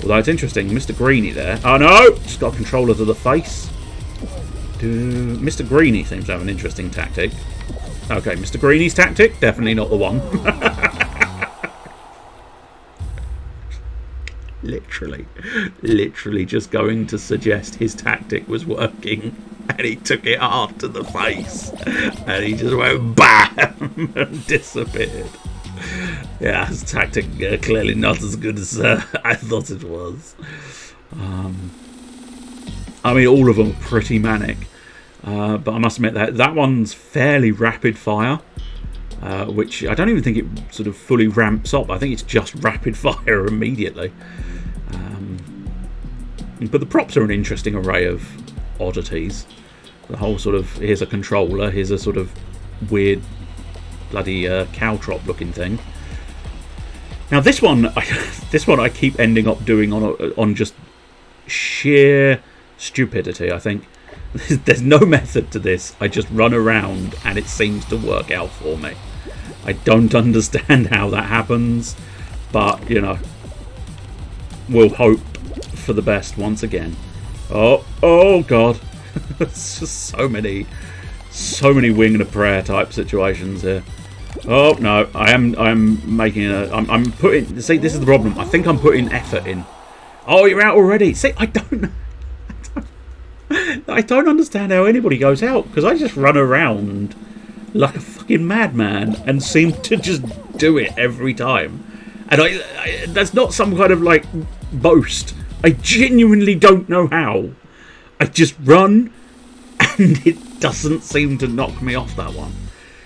Although it's interesting, Mr. Greenie there... Oh no! Just got a controller to the face. Mr. Greenie seems to have an interesting tactic. Okay, Mr. Greenie's tactic, definitely not the one. Literally just going to suggest his tactic was working, and he took it hard to the face, and he just went BAM and disappeared. Yeah, his tactic clearly not as good as I thought it was. I mean, all of them are pretty manic, but I must admit that one's fairly rapid fire, which I don't even think it sort of fully ramps up. I think it's just rapid fire immediately. But the props are an interesting array of oddities. The whole sort of, here's a controller, here's a sort of weird bloody caltrop looking thing. Now this one I keep ending up doing on just sheer stupidity, I think. There's no method to this. I just run around and it seems to work out for me. I don't understand how that happens, but you know, we'll hope for the best once again. Oh god. It's just so many wing and a prayer type situations here. Oh no, I'm making I'm putting, see, this is the problem. I think I'm putting effort in. Oh, you're out already. See, I don't understand how anybody goes out, because I just run around like a fucking madman and seem to just do it every time. And I that's not some kind of like boast. I genuinely don't know how. I just run and it doesn't seem to knock me off that one.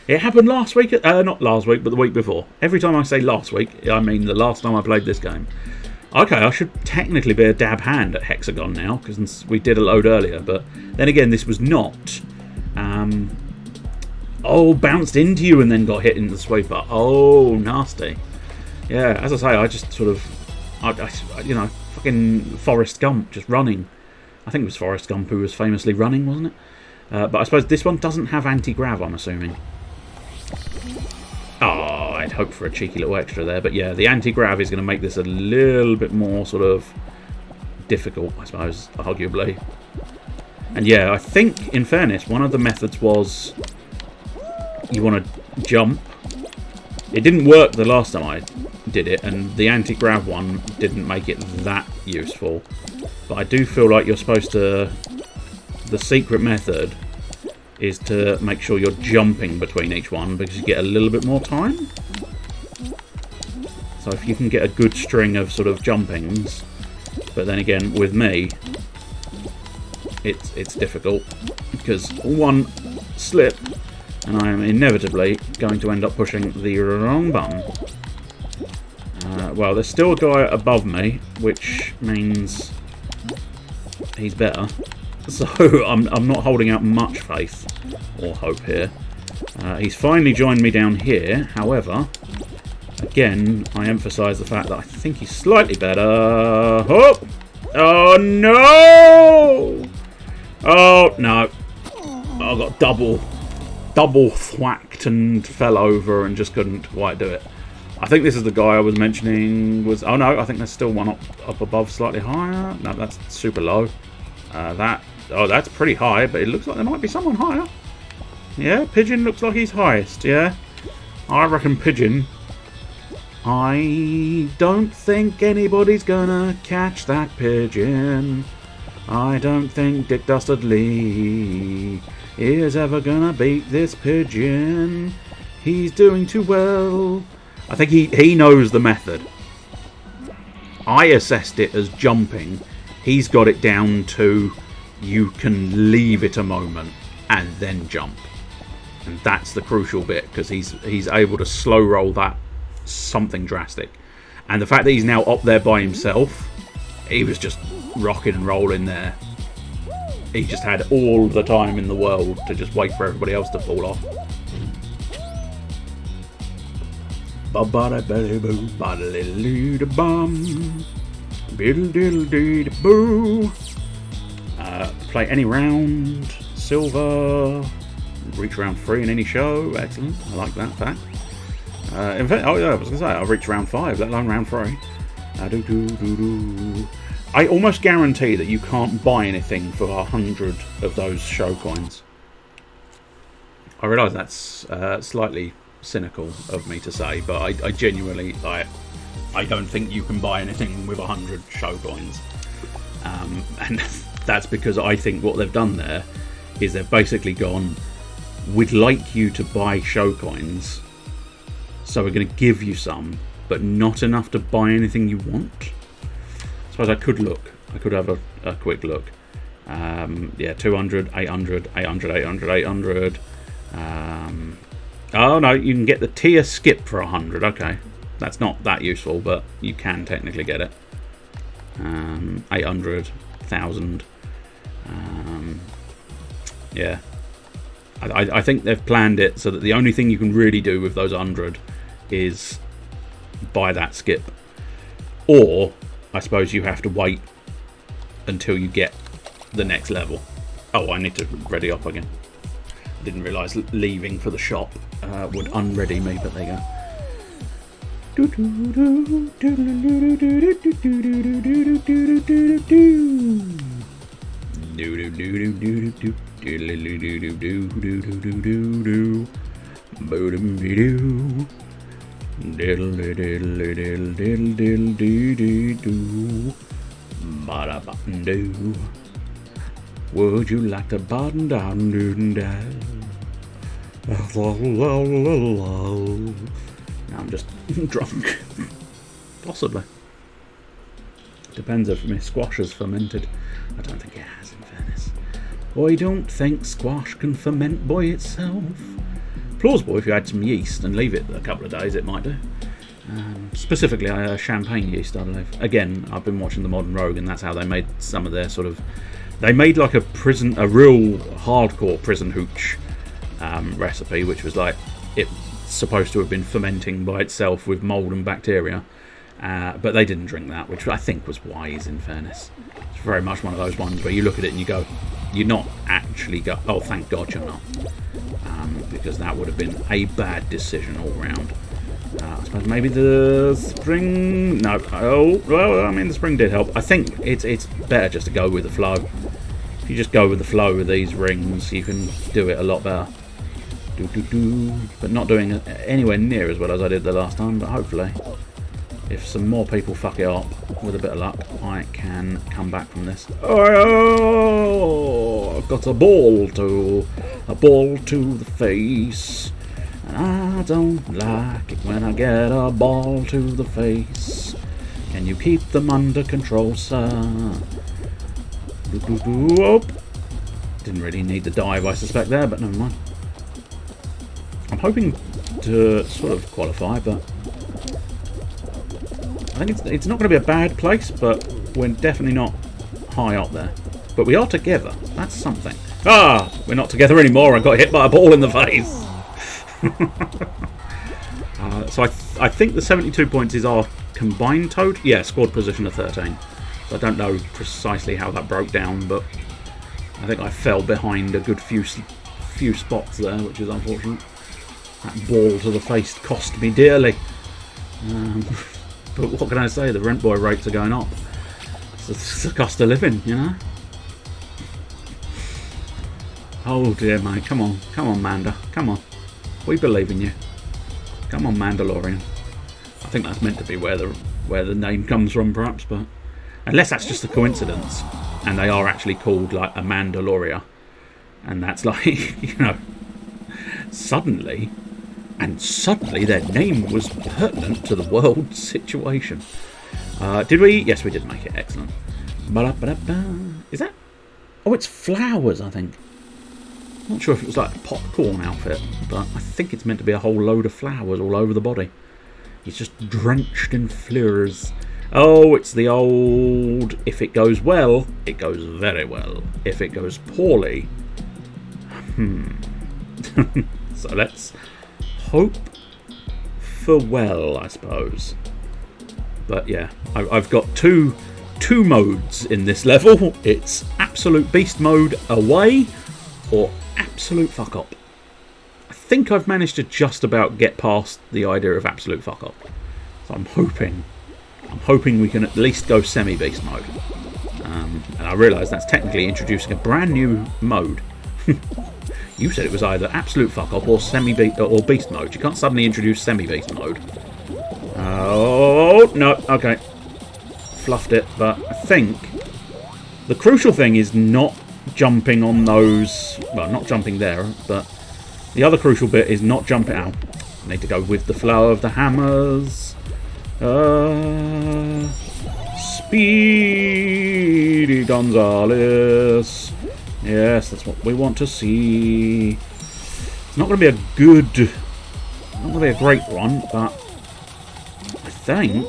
It happened last week, not last week, but the week before. Every time I say last week, I mean the last time I played this game. Okay, I should technically be a dab hand at Hexagon now, because we did a load earlier, but then again, this was not. Oh, bounced into you and then got hit in the sweeper. Oh, nasty. Yeah, as I say, I just sort of, you know, fucking Forrest Gump, just running. I think it was Forrest Gump who was famously running, wasn't it? But I suppose this one doesn't have anti-grav, I'm assuming. Oh, I'd hope for a cheeky little extra there. But yeah, the anti-grav is going to make this a little bit more sort of difficult, I suppose, arguably. And yeah, I think, in fairness, one of the methods was you want to jump. It didn't work the last time I did it, and the anti-grav one didn't make it that useful. But I do feel like you're supposed to... The secret method is to make sure you're jumping between each one, because you get a little bit more time. So if you can get a good string of sort of jumpings, but then again, with me, it's difficult, because one slip and I am inevitably going to end up pushing the wrong button. Well, there's still a guy above me, which means he's better. So I'm not holding out much faith or hope here. He's finally joined me down here. However, again, I emphasise the fact that I think he's slightly better. Oh! Oh no! Oh no! I got double thwacked and fell over and just couldn't quite do it. I think this is the guy I was mentioning was... Oh no, I think there's still one up above slightly higher. No, that's super low. That's pretty high, but it looks like there might be someone higher. Yeah, Pigeon looks like he's highest, yeah. I reckon Pigeon. I don't think anybody's gonna catch that Pigeon. I don't think Dick Dastardly is ever gonna beat this Pigeon. He's doing too well. I think he knows the method. I assessed it as jumping. He's got it down to you can leave it a moment and then jump. And that's the crucial bit, because he's able to slow roll that something drastic. And the fact that he's now up there by himself, he was just rocking and rolling there. He just had all the time in the world to just wait for everybody else to fall off. Play any round, silver, reach round 3 in any show. Excellent, I like that fact. In fact, oh yeah, I was going to say, I'll reach round 5, let alone round 3. I almost guarantee that you can't buy anything for 100 of those show coins. I realise that's slightly cynical of me to say, but I genuinely, I don't think you can buy anything with 100 show coins. And that's because I think what they've done there is they've basically gone, we'd like you to buy show coins, so we're going to give you some, but not enough to buy anything you want. I suppose I could look. I could have a quick look. Yeah, 200, 800, 800, 800, 800. Oh no, you can get the tier skip for 100. Okay, that's not that useful, but you can technically get it. 800, 1000. Yeah, I think they've planned it so that the only thing you can really do with those 100 is buy that skip, or I suppose you have to wait until you get the next level. Oh, I need to ready up again. I didn't realise leaving for the shop would unready me, but there you go. Diddle diddle diddle diddle diddle doo doo. Bada button doo. Would you like to button down doo down? I'm just drunk. Possibly. Depends if my squash is fermented. I don't think it has, in fairness. I don't think squash can ferment by itself. Plausible if you add some yeast and leave it a couple of days, it might do. Specifically champagne yeast, I believe. Again, I've been watching The Modern Rogue, and that's how they made some of their sort of... They made like a real hardcore prison hooch recipe, which was like, it's supposed to have been fermenting by itself with mould and bacteria. But they didn't drink that, which I think was wise, in fairness. It's very much one of those ones where you look at it and you go, you're not actually oh, thank God you're not. Because that would have been a bad decision all round. I suppose maybe the spring... No. Oh, well, I mean, the spring did help. I think it's better just to go with the flow. If you just go with the flow with these rings, you can do it a lot better. But not doing it anywhere near as well as I did the last time, but hopefully, if some more people fuck it up, with a bit of luck, I can come back from this. Oh, I've got a ball to the face. And I don't like it when I get a ball to the face. Can you keep them under control, sir? Oh. Didn't really need the dive, I suspect, there, but never mind. I'm hoping to sort of qualify, but I think it's not going to be a bad place, but we're definitely not high up there. But we are together. That's something. Ah! We're not together anymore. I got hit by a ball in the face. So I think the 72 points is our combined total. Yeah, squad position of 13. So I don't know precisely how that broke down, but I think I fell behind a good few spots there, which is unfortunate. That ball to the face cost me dearly. But what can I say? The rent boy rates are going up. It's the cost of living, you know? Oh dear, mate. Come on. Come on, Manda. Come on. We believe in you. Come on, Mandalorian. I think that's meant to be where the name comes from, perhaps, but unless that's just a coincidence, and they are actually called like a Mandaloria, and that's like, you know, suddenly their name was pertinent to the world situation. Did we? Yes, we did make it. Excellent. Is that? Oh, it's flowers, I think. I'm not sure if it was like a popcorn outfit, but I think it's meant to be a whole load of flowers all over the body. He's just drenched in flowers. Oh, it's the old, if it goes well, it goes very well. If it goes poorly, so let's hope for well, I suppose. But yeah, I've got two modes in this level. It's absolute beast mode away, or absolute fuck up. I think I've managed to just about get past the idea of absolute fuck up. So I'm hoping we can at least go semi-beast mode. And I realise that's technically introducing a brand new mode. You said it was either absolute fuck up or semi-beast or beast mode. You can't suddenly introduce semi-beast mode. Oh no, okay. Fluffed it, but I think the crucial thing is not jumping on those, well, not jumping there, but the other crucial bit is not jumping out. I need to go with the flow of the hammers. Speedy Gonzales. Yes, that's what we want to see. It's not going to be not going to be a great one, but I think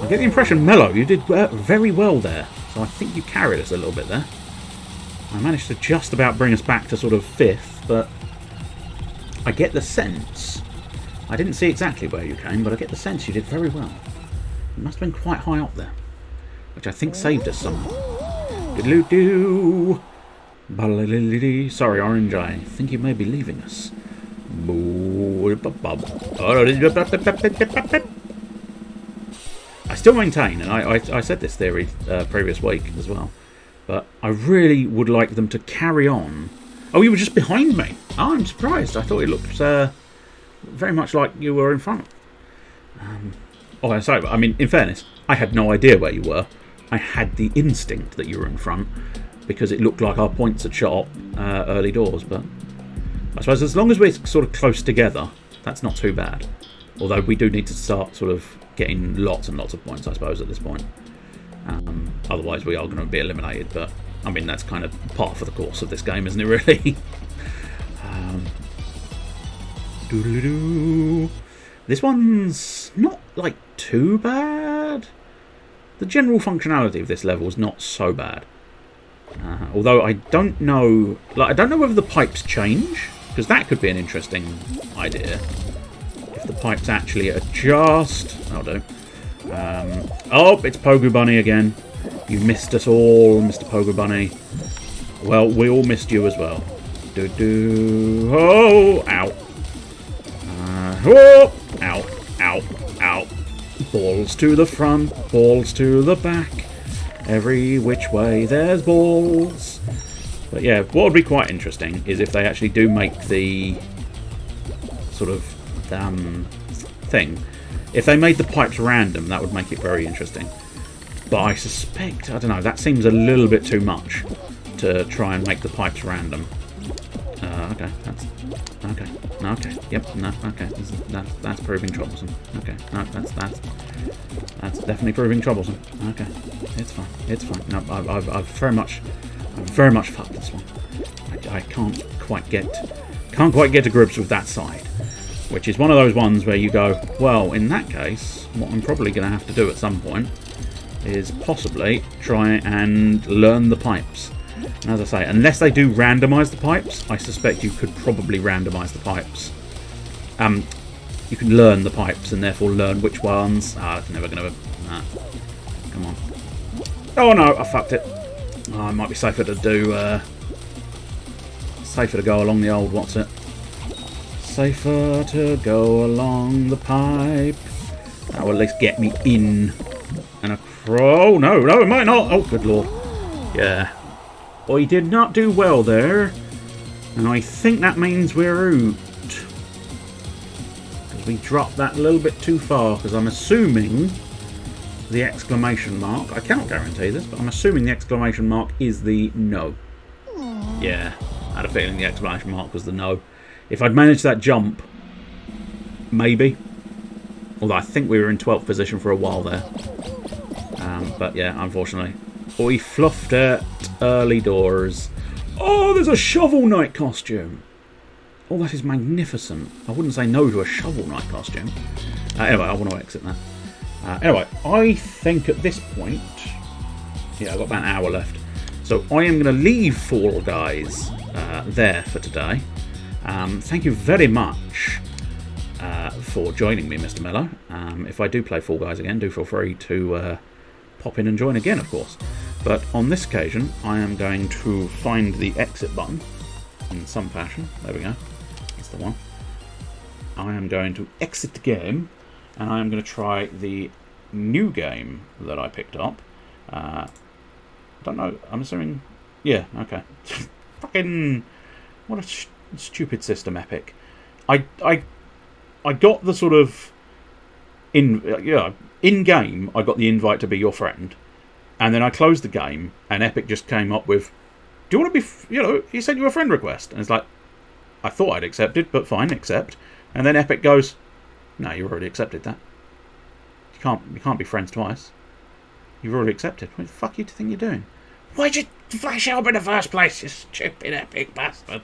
I get the impression, Mello, you did very well there. So I think you carried us a little bit there. I managed to just about bring us back to sort of 5th, but I get the sense, I didn't see exactly where you came, but I get the sense you did very well. You must have been quite high up there, which I think saved us some. Diddle-doo. Sorry, Orange, I think you may be leaving us. I still maintain, and I said this theory previous week as well, but I really would like them to carry on. Oh, you were just behind me. Oh, I'm surprised. I thought it looked very much like you were in front. Oh, sorry. I mean, in fairness, I had no idea where you were. I had the instinct that you were in front because it looked like our points had shot up early doors. But I suppose as long as we're sort of close together, that's not too bad. Although we do need to start sort of getting lots and lots of points, I suppose, at this point. Otherwise, we are going to be eliminated. But I mean, that's kind of part of the course of this game, isn't it? Really. This one's not like too bad. The general functionality of this level is not so bad. Although I don't know, I don't know whether the pipes change, because that could be an interesting idea. If the pipes actually adjust. Oh, it's Pogu Bunny again. You missed us all, Mr. Pogu Bunny. Well, we all missed you as well. Oh, ow. Oh, ow, ow, ow. Balls to the front, balls to the back. Every which way there's balls. But yeah, what would be quite interesting is if they actually do make the sort of thing. If they made the pipes random, that would make it very interesting. But I suspect, I don't know, that seems a little bit too much to try and make the pipes random. Okay, that's... Okay, okay, yep, no, okay, that's proving troublesome. Okay, no, that's definitely proving troublesome. Okay, it's fine. No, I've very much fucked this one. I can't quite get to grips with that side, which is one of those ones where you go, well, in that case, what I'm probably going to have to do at some point is possibly try and learn the pipes. And as I say, unless they do randomise the pipes, I suspect you could probably randomise the pipes. You can learn the pipes and therefore learn which ones. That's never going to... Nah. Come on. Oh no, I fucked it. Oh, it might be safer to do... safer to go along the old... What's it? Safer to go along the pipe. That will at least get me in and across. Oh, no, it might not. Oh, good lord. Yeah. I did not do well there. And I think that means we're out. Because we dropped that a little bit too far. Because I'm assuming the exclamation mark... I cannot guarantee this, but I'm assuming the exclamation mark is the no. Yeah. I had a feeling the exclamation mark was the no. If I'd managed that jump, maybe. Although I think we were in 12th position for a while there. But yeah, unfortunately. We fluffed it early doors. Oh, there's a Shovel Knight costume. Oh, that is magnificent. I wouldn't say no to a Shovel Knight costume. Anyway, I want to exit that. Anyway, I think at this point... Yeah, I've got about an hour left. So I am going to leave Fall Guys there for today. Thank you very much for joining me, Mr. Mello. If I do play Fall Guys again, do feel free to pop in and join again, of course. But on this occasion, I am going to find the exit button in some fashion. There we go. That's the one. I am going to exit the game, and I am going to try the new game that I picked up. I don't know. I'm assuming... Yeah, okay. Fucking... What a stupid system, Epic. I got the sort of... In-game, I got the invite to be your friend. And then I closed the game, and Epic just came up with, do you want to be... he sent you a friend request. And it's like, I thought I'd accepted, but fine, accept. And then Epic goes, no, you've already accepted that. You can't be friends twice. You've already accepted. What the fuck do you think you're doing? Why'd you flash up in the first place, you stupid Epic bastard?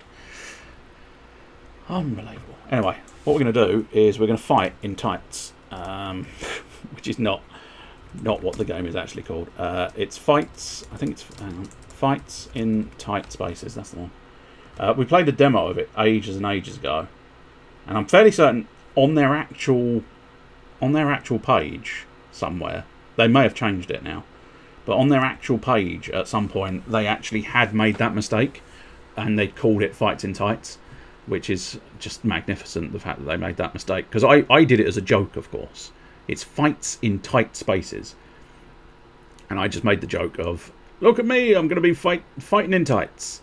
Unbelievable. Anyway, what we're going to do is we're going to fight in tights, which is not what the game is actually called. It's fights. I think it's fights in tight spaces. That's the one. We played a demo of it ages and ages ago, and I'm fairly certain on their actual page somewhere, they may have changed it now, but on their actual page at some point they actually had made that mistake, and they called it Fights in Tights, which is just magnificent, the fact that they made that mistake. Because I did it as a joke, of course. It's Fights in Tight Spaces. And I just made the joke of, look at me, I'm going to be fighting in tights.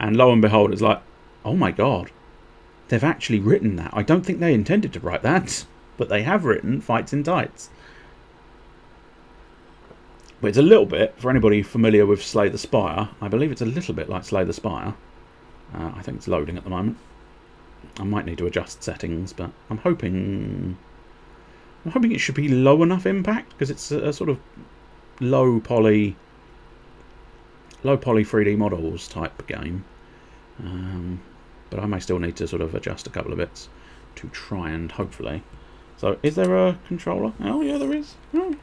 And lo and behold, it's like, oh my god, they've actually written that. I don't think they intended to write that, but they have written Fights in Tights. But it's a little bit, for anybody familiar with Slay the Spire, I believe it's a little bit like Slay the Spire. I think it's loading at the moment. I might need to adjust settings, but I'm hoping it should be low enough impact, because it's a sort of low poly 3D models type game. But I may still need to sort of adjust a couple of bits to try and hopefully. So, is there a controller? Oh yeah, there is. Oh.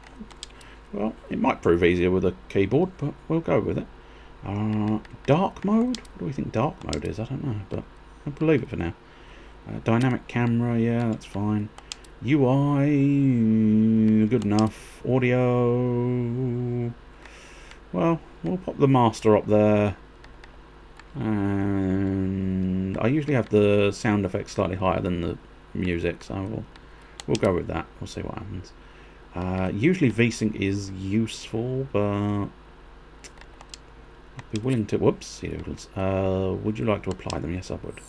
Well, it might prove easier with a keyboard, but we'll go with it. Dark mode? What do we think dark mode is? I don't know, but I'll believe it for now. Dynamic camera, yeah, that's fine. UI, good enough. Audio, well, we'll pop the master up there. And I usually have the sound effects slightly higher than the music, so we'll go with that. We'll see what happens. Usually VSync is useful, but be willing to... Whoops, doodles. Would you like to apply them? Yes, I would.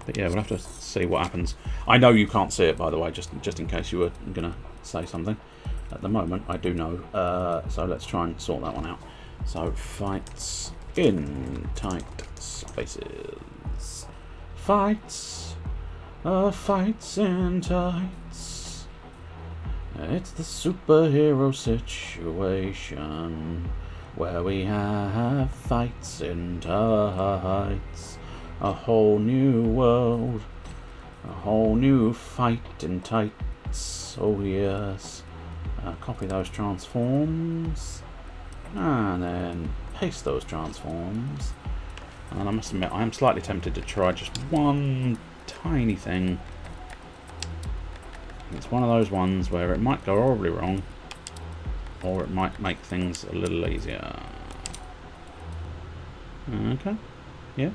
But yeah, we'll have to see what happens. I know you can't see it, by the way, just in case you were going to say something. At the moment, I do know. So let's try and sort that one out. So, fights in tight spaces. Fights in tights. It's the superhero situation where we have fights in tights. A whole new world, a whole new fight in tights. Oh yes. Copy those transforms and then paste those transforms. And I must admit, I am slightly tempted to try just one tiny thing. It's one of those ones where it might go horribly wrong, or it might make things a little easier. Okay, yeah.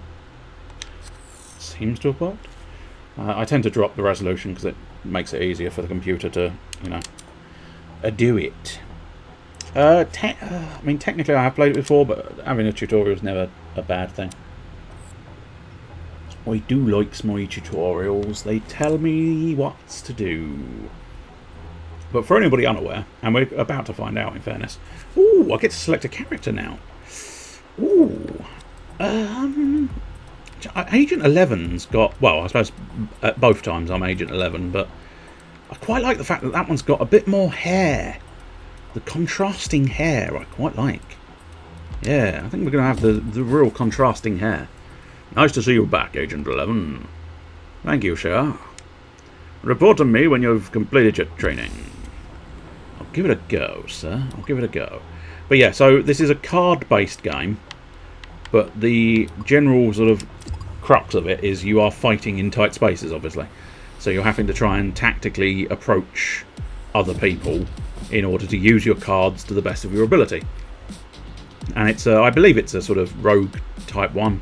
Seems to have worked. I tend to drop the resolution because it makes it easier for the computer to, you know, do it. I mean, technically I have played it before, but having a tutorial is never a bad thing. I do like my tutorials. They tell me what's to do. But for anybody unaware, and we're about to find out in fairness. Ooh, I get to select a character now. Ooh. Agent 11's got, well, I suppose at both times I'm Agent 11, but I quite like the fact that that one's got a bit more hair. The contrasting hair I quite like. Yeah, I think we're going to have the real contrasting hair. Nice to see you back, Agent 11. Thank you, sir. Report to me when you've completed your training. I'll give it a go, sir. I'll give it a go. But yeah, so this is a card-based game, but the general sort of crux of it is you are fighting in tight spaces, obviously. So you're having to try and tactically approach other people in order to use your cards to the best of your ability. And it's I believe it's a sort of rogue type one,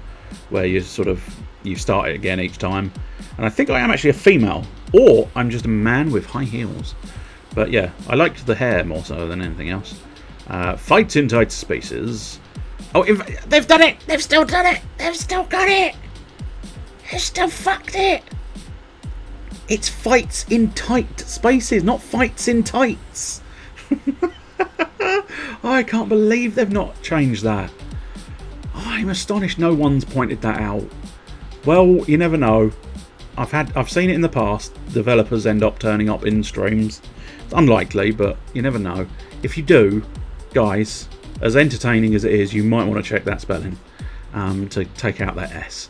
where you start it again each time. And I think I am actually a female, or I'm just a man with high heels. But yeah, I liked the hair more so than anything else. Fights in tight spaces. Oh, they've done it! They've still done it! They've still got it! They've still fucked it! It's fights in tight spaces, not fights in tights. I can't believe they've not changed that. I'm astonished no one's pointed that out. Well, you never know. I've seen it in the past. Developers end up turning up in streams. It's unlikely, but you never know. If you do, guys, as entertaining as it is, you might want to check that spelling to take out that S.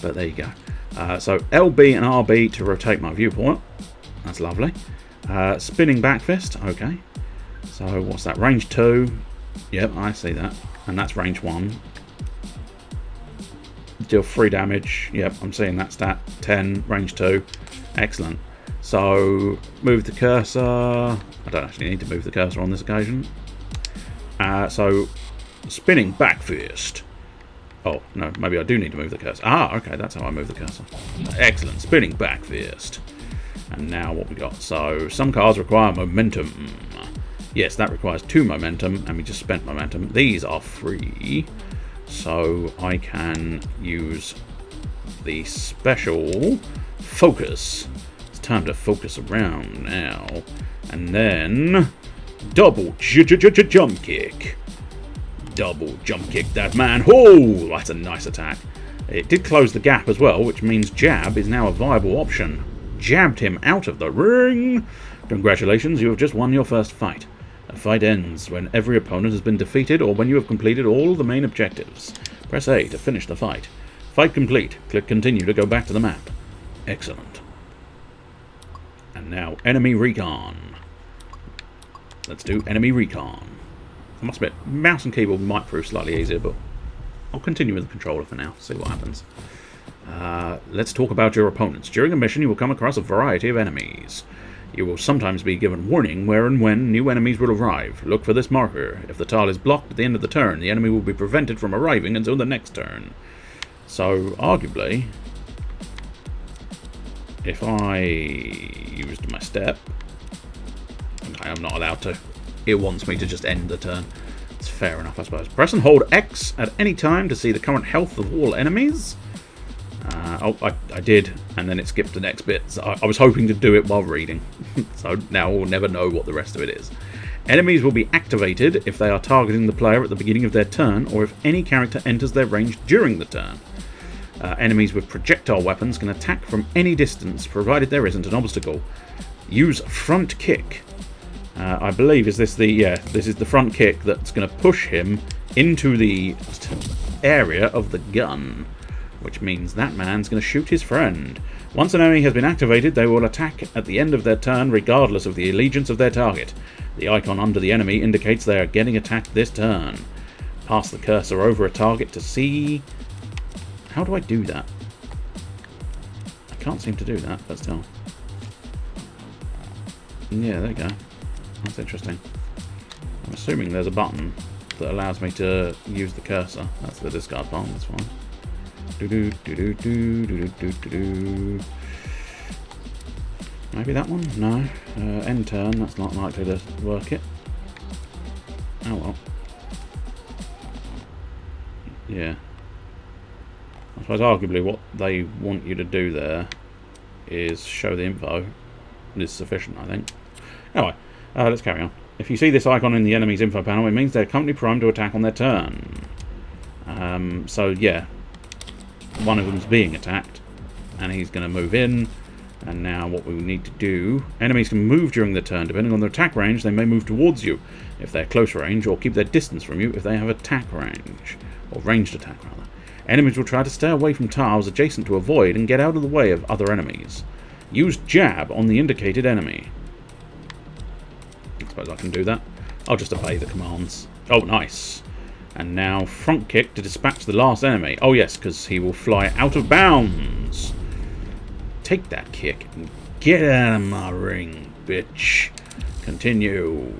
But there you go. So LB and RB to rotate my viewport. That's lovely. Spinning back fist. Okay. So what's that? Range 2. Yep, I see that. And that's range 1. Deal 3 damage. Yep, I'm seeing that stat. 10, range 2. Excellent. So move the cursor. I don't actually need to move the cursor on this occasion. So spinning back fist. Oh, no, maybe I do need to move the cursor. Ah, okay, that's how I move the cursor. Excellent. Spinning back fist. And now what we got? So some cards require momentum. Yes, that requires 2 momentum, and we just spent momentum. These are free, so I can use the special focus. It's time to focus around now. And then double jump kick. Double jump kick that man. Oh, that's a nice attack. It did close the gap as well, which means jab is now a viable option. Jabbed him out of the ring. Congratulations, you have just won your first fight. A fight ends when every opponent has been defeated or when you have completed all the main objectives. Press A to finish the fight. Fight complete. Click continue to go back to the map. Excellent. And now enemy recon. Let's do enemy recon. I must admit, mouse and keyboard might prove slightly easier, but I'll continue with the controller for now, see what happens. Let's talk about your opponents. During a mission, you will come across a variety of enemies. You will sometimes be given warning where and when new enemies will arrive. Look for this marker. If the tile is blocked at the end of the turn, the enemy will be prevented from arriving until the next turn. So, arguably, if I used my step... Okay, I'm not allowed to. It wants me to just end the turn. It's fair enough, I suppose. Press and hold X at any time to see the current health of all enemies. I did, and then it skipped the next bit. So I was hoping to do it while reading. So now we'll never know what the rest of it is. Enemies will be activated if they are targeting the player at the beginning of their turn, or if any character enters their range during the turn. Enemies with projectile weapons can attack from any distance, provided there isn't an obstacle. Use front kick. I believe this is the front kick that's going to push him into the area of the gun, which means that man's going to shoot his friend. Once an enemy has been activated, they will attack at the end of their turn, regardless of the allegiance of their target. The icon under the enemy indicates they are getting attacked this turn. Pass the cursor over a target to see... How do I do that? I can't seem to do that, but still. Yeah, there you go. That's interesting. I'm assuming there's a button that allows me to use the cursor. That's the discard button, that's fine. Maybe that one? No. End turn, that's not likely to work it. Oh well. Yeah. I suppose arguably what they want you to do there is show the info is sufficient, I think. Anyway, let's carry on. If you see this icon in the enemy's info panel, it means they're currently primed to attack on their turn. So yeah, one of them's being attacked, and he's going to move in. And now what we need to do... Enemies can move during the turn. Depending on their attack range, they may move towards you if they're close range, or keep their distance from you if they have attack range. Or ranged attack, rather. Enemies will try to stay away from tiles adjacent to a void and get out of the way of other enemies. Use jab on the indicated enemy. I suppose I can do that. I'll just obey the commands. Oh, nice. And now front kick to dispatch the last enemy. Oh yes, because he will fly out of bounds. Take that kick and get out of my ring, bitch. Continue.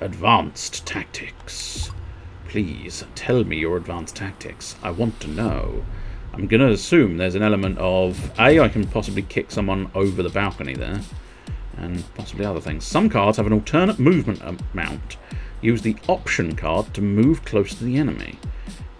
Advanced tactics. Please tell me your advanced tactics. I want to know. I'm going to assume there's an element of... A, I can possibly kick someone over the balcony there. And possibly other things. Some cards have an alternate movement amount. Use the option card to move close to the enemy.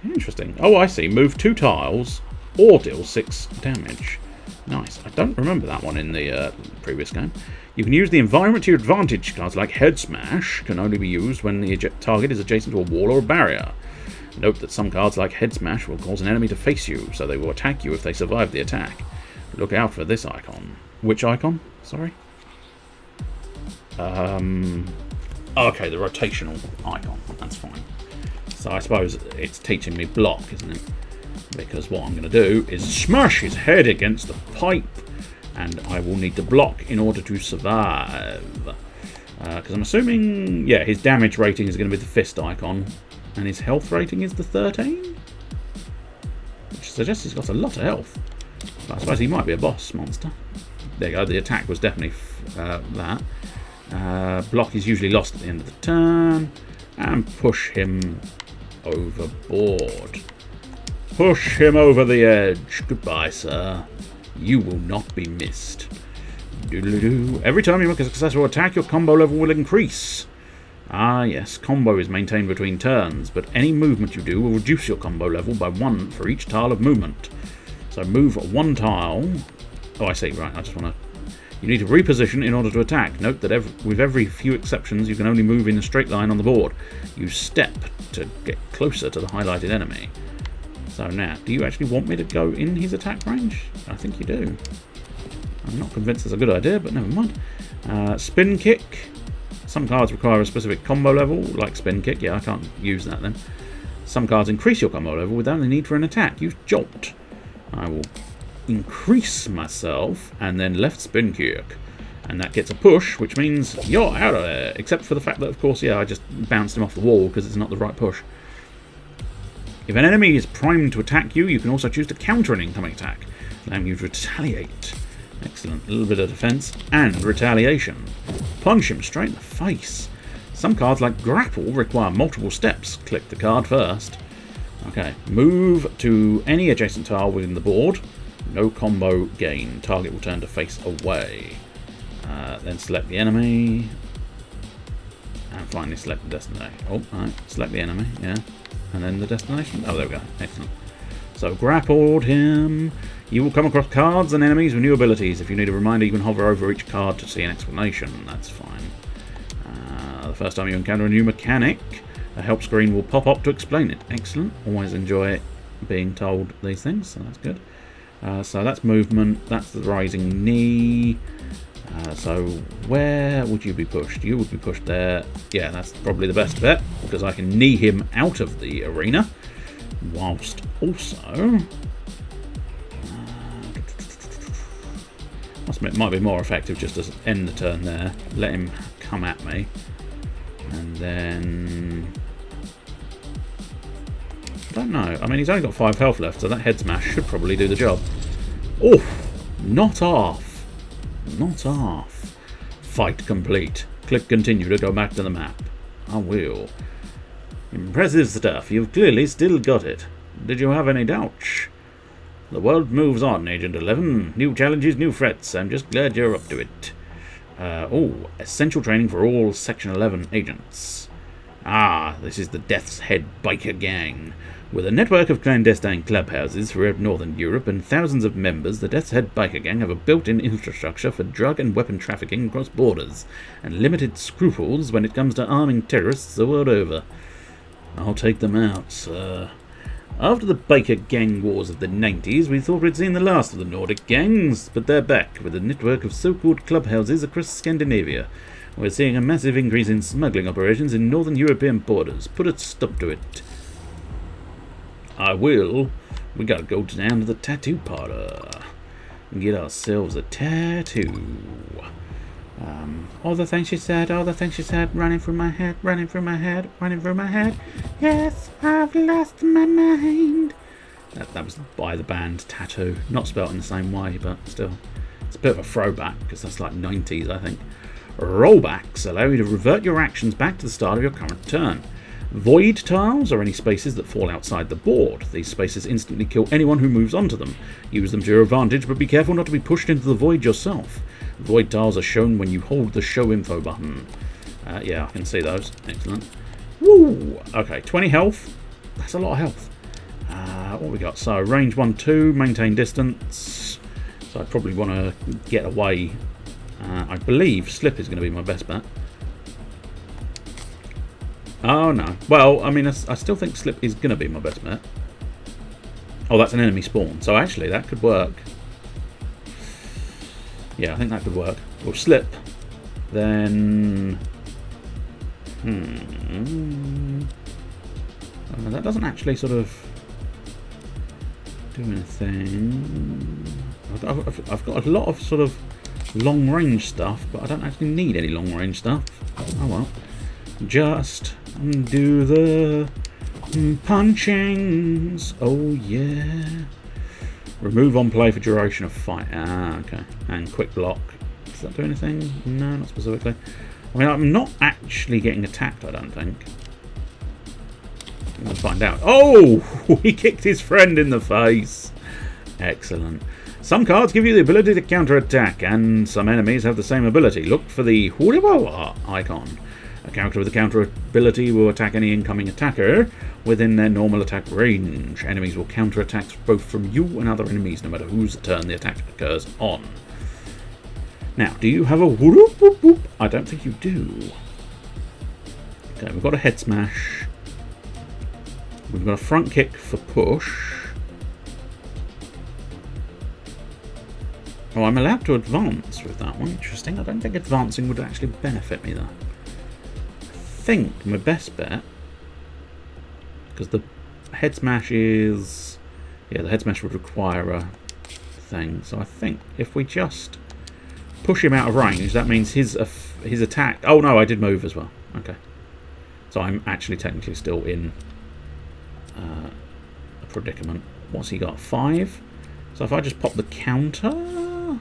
Interesting. Oh, I see. Move 2 tiles or deal 6 damage. Nice. I don't remember that one in the previous game. You can use the environment to your advantage. Cards like Head Smash can only be used when the target is adjacent to a wall or a barrier. Note that some cards like Head Smash will cause an enemy to face you, so they will attack you if they survive the attack. Look out for this icon. Which icon? Sorry? Okay, the rotational icon. That's fine. So I suppose it's teaching me block, isn't it? Because what I'm going to do is smash his head against the pipe, and I will need to block in order to survive. Because I'm assuming, yeah, his damage rating is going to be the fist icon, and his health rating is the 13? Which suggests he's got a lot of health. But I suppose he might be a boss monster. There you go, the attack was definitely that. Block is usually lost at the end of the turn, and push him overboard. Push him over the edge. Goodbye, sir. You will not be missed. Doodle-doo. Every time you make a successful attack, your combo level will increase. Ah, yes, combo is maintained between turns, but any movement you do will reduce your combo level by 1 for each tile of movement. So move 1 tile. Oh, I see, right, I just want to... You need to reposition in order to attack. Note that with every few exceptions, you can only move in a straight line on the board. Use step to get closer to the highlighted enemy. So now, do you actually want me to go in his attack range? I think you do. I'm not convinced it's a good idea, but never mind. Spin kick. Some cards require a specific combo level, like spin kick. Yeah, I can't use that then. Some cards increase your combo level without the need for an attack. Use jolt. I will increase myself and then left spin kick. And that gets a push, which means you're out of there. Except for the fact that, of course, yeah, I just bounced him off the wall because it's not the right push. If an enemy is primed to attack you, you can also choose to counter an incoming attack, allowing you to retaliate. Excellent. A little bit of defense and retaliation. Punch him straight in the face. Some cards like Grapple require multiple steps. Click the card first. Okay. Move to any adjacent tile within the board. No combo gain. Target will turn to face away. Then select the enemy. And finally select the destination. Oh, right. Select the enemy, yeah. And then the destination. Oh, there we go. Excellent. So, grappled him. You will come across cards and enemies with new abilities. If you need a reminder, you can hover over each card to see an explanation. That's fine. The first time you encounter a new mechanic, a help screen will pop up to explain it. Excellent. Always enjoy being told these things, so that's good. So that's movement. That's the rising knee. So where would you be pushed? You would be pushed there. Yeah, that's probably the best bet, because I can knee him out of the arena, whilst also... must admit, it might be more effective just to end the turn there, let him come at me, and then... I don't know. I mean, he's only got 5 health left, so that head smash should probably do the job. Oh, not half. Not half. Fight complete. Click continue to go back to the map. I will. Impressive stuff. You've clearly still got it. Did you have any doubts? The world moves on, Agent 11. New challenges, new threats. I'm just glad you're up to it. Essential training for all Section 11 agents. Ah, this is the Death's Head Biker Gang. With a network of clandestine clubhouses throughout Northern Europe and thousands of members, the Death's Head Biker Gang have a built-in infrastructure for drug and weapon trafficking across borders, and limited scruples when it comes to arming terrorists the world over. I'll take them out, sir. After the biker gang wars of the 90s, we thought we'd seen the last of the Nordic gangs, but they're back with a network of so-called clubhouses across Scandinavia. We're seeing a massive increase in smuggling operations in northern European borders. Put a stop to it. I will. We gotta go down to the tattoo parlor and get ourselves a tattoo. All the things she said, running through my head, running through my head, running through my head. Yes, I've lost my mind. That was by the band Tattoo. Not spelt in the same way, but still. It's a bit of a throwback, because that's like 90s, I think. Rollbacks allow you to revert your actions back to the start of your current turn. Void tiles are any spaces that fall outside the board. These spaces instantly kill anyone who moves onto them. Use them to your advantage, but be careful not to be pushed into the void yourself. Void tiles are shown when you hold the show info button. Yeah, I can see those. Excellent. Woo! Okay, 20 health. That's a lot of health. What we got? So, range 1, 2, maintain distance. So I probably want to get away. I believe slip is going to be my best bet. Oh, no. Well, I mean, I still think slip is going to be my best bet. Oh, that's an enemy spawn. So actually, that could work. Yeah, I think that could work. We'll slip. Then... that doesn't actually sort of do anything. I've got a lot of sort of long-range stuff, but I don't actually need any long-range stuff. Oh, well. Just do the punchings. Oh, yeah. Remove on play for duration of fight. Ah, okay. And quick block. Does that do anything? No, not specifically. I mean, I'm not actually getting attacked, I don't think. We'll find out. Oh! He kicked his friend in the face. Excellent. Some cards give you the ability to counter-attack, and some enemies have the same ability. Look for the Hodgepodge icon. A character with a counter ability will attack any incoming attacker within their normal attack range. Enemies will counter attacks both from you and other enemies, no matter whose turn the attack occurs on. Now, do you have a whoop whoop whoop? I don't think you do. Okay, we've got a head smash. We've got a front kick for push. Oh, I'm allowed to advance with that one. Interesting. I don't think advancing would actually benefit me, though. I think my best bet, because the head smash is... yeah, the head smash would require a thing. So I think if we just push him out of range, that means his attack... oh, no, I did move as well. Okay. So I'm actually technically still in a predicament. What's he got? 5? So if I just pop the counter...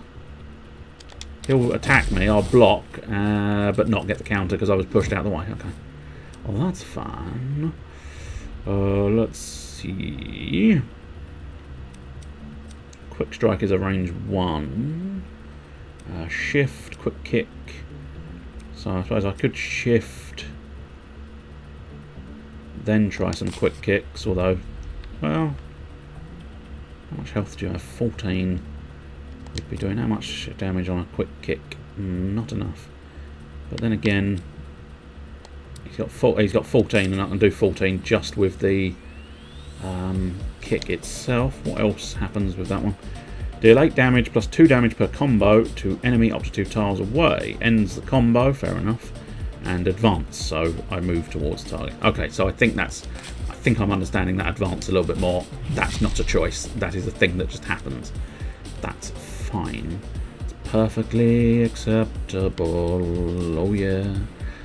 he'll attack me, I'll block, but not get the counter because I was pushed out of the way. Okay. Well, that's fun. Let's see. Quick strike is a range 1. Shift, quick kick. So I suppose I could shift then try some quick kicks, although, well, how much health do you have? 14. Would be doing how much damage on a quick kick? Not enough. But then again, he's got 14, and I can do 14 just with the kick itself. What else happens with that one? Deal 8 damage plus 2 damage per combo to enemy up to 2 tiles away. Ends the combo, fair enough. And advance, so I move towards target. Okay, so I think I'm understanding that advance a little bit more. That's not a choice. That is a thing that just happens. That's fine. It's perfectly acceptable. Oh yeah.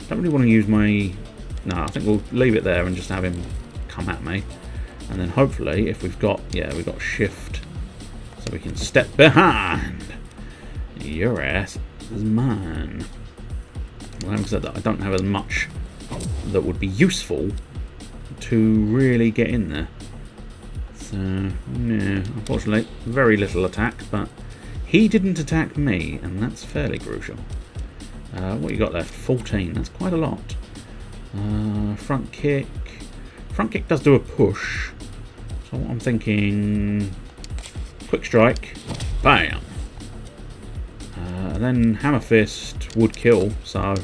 Don't really want to use my... No, I think we'll leave it there and just have him come at me. And then hopefully, if we've got... Yeah, we've got shift. So we can step behind. Your ass is mine. Well, having said that, I don't have as much that would be useful to really get in there. So, yeah, unfortunately, very little attack, but he didn't attack me, and that's fairly crucial. What you got left? 14, that's quite a lot. Front kick. Front kick does do a push. So what I'm thinking... Quick strike. Bam! And then hammer fist would kill, so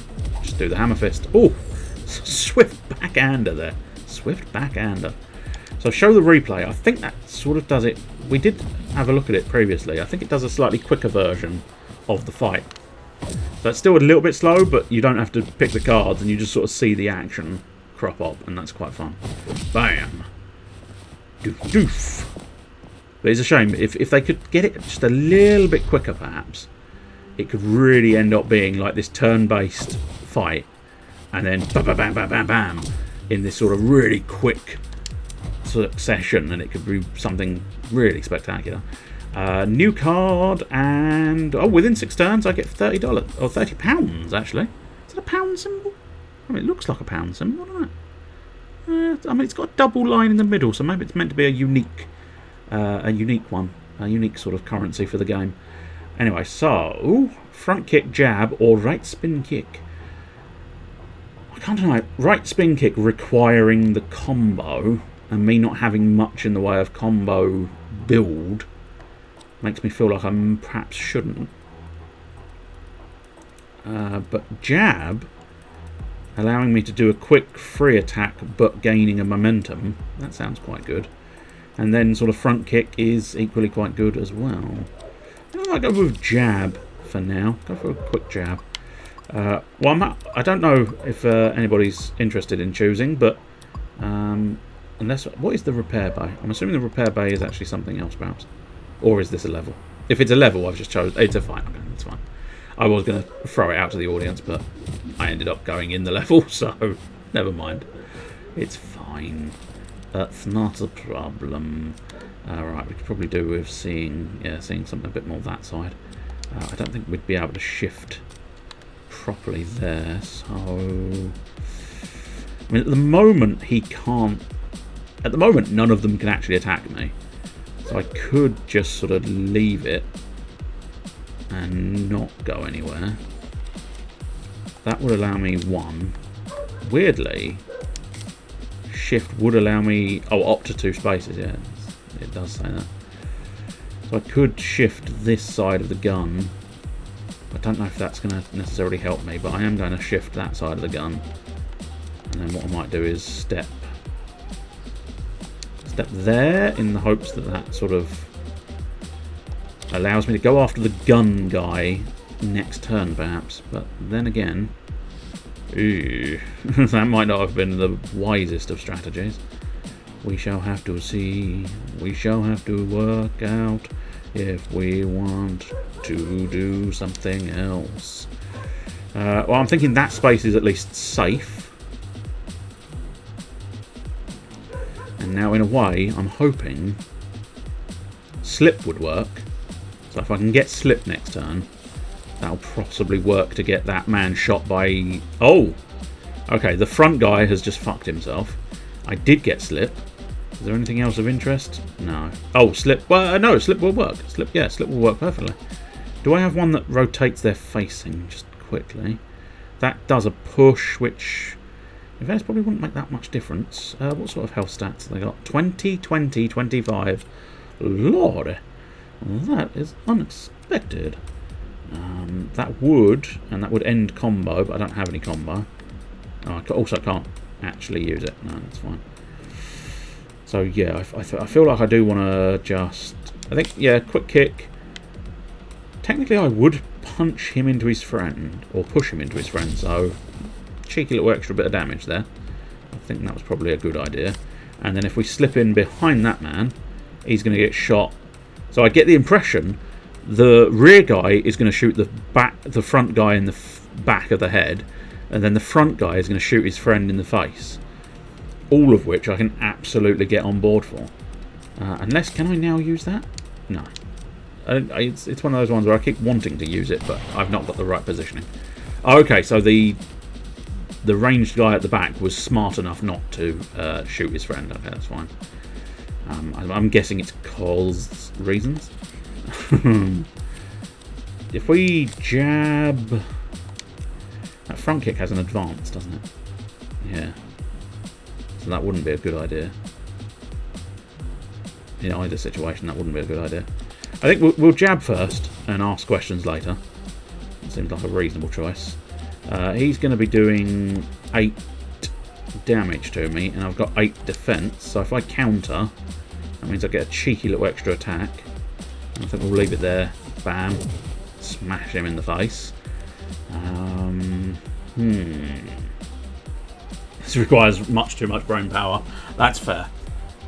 just do the hammer fist. Oh, swift backhander there. Swift backhander. So show the replay. I think that sort of does it. We did have a look at it previously. I think it does a slightly quicker version of the fight. So it's still a little bit slow, but you don't have to pick the cards, and you just sort of see the action crop up, and that's quite fun. Bam. Doof doof. But it's a shame. If they could get it just a little bit quicker, perhaps, it could really end up being like this turn-based fight, and then bam, bam, bam, bam, bam, bam, in this sort of really quick succession, and it could be something really spectacular. New card, and within 6 turns I get $30 or £30 actually. Is it a pound symbol? I mean, it looks like a pound symbol, doesn't it? I mean, it's got a double line in the middle, so maybe it's meant to be a unique one, a unique sort of currency for the game. Anyway, so front kick, jab, or right spin kick. I can't deny right spin kick requiring the combo, and me not having much in the way of combo build makes me feel like I perhaps shouldn't. But jab, allowing me to do a quick free attack but gaining a momentum, that sounds quite good. And then sort of front kick is equally quite good as well. I go with jab for now. Go for a quick jab. Well, I don't know if anybody's interested in choosing, but unless, what is the repair bay? I'm assuming the repair bay is actually something else, perhaps, or is this a level? If it's a level, I've just chosen. It's a fine. Okay, that's fine. I was going to throw it out to the audience, but I ended up going in the level, so never mind. It's fine. That's not a problem. Right, we could probably do with seeing something a bit more that side. I don't think we'd be able to shift properly there, so... I mean, at the moment, he can't... At the moment, none of them can actually attack me. So I could just sort of leave it and not go anywhere. That would allow me one. Weirdly, shift would allow me... Oh, up to 2 spaces, yeah. It does say that. So I could shift this side of the gun. I don't know if that's going to necessarily help me, but I am going to shift that side of the gun. And then what I might do is step there in the hopes that that sort of allows me to go after the gun guy next turn, perhaps. But then again, that might not have been the wisest of strategies. We shall have to see. We shall have to work out if we want to do something else. Well, I'm thinking that space is at least safe. And now, in a way, I'm hoping slip would work. So if I can get slip next turn, that'll possibly work to get that man shot by... Oh! Okay, the front guy has just fucked himself. I did get slip. Is there anything else of interest? No. Oh, slip. Well, no, slip will work. Slip will work perfectly. Do I have one that rotates their facing just quickly? That does a push, which In fact, it probably wouldn't make that much difference. What sort of health stats have they got? 20, 20, 25. Lord, that is unexpected. That would end combo, but I don't have any combo. Oh, I also can't actually use it. No, that's fine. So yeah, I feel like I do want to just... I think, yeah, quick kick. Technically I would punch him into his friend, or push him into his friend, so cheeky little extra bit of damage there. I think that was probably a good idea. And then if we slip in behind that man, he's going to get shot. So I get the impression the rear guy is going to shoot the front guy in the back of the head, and then the front guy is going to shoot his friend in the face. All of which I can absolutely get on board for. Unless, can I now use that? No. It's one of those ones where I keep wanting to use it, but I've not got the right positioning. Okay, so the ranged guy at the back was smart enough not to shoot his friend. Okay, that's fine. I'm guessing it's cause reasons. If we jab... That front kick has an advance, doesn't it? Yeah. So that wouldn't be a good idea. In either situation, that wouldn't be a good idea. I think we'll jab first and ask questions later. It seems like a reasonable choice. He's going to be doing 8 damage to me, and I've got 8 defense. So if I counter, that means I get a cheeky little extra attack. I think we'll leave it there. Bam. Smash him in the face. This requires much too much brain power. That's fair.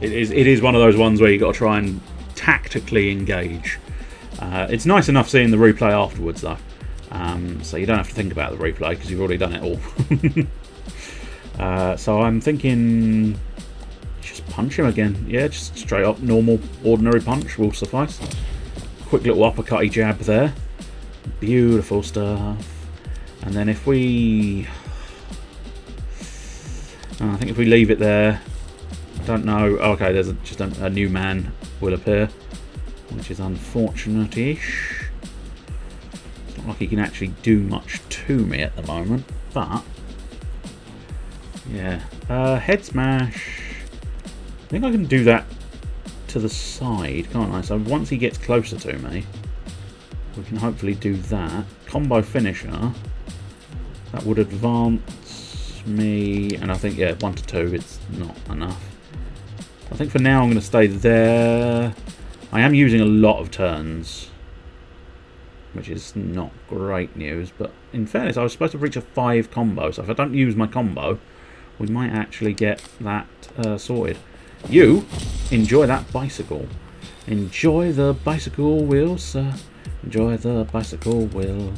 It is one of those ones where you've got to try and tactically engage. It's nice enough seeing the replay afterwards, though. So you don't have to think about the replay because you've already done it all. So I'm thinking... Just punch him again. Yeah, just straight up, normal, ordinary punch will suffice. Quick little uppercutty jab there. Beautiful stuff. And then if we... I think if we leave it there... I don't know... Okay, there's just a new man will appear. Which is unfortunate-ish. It's not like he can actually do much to me at the moment. But... Yeah. Head smash... I think I can do that to the side, can't I? So once he gets closer to me, we can hopefully do that. Combo finisher. That would advance me, and I think, yeah, 1 to 2, it's not enough. I think for now I'm going to stay there. I am using a lot of turns, which is not great news, but in fairness, I was supposed to reach a 5 combo, so if I don't use my combo, we might actually get that sorted. You enjoy that bicycle. Enjoy the bicycle wheel, sir. Enjoy the bicycle wheel.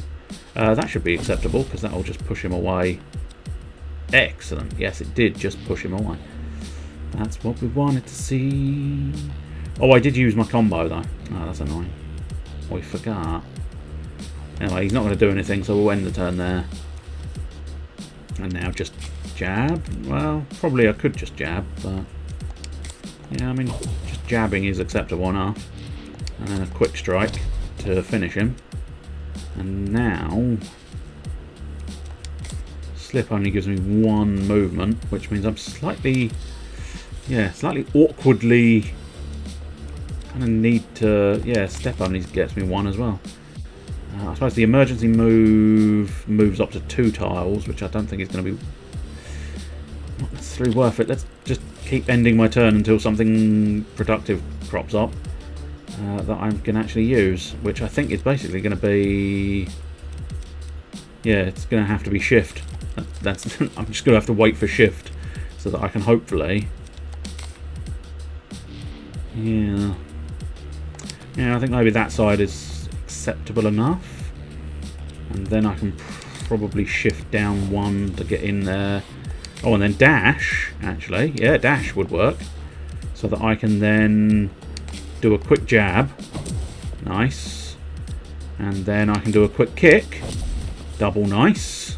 That should be acceptable because that will just push him away. Excellent. Yes, it did just push him away. That's what we wanted to see. Oh, I did use my combo though. Oh, that's annoying. We forgot. Anyway, he's not going to do anything, so we'll end the turn there. And now just jab. Well, probably I could just jab, but... Yeah, I mean, just jabbing is acceptable enough. And then a quick strike to finish him. And now... Slip only gives me 1 movement, which means I'm slightly... Yeah, slightly awkwardly... Kind of need to... Yeah, step only gets me 1 as well. I suppose the emergency move moves up to 2 tiles, which I don't think is going to be... Not necessarily worth it. Let's just keep ending my turn until something productive crops up that I can actually use, which I think is basically going to be... Yeah, it's going to have to be shift. That's I'm just going to have to wait for shift so that I can hopefully... Yeah, I think maybe that side is acceptable enough. And then I can probably shift down 1 to get in there. Oh, and then dash, actually. Yeah, dash would work. So that I can then do a quick jab. Nice. And then I can do a quick kick. Double nice.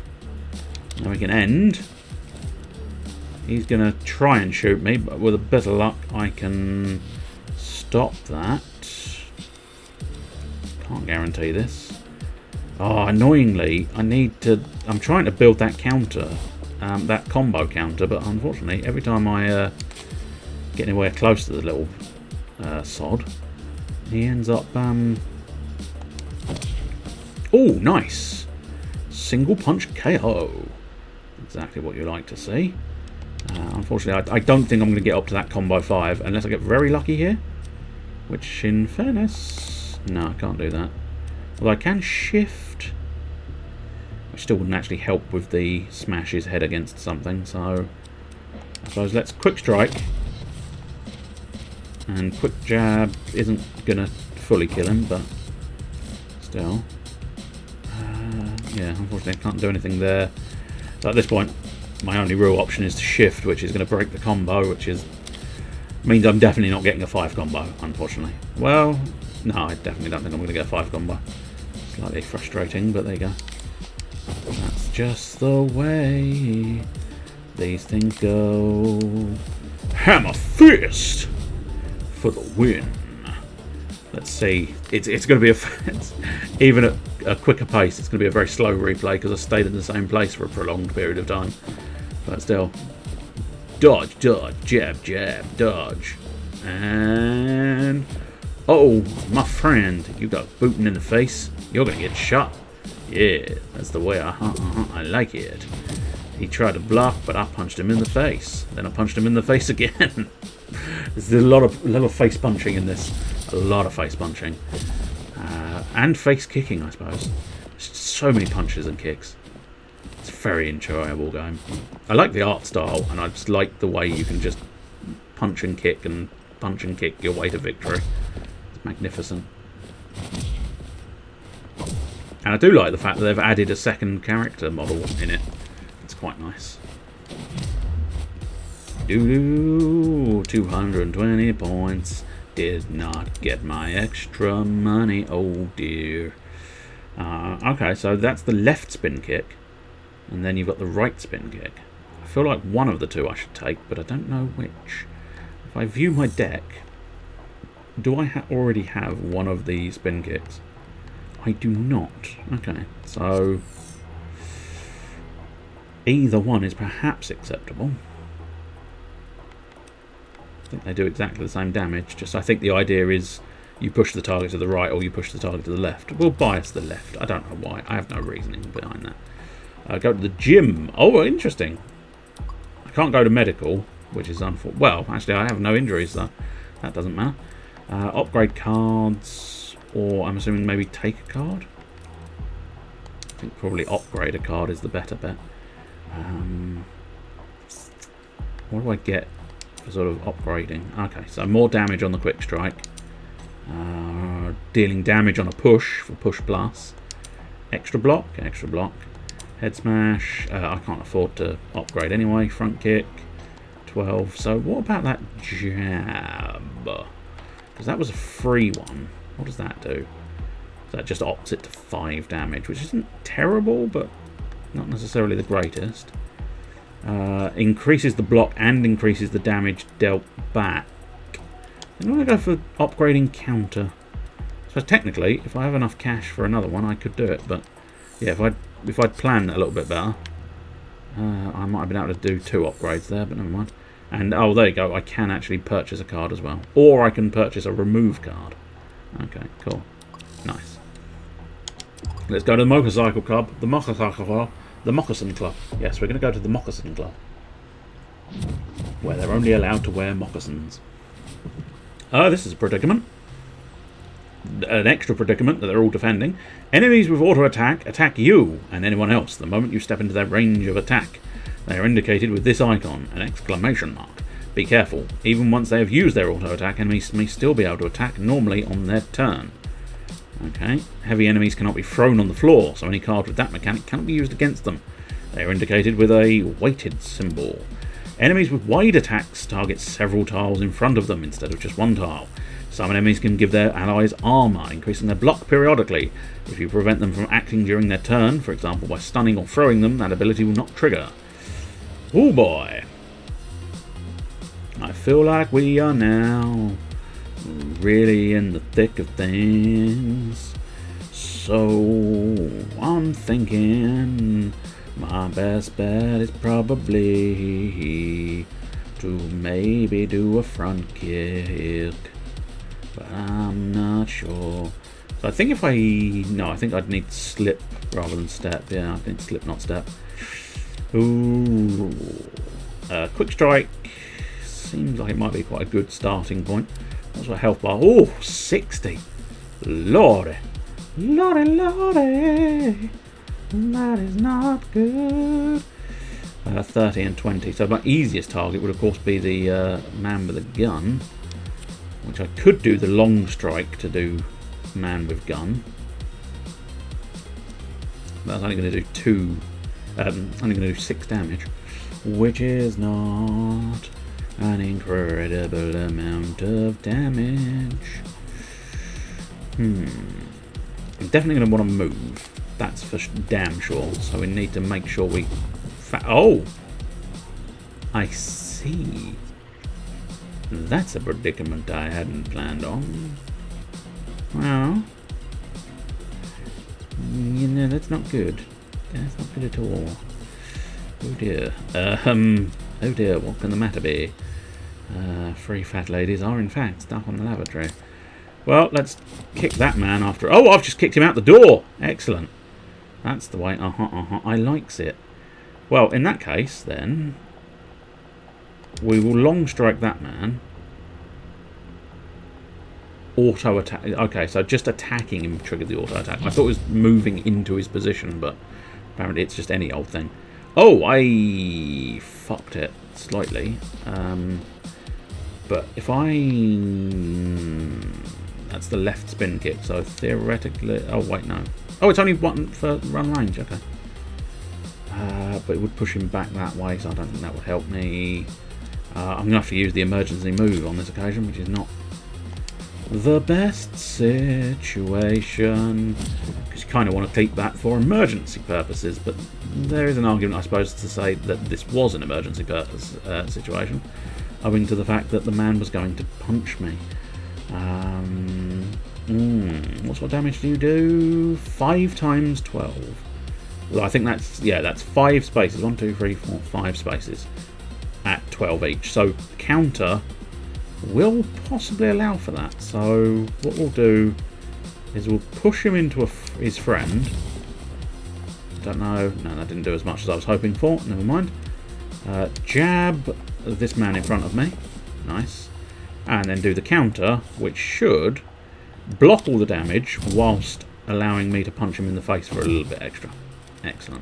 Now we can end. He's going to try and shoot me, but with a bit of luck I can stop that. Can't guarantee this. Oh, annoyingly, I'm trying to build that counter that combo counter, but unfortunately, every time I get anywhere close to the little sod, he ends up... Oh, nice! Single punch KO. Exactly what you like to see. Unfortunately, I don't think I'm going to get up to that combo 5 unless I get very lucky here. Which, in fairness... No, I can't do that. Although I can shift... Which still wouldn't actually help with the smash his head against something, so... I suppose let's quick strike. And quick jab isn't going to fully kill him, but... Still... yeah, unfortunately I can't do anything there. So at this point, my only real option is to shift, which is going to break the combo, which is means I'm definitely not getting a 5 combo, unfortunately. Well, no, I definitely don't think I'm going to get a 5 combo. Slightly frustrating, but there you go. That's just the way these things go. Hammer fist for the win. Let's see. It's going to be even at a quicker pace. It's going to be a very slow replay because I stayed in the same place for a prolonged period of time. But still, dodge, dodge, jab, jab, dodge, and oh, my friend, you got booting in the face. You're going to get shot. Yeah, that's the way I like it. He tried to block, but I punched him in the face. Then I punched him in the face again. There's a lot of face punching in this. A lot of face punching. And face kicking, I suppose. So many punches and kicks. It's a very enjoyable game. I like the art style, and I just like the way you can just punch and kick your way to victory. It's magnificent. And I do like the fact that they've added a second character model in it. It's quite nice. 220 points. Did not get my extra money. Oh dear. Okay, so that's the left spin kick. And then you've got the right spin kick. I feel like one of the two I should take, but I don't know which. If I view my deck, do I already have one of the spin kicks? I do not. Okay, so either one is perhaps acceptable. I think they do exactly the same damage, just I think the idea is you push the target to the right or you push the target to the left. We'll bias the left. I don't know why. I have no reasoning behind that. Go to the gym. Oh, interesting. I can't go to medical, which is unfortunate. Well, actually, I have no injuries, so that doesn't matter. Upgrade cards, or I'm assuming maybe take a card? I think probably upgrade a card is the better bet. What do I get for sort of upgrading? Okay, so more damage on the quick strike. Dealing damage on a push for push plus. Extra block. Head smash. I can't afford to upgrade anyway. Front kick. 12. So what about that jab? Because that was a free one. What does that do? So that just ups it to 5 damage, which isn't terrible, but not necessarily the greatest. Increases the block and increases the damage dealt back. I'm going to go for upgrading counter. So technically, if I have enough cash for another one, I could do it. But yeah, if I'd planned a little bit better, I might have been able to do 2 upgrades there, but never mind. And oh, there you go. I can actually purchase a card as well, or I can purchase a remove card. Okay, cool, nice. Let's go to the motorcycle club. The moccasin club. Yes, we're going to go to the moccasin club, where they're only allowed to wear moccasins. This is a predicament. An extra predicament that they're all defending. Enemies with auto attack you and anyone else the moment you step into their range of attack. They are indicated with this icon, an exclamation mark. Be careful. Even once they have used their auto attack, enemies may still be able to attack normally on their turn. Okay. Heavy enemies cannot be thrown on the floor, so any card with that mechanic cannot be used against them. They are indicated with a weighted symbol. Enemies with wide attacks target several tiles in front of them instead of just one tile. Some enemies can give their allies armor, increasing their block periodically. If you prevent them from acting during their turn, for example by stunning or throwing them, that ability will not trigger. Oh boy. I feel like we are now really in the thick of things. So I'm thinking My best bet is probably to maybe do a front kick, but I'm not sure. So I think if I think I'd need slip rather than step. Yeah, I think slip, not step. Ooh, quick strike seems like it might be quite a good starting point. What's our health bar? Oh, 60. Lordy, lordy, lordy. That is not good. 30 and 20. So my easiest target would of course be the man with a gun, which I could do the long strike to do man with gun. But that's only going to do only going to do 6 damage, which is not an incredible amount of damage. I'm definitely going to want to move. That's for damn sure. So we need to make sure we... Oh! I see. That's a predicament I hadn't planned on. Well... You know, that's not good. That's not good at all. Oh dear. Oh dear, what can the matter be? 3 fat ladies are in fact stuck on the lavatory. Well, let's kick that man after... Oh, I've just kicked him out the door! Excellent. That's the way. I likes it. Well, in that case, then, we will long strike that man. Auto attack. Okay, so just attacking him triggered the auto attack. I thought it was moving into his position, but apparently it's just any old thing. Oh, I fucked it slightly. But if that's the left spin kick, so theoretically... Oh, wait, no. Oh, it's only one for run range, okay. But it would push him back that way, so I don't think that would help me. I'm going to have to use the emergency move on this occasion, which is not the best situation. Because you kind of want to keep that for emergency purposes, but there is an argument, I suppose, to say that this was an emergency purpose situation, owing to the fact that the man was going to punch me. What sort of damage do you do? 5 times 12. Well, I think that's 5 spaces. 1, 2, 3, 4, 5 spaces at 12 each. So counter will possibly allow for that. So what we'll do is we'll push him into his friend. Don't know. No, that didn't do as much as I was hoping for. Never mind. Jab this man in front of me. Nice. And then do the counter, which should block all the damage whilst allowing me to punch him in the face for a little bit extra. Excellent.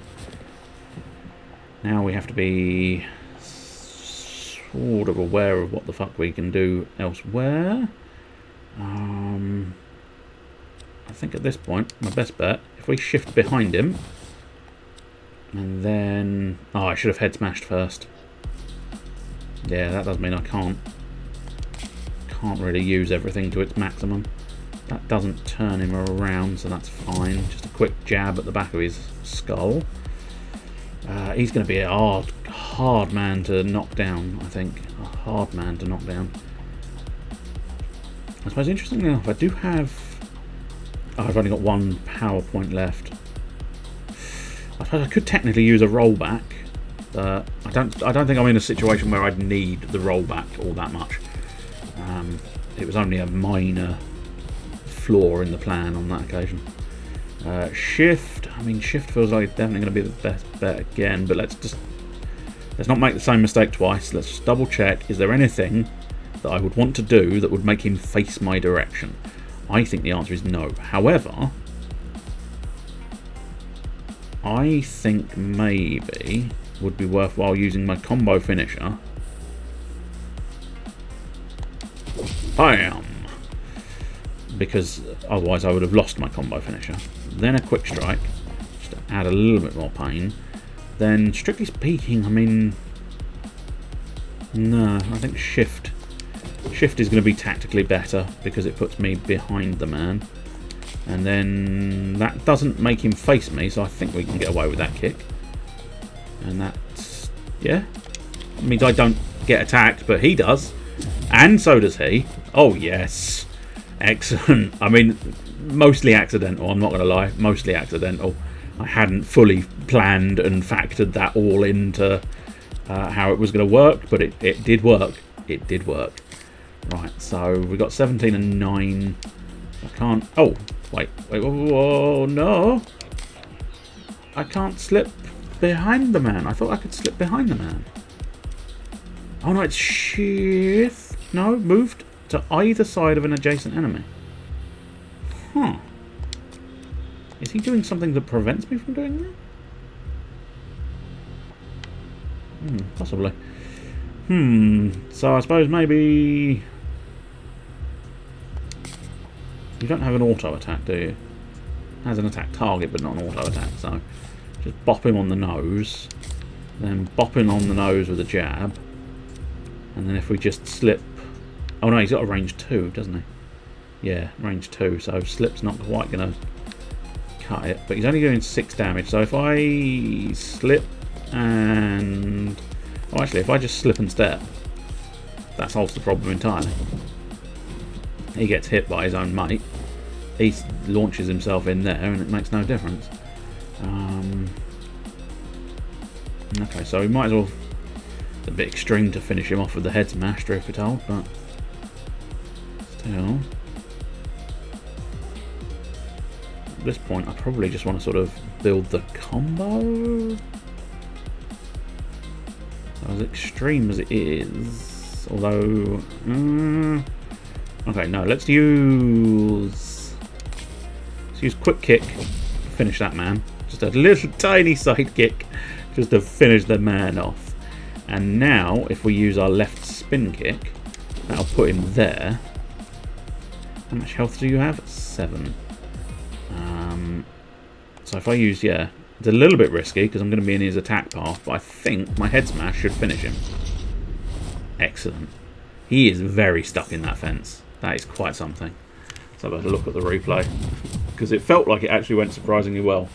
Now we have to be sort of aware of what the fuck we can do elsewhere. I think at this point, my best bet, if we shift behind him, and then... Oh, I should have head smashed first. Yeah, that does mean I can't really use everything to its maximum. That doesn't turn him around, so that's fine. Just a quick jab at the back of his skull. He's going to be a hard man to knock down, I think. A hard man to knock down. I suppose, interestingly enough, I do have... Oh, I've only got 1 power point left. I suppose I could technically use a rollback. I don't think I'm in a situation where I'd need the rollback all that much. It was only a minor flaw in the plan on that occasion. Shift. I mean, shift feels like it's definitely going to be the best bet again, but let's not make the same mistake twice. Let's just double check. Is there anything that I would want to do that would make him face my direction? I think the answer is no. However, I think maybe would be worthwhile using my combo finisher. Bam! Because otherwise I would have lost my combo finisher. Then a quick strike, just to add a little bit more pain. Then, strictly speaking, I mean... No, I think shift. Shift is going to be tactically better because it puts me behind the man. And then that doesn't make him face me, so I think we can get away with that kick. And that's... yeah. It means I don't get attacked, but he does. And so does he. Oh, yes. Excellent. I mean, mostly accidental, I'm not going to lie. Mostly accidental. I hadn't fully planned and factored that all into how it was going to work, but it did work. It did work. Right, so we got 17 and 9. I can't... Oh, wait. Whoa, no. I can't slip behind the man. I thought I could slip behind the man. Oh, no, it's shift. No, moved to either side of an adjacent enemy. Huh. Is he doing something that prevents me from doing that? Possibly. So I suppose maybe... You don't have an auto attack, do you? It has an attack target, but not an auto attack, so... Just bop him on the nose. Then bop him on the nose with a jab. And then if we just slip... Oh no, he's got a range 2, doesn't he? Yeah, range 2, so slip's not quite going to cut it. But he's only doing 6 damage, so if I slip and... Oh, actually, if I just slip and step, that solves the problem entirely. He gets hit by his own mate. He launches himself in there, and it makes no difference. Okay, so we might as well... It's a bit extreme to finish him off with the head smash, truth be told, but... Still... At this point, I probably just want to sort of build the combo... As extreme as it is, although... okay, no, let's use quick kick to finish that man. Just a little tiny side kick just to finish the man off. And now, if we use our left spin kick, that'll put him there. How much health do you have? 7. So if I use, yeah, it's a little bit risky because I'm going to be in his attack path, but I think my head smash should finish him. Excellent. He is very stuck in that fence. That is quite something. Let's have a look at the replay, because it felt like it actually went surprisingly well.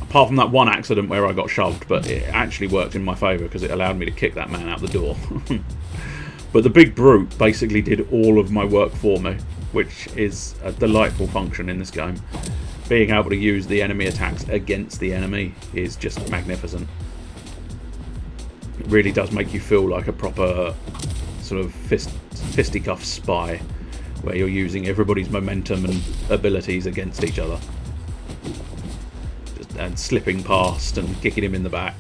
Apart from that one accident where I got shoved, but it actually worked in my favour because it allowed me to kick that man out the door. But the big brute basically did all of my work for me, which is a delightful function in this game. Being able to use the enemy attacks against the enemy is just magnificent. It really does make you feel like a proper sort of fisticuff spy, where you're using everybody's momentum and abilities against each other. And slipping past and kicking him in the back.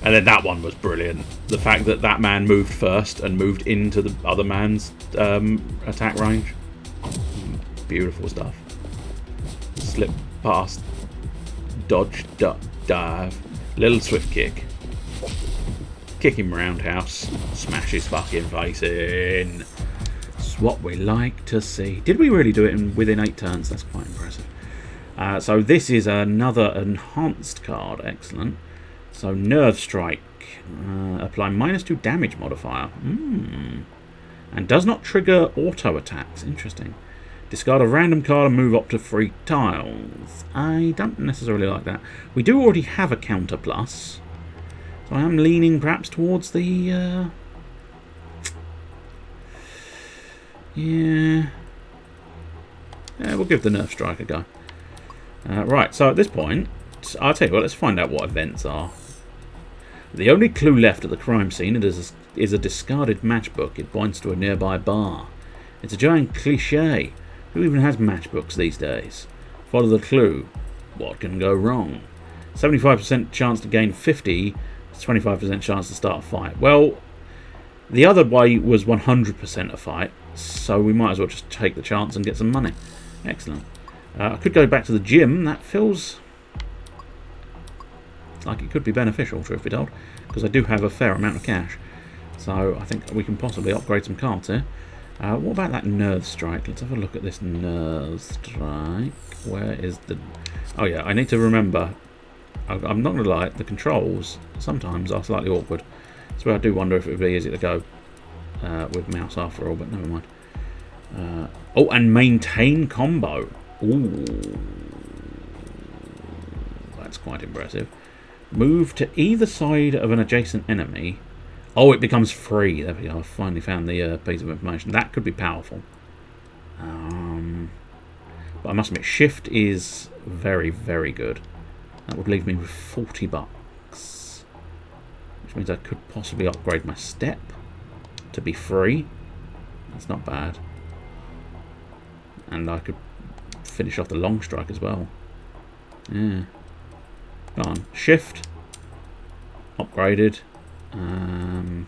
And then that one was brilliant. The fact that that man moved first and moved into the other man's attack range. Beautiful stuff. Slip past, dodge, duck, dive, little swift kick. Kick him roundhouse, smash his fucking face in. It's what we like to see. Did we really do it within 8 turns? That's quite impressive. So this is another enhanced card. Excellent. So Nerve Strike. Apply -2 damage modifier. And does not trigger auto attacks. Interesting. Discard a random card and move up to 3 tiles. I don't necessarily like that. We do already have a counter plus. So I am leaning perhaps towards the... Yeah, we'll give the Nerve Strike a go. Right, so at this point, I'll tell you what, let's find out what events are. The only clue left at the crime scene is a discarded matchbook. It points to a nearby bar. It's a giant cliche. Who even has matchbooks these days? Follow the clue. What can go wrong? 75% chance to gain 50, 25% chance to start a fight. Well, the other way was 100% a fight, so we might as well just take the chance and get some money. Excellent. I could go back to the gym. That feels like it could be beneficial, truth be told, because I do have a fair amount of cash. So I think we can possibly upgrade some cards here. What about that Nerve Strike? Let's have a look at this Nerve Strike. Where is the... Oh yeah, I need to remember. I'm not going to lie, the controls sometimes are slightly awkward. So I do wonder if it would be easy to go with mouse after all, but never mind. Oh, and maintain combo. Ooh, that's quite impressive. Move to either side of an adjacent enemy. Oh, it becomes free. There we go. I finally found the piece of information. That could be powerful. But I must admit, shift is very, very good. That would leave me with 40 bucks. Which means I could possibly upgrade my step to be free. That's not bad. And I could finish off the long strike as well. Yeah. Go on. Shift. Upgraded. Oh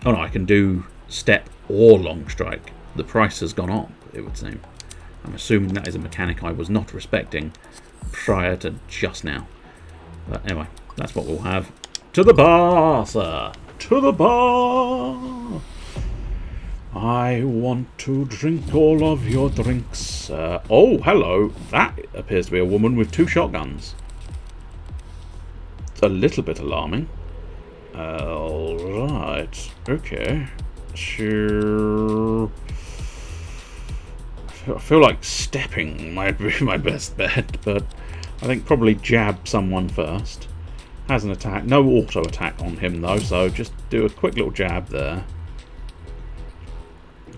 no, I can do step or long strike. The price has gone up, it would seem. I'm assuming that is a mechanic I was not respecting prior to just now. But anyway, that's what we'll have. To the bar, sir! To the bar! I want to drink all of your drinks. Oh, hello. That appears to be a woman with 2 shotguns. It's a little bit alarming. Alright. Okay. Sure. I feel like stepping might be my best bet, but I think probably jab someone first. Has an attack. No auto attack on him though, so just do a quick little jab there.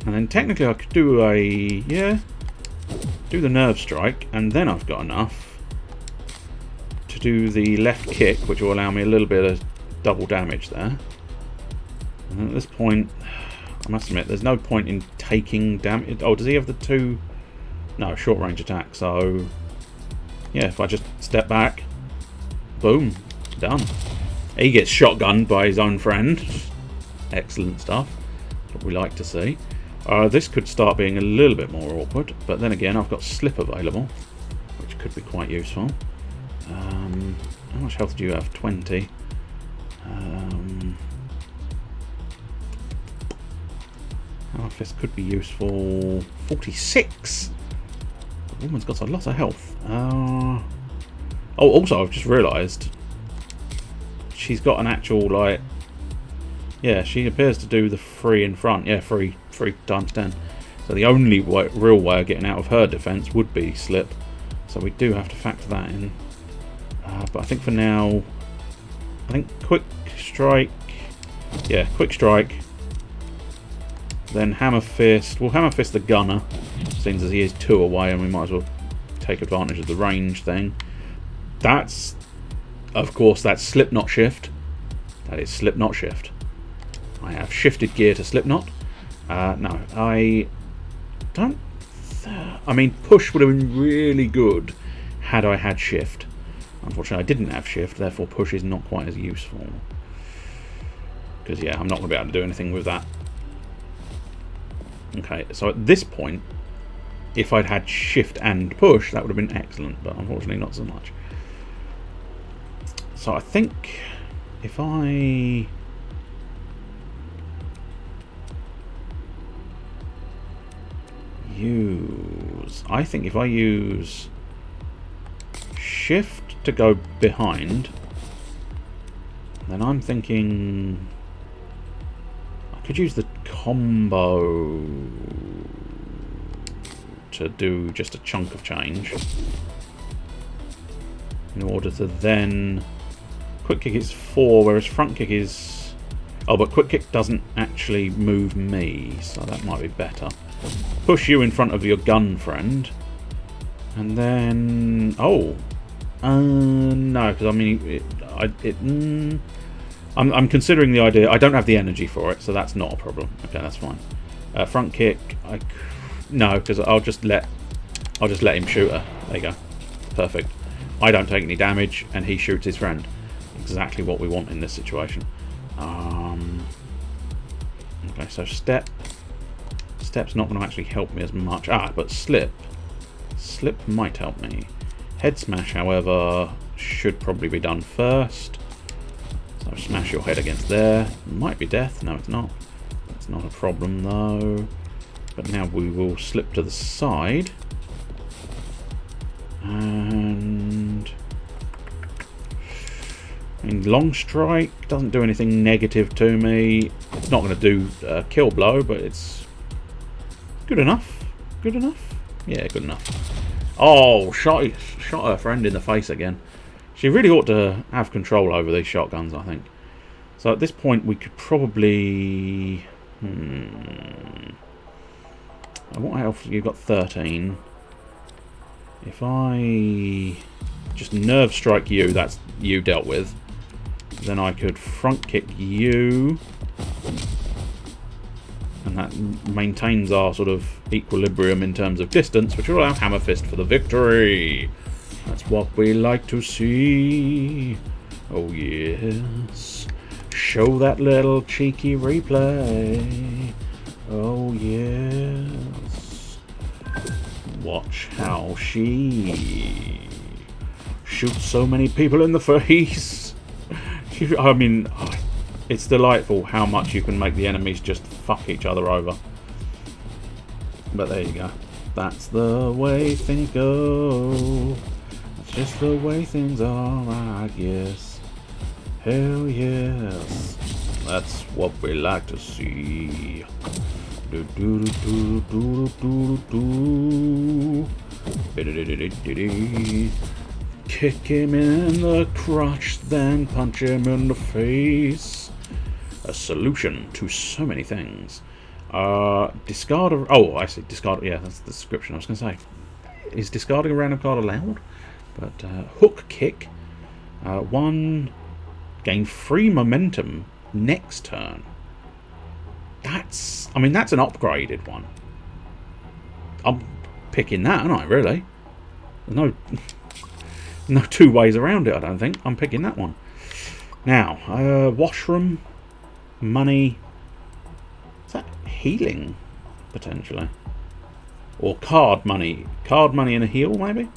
And then technically I could do do the nerve strike, and then I've got enough to do the left kick, which will allow me a little bit of double damage there. And at this point, I must admit, there's no point in taking damage. Oh, does he have the 2? No, short range attack. So, yeah, if I just step back, boom, done. He gets shotgunned by his own friend. Excellent stuff. That's what we like to see. This could start being a little bit more awkward, but then again, I've got slip available, which could be quite useful. How much health do you have? 20. Half fist could be useful. 46. The woman's got a lot of health. Oh, also I've just realised she's got an actual like. Yeah, she appears to do the 3 in front. Yeah, 3 times 10. So the only real way of getting out of her defence would be slip. So we do have to factor that in. But I think for now, I think quick strike. Yeah, quick strike. Then hammer fist. We'll hammer fist the gunner, seeing as he is 2 away, and we might as well take advantage of the range thing. That's, of course, that's slip not shift. That is slip not shift. I have shifted gear to slip not. No, I don't. I mean, push would have been really good had I had shift. Unfortunately, I didn't have shift, therefore push is not quite as useful. Because, yeah, I'm not going to be able to do anything with that. Okay, so at this point, if I'd had shift and push, that would have been excellent, but unfortunately not so much. So I think if I use shift to go behind, then I'm thinking I could use the combo to do just a chunk of change in order to then quick kick is 4, whereas front kick is... Oh, but quick kick doesn't actually move me, so that might be better. Push you in front of your gun friend, and then... Oh! No, because I mean, I'm considering the idea. I don't have the energy for it, so that's not a problem. Okay, that's fine. Front kick, no, because I'll just let him shoot her. There you go. Perfect. I don't take any damage, and he shoots his friend. Exactly what we want in this situation. Okay, so step. Step's not going to actually help me as much. But slip. Slip might help me. Head smash, however, should probably be done first. So smash your head against there. Might be death. No, it's not. That's not a problem, though. But now we will slip to the side. And... I mean, long strike doesn't do anything negative to me. It's not going to do a kill blow, but it's good enough. Good enough? Yeah, good enough. Oh, shot her friend in the face again. She really ought to have control over these shotguns, I think. So at this point, we could probably... What health? You've got 13. If I just nerve strike you, that's you dealt with. Then I could front kick you. And that maintains our sort of equilibrium in terms of distance, which will allow Hammer Fist for the victory. That's what we like to see. Oh yes. Show that little cheeky replay. Oh yes. Watch how she shoots so many people in the face. I mean, it's delightful how much you can make the enemies just fuck each other over. But there you go. That's the way things go. That's just the way things are, I guess. Hell yes. That's what we like to see. Do do do do do do do. Kick him in the crotch, then punch him in the face. A solution to so many things. Discard a... Oh, I see. Discard... Yeah, that's the description I was going to say. Is discarding a random card allowed? But hook kick. 1... Gain free momentum next turn. That's... I mean, that's an upgraded one. I'm picking that, aren't I, really? There's no two ways around it, I don't think. I'm picking that one. Now, washroom, money. Is that healing, potentially? Or card money. Card money and a heal, maybe?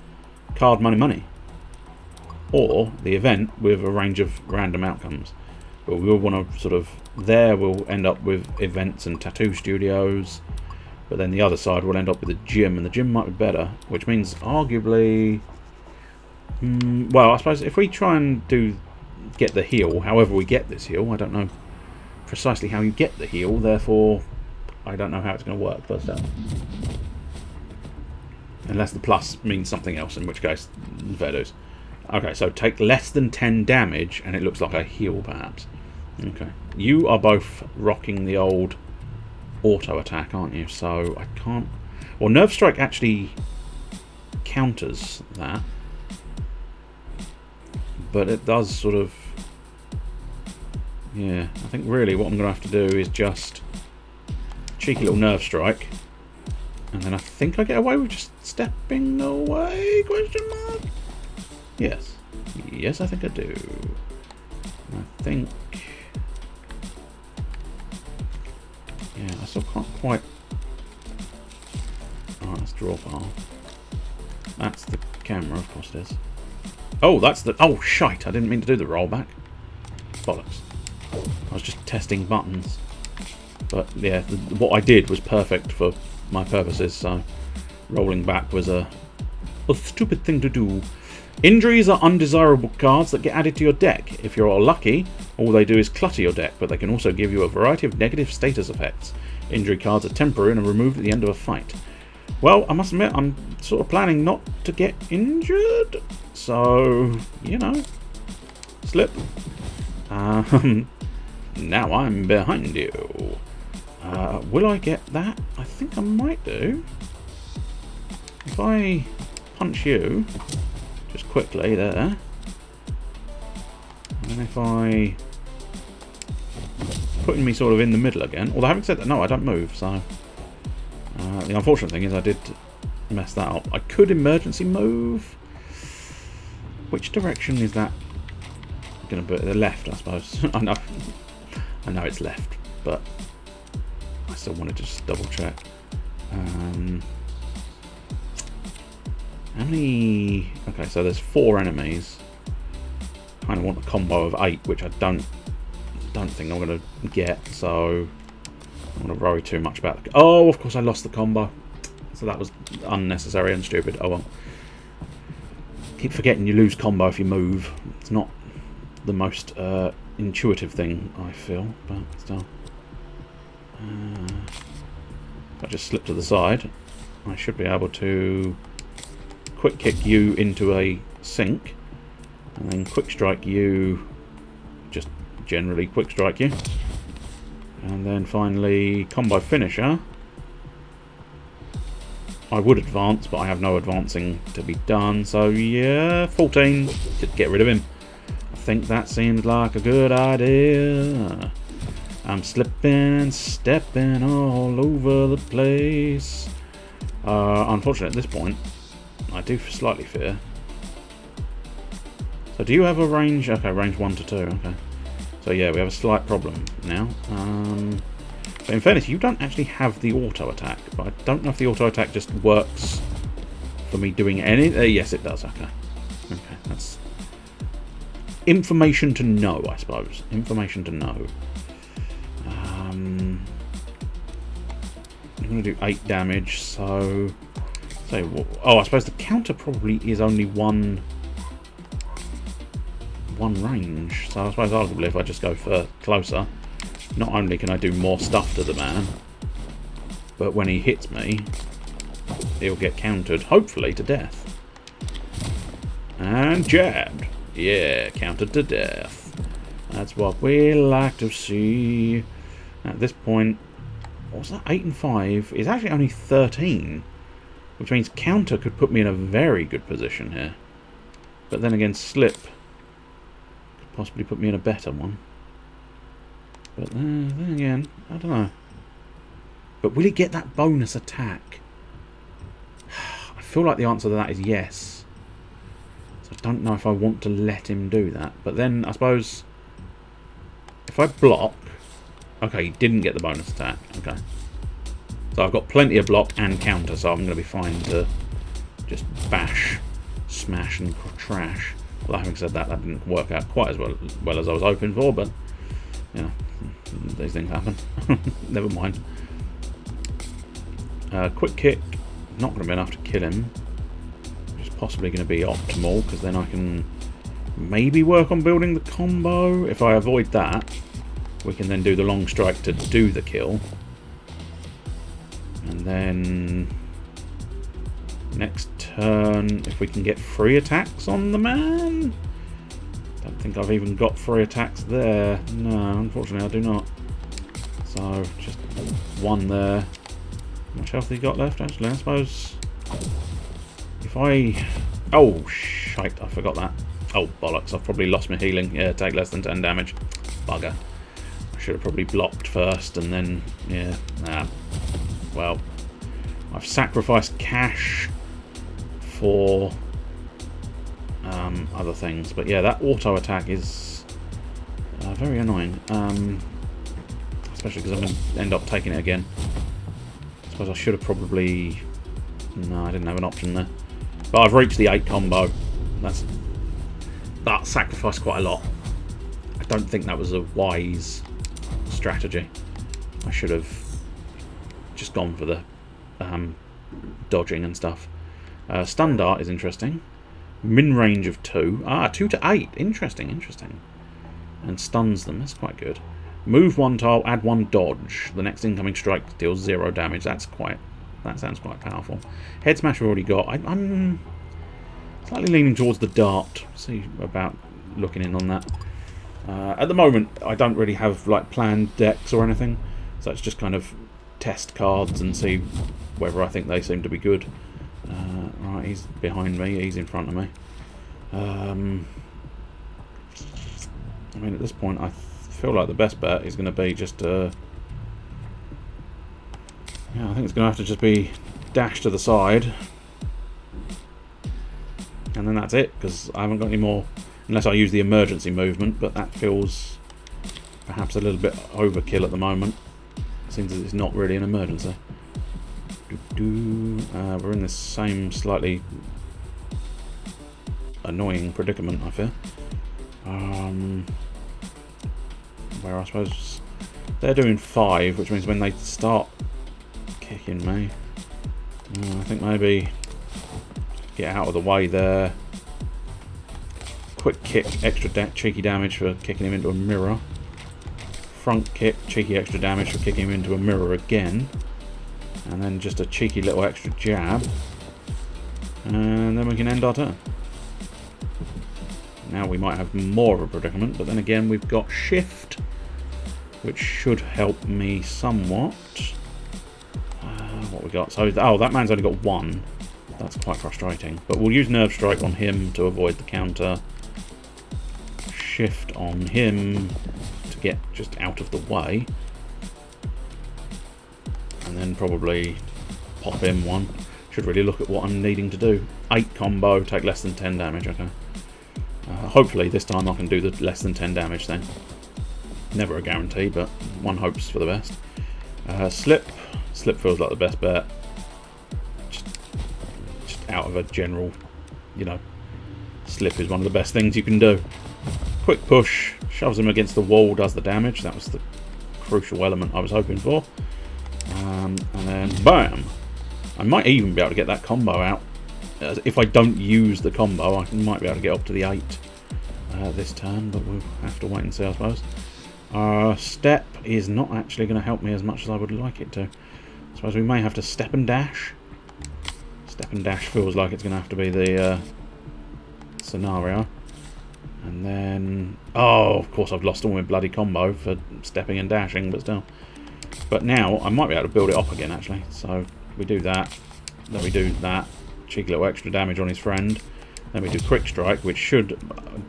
Card money, money. Or the event with a range of random outcomes. But we'll want to sort of... There we'll end up with events and tattoo studios. But then the other side will end up with a gym. And the gym might be better. Which means, arguably... well, I suppose if we try and get the heal, however we get this heal, I don't know precisely how you get the heal, therefore I don't know how it's going to work first out. Unless the plus means something else, in which case, fair dues. Okay, so take less than 10 damage, and it looks like a heal, perhaps. Okay. You are both rocking the old auto attack, aren't you? So I can't... Well, Nerve Strike actually counters that. But it does sort of... Yeah, I think really what I'm going to have to do is just... Cheeky little Nerve Strike. And then I think I get away with just stepping away, question mark? Yes. Yes, I think I do. I think... Yeah, I still can't quite... Alright, let's draw par. That's the camera, of course it is. Oh, that's the... Oh, shite. I didn't mean to do the rollback. Bollocks. I was just testing buttons. But, yeah, what I did was perfect for my purposes, so rolling back was a stupid thing to do. Injuries are undesirable cards that get added to your deck. If you're lucky, all they do is clutter your deck, but they can also give you a variety of negative status effects. Injury cards are temporary and are removed at the end of a fight. Well, I must admit, I'm sort of planning not to get injured. So, you know, slip. Now I'm behind you. Will I get that? I think I might do. If I punch you, just quickly there. And then if I... Putting me sort of in the middle again. Although having said that, no, I don't move, so... the unfortunate thing is I did mess that up. I could emergency move. Which direction is that going to be? The left, I suppose. I know it's left, but I still wanted to just double check. How many... Okay, so there's 4 enemies. Kind of want a combo of 8, which I don't think I'm going to get, so I'm going to worry too much about... Oh, of course I lost the combo. So that was unnecessary and stupid. Oh well. Keep forgetting you lose combo if you move. It's not the most intuitive thing, I feel, but still. If I just slip to the side, I should be able to quick kick you into a sink, and then quick strike you, just generally quick strike you, and then finally combo finisher. I would advance, but I have no advancing to be done. So yeah, 14. Just get rid of him. I think that seems like a good idea. I'm slipping and stepping all over the place. Unfortunately, at this point, I do slightly fear. So do you have a range? Okay, range 1 to 2. Okay. So yeah, we have a slight problem now. But in fairness, you don't actually have the auto attack. But I don't know if the auto attack just works for me doing any. Yes, it does. Okay. Okay, that's information to know, I suppose. Information to know. I'm going to do 8 damage. So, oh, I suppose the counter probably is only one range. So I suppose arguably if I just go for closer, not only can I do more stuff to the man, but when he hits me, he'll get countered, hopefully to death. And jabbed. Yeah, countered to death. That's what we like to see. At this point, what's that? 8 and 5 is actually only 13, which means counter could put me in a very good position here. But then again, slip could possibly put me in a better one. But then again, I don't know. But will he get that bonus attack? I feel like the answer to that is yes. So I don't know if I want to let him do that. But then, I suppose, if I block... Okay, he didn't get the bonus attack. Okay. So I've got plenty of block and counter, so I'm going to be fine to just bash, smash and trash. Although having said that, that didn't work out quite as well as I was hoping for, but, you know, these things happen. Never mind. Quick kick, not going to be enough to kill him. Which is possibly going to be optimal, because then I can maybe work on building the combo. If I avoid that, we can then do the long strike to do the kill. And then next turn, if we can get free attacks on the man. Don't think I've even got free attacks there. No, unfortunately I do not. So just one there. How much health have you got left actually? I suppose if I... Oh shite, I forgot that. Oh bollocks, I've probably lost my healing. Yeah, take less than 10 damage. Bugger. I should have probably blocked first and then... Yeah, nah. Well, I've sacrificed cash for other things. But yeah, that auto attack is very annoying. Especially because I'm going to end up taking it again. I suppose I should have probably... No, I didn't have an option there. But I've reached the 8 combo. That sacrificed quite a lot. I don't think that was a wise strategy. I should have just gone for the dodging and stuff. Stun dart is interesting. Min range of 2. 2 to 8. Interesting, interesting. And stuns them. That's quite good. Move 1 tile, add 1 dodge. The next incoming strike deals 0 damage. That sounds quite powerful. Head smash we've already got. I'm slightly leaning towards the dart. See about looking in on that. At the moment, I don't really have like planned decks or anything, so it's just kind of test cards and see whether I think they seem to be good. Right, he's behind me. He's in front of me. I mean, at this point, I feel like the best bet is going to be just yeah, I think it's going to have to just be dash to the side. And then that's it, because I haven't got any more, unless I use the emergency movement, but that feels perhaps a little bit overkill at the moment. Seems as it's not really an emergency. We're in this same slightly annoying predicament, I fear. Where I suppose they're doing 5, which means when they start kicking me, I think maybe get out of the way there. Quick kick, extra cheeky damage for kicking him into a mirror. Front kick, cheeky extra damage for kicking him into a mirror again. And then just a cheeky little extra jab. And then we can end our turn. Now we might have more of a predicament, but then again we've got shift, which should help me somewhat. What what we got. So, oh, that man's only got 1. That's quite frustrating. But we'll use Nerve Strike on him to avoid the counter. Shift on him to get just out of the way. And then probably pop him 1. Should really look at what I'm needing to do. 8 combo, take less than 10 damage, okay. Hopefully this time I can do the less than 10 damage then. Never a guarantee, but one hopes for the best. Slip. Slip feels like the best bet. Just out of a general, you know, slip is one of the best things you can do. Quick push, shoves him against the wall, does the damage. That was the crucial element I was hoping for. And then BAM! I might even be able to get that combo out. If I don't use the combo, I might be able to get up to the 8 this turn, but we'll have to wait and see, I suppose. Step is not actually going to help me as much as I would like it to. I suppose we may have to step and dash. Step and dash feels like it's going to have to be the scenario. And then... oh, of course I've lost all my bloody combo for stepping and dashing, but still. But now I might be able to build it up again, actually. So we do that. Then we do that. Cheeky little extra damage on his friend. Then we do Quick Strike, which should...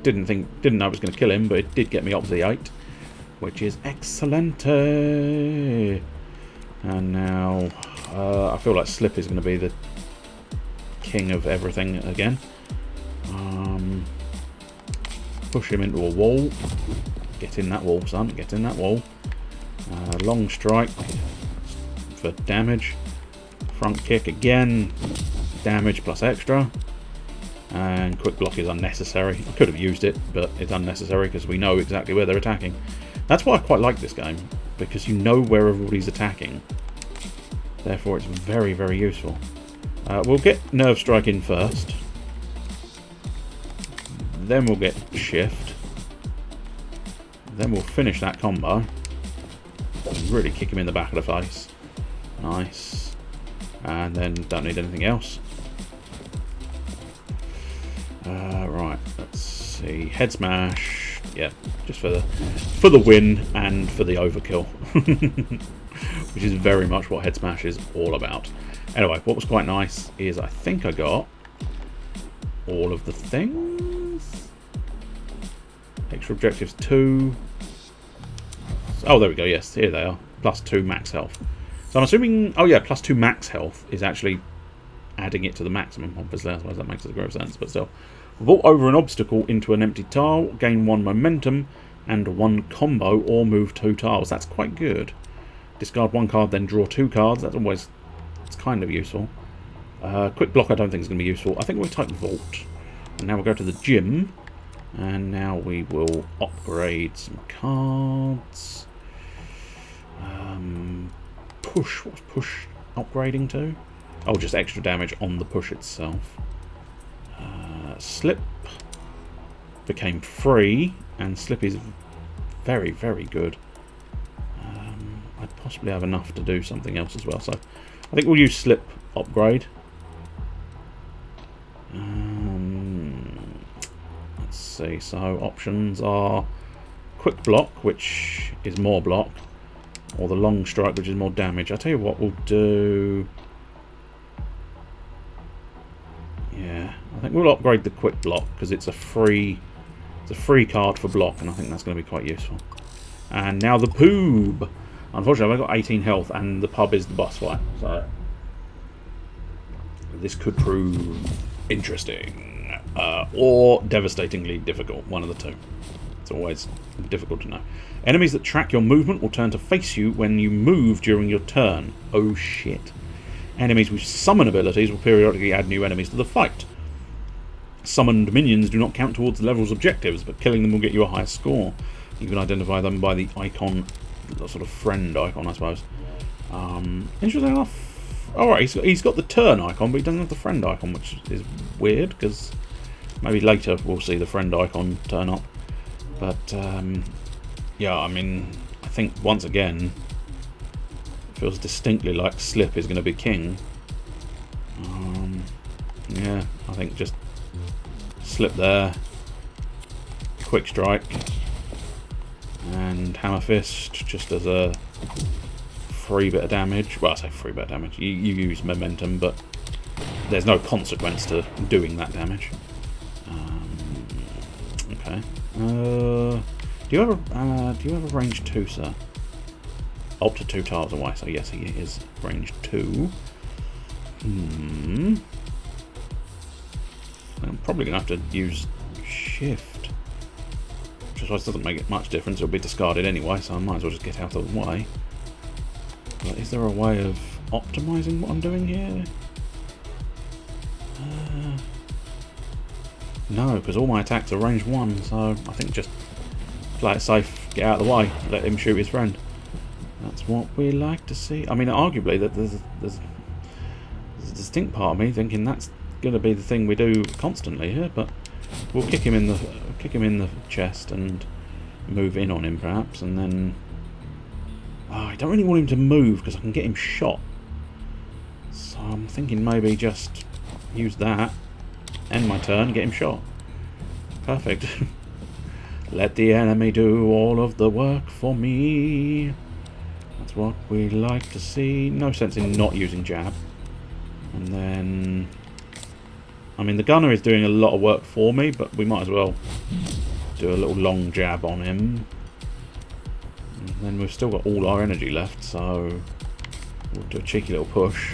didn't know it was going to kill him, but it did get me up to the 8. Which is excellent. And now I feel like Slip is going to be the king of everything again. Push him into a wall. Get in that wall, son. Get in that wall. Long strike for damage. Front kick again. Damage plus extra. And quick block is unnecessary. I could have used it, but it's unnecessary because we know exactly where they're attacking. That's why I quite like this game, because you know where everybody's attacking. Therefore, it's very, very useful. We'll get Nerve Strike in first. Then we'll get Shift. Then we'll finish that combo. Really kick him in the back of the face. Nice. And then don't need anything else. Right, let's see. Head Smash. Yeah, just for the win and for the overkill. Which is very much what Head Smash is all about. Anyway, what was quite nice is I think I got all of the things. Extra objectives 2. Oh, there we go. Yes, here they are. +2 max health. So I'm assuming... oh yeah, +2 max health is actually adding it to the maximum. Obviously, I suppose that makes a great sense, but still. Vault over an obstacle into an empty tile, gain 1 momentum and 1 combo, or move 2 tiles. That's quite good. Discard 1 card, then draw 2 cards. That's always... it's kind of useful. Quick block I don't think is going to be useful. I think we'll type Vault. And now we'll go to the gym. And now we will upgrade some cards. Push. What's push upgrading to? Oh, just extra damage on the push itself. Slip became free, and Slip is very, very good. I'd possibly have enough to do something else as well, so I think we'll use Slip upgrade. Let's see, so options are Quick Block, which is more block, or the Long Strike, which is more damage. I'll tell you what we'll do. Yeah, I think we'll upgrade the Quick Block because it's a free card for block, and I think that's going to be quite useful. And now the Poob. Unfortunately, I've got 18 health, and the pub is the boss fight, so this could prove interesting or devastatingly difficult. One of the two. It's always difficult to know. Enemies that track your movement will turn to face you when you move during your turn. Oh shit. Enemies with summon abilities will periodically add new enemies to the fight. Summoned minions do not count towards the level's objectives, but killing them will get you a higher score. You can identify them by the icon, the sort of friend icon, I suppose. Interesting enough. Alright, he's got the turn icon, but he doesn't have the friend icon, which is weird, because maybe later we'll see the friend icon turn up. But, yeah, I mean, I think once again, it feels distinctly like Slip is going to be king. Yeah, I think just Slip there, Quick Strike, and Hammer Fist just as a free bit of damage. Well, I say free bit of damage. You use momentum, but there's no consequence to doing that damage. Okay. Do you have a range 2, sir? Up to 2 tiles away. So yes, he is range 2. I'm probably gonna have to use shift. Which I suppose doesn't make it much difference. It'll be discarded anyway, so I might as well just get out of the way. But is there a way of optimizing what I'm doing here? No, because all my attacks are range 1, so I think just play it safe, get out of the way, let him shoot his friend. That's what we like to see. I mean, arguably, there's a distinct part of me thinking that's going to be the thing we do constantly here, but we'll kick him in the chest and move in on him perhaps, and then I don't really want him to move because I can get him shot. So I'm thinking maybe just use that, end my turn, get him shot. Perfect. Let the enemy do all of the work for me. That's what we like to see. No sense in not using jab. And then, I mean, the gunner is doing a lot of work for me, but we might as well do a little long jab on him. And then we've still got all our energy left, so we'll do a cheeky little push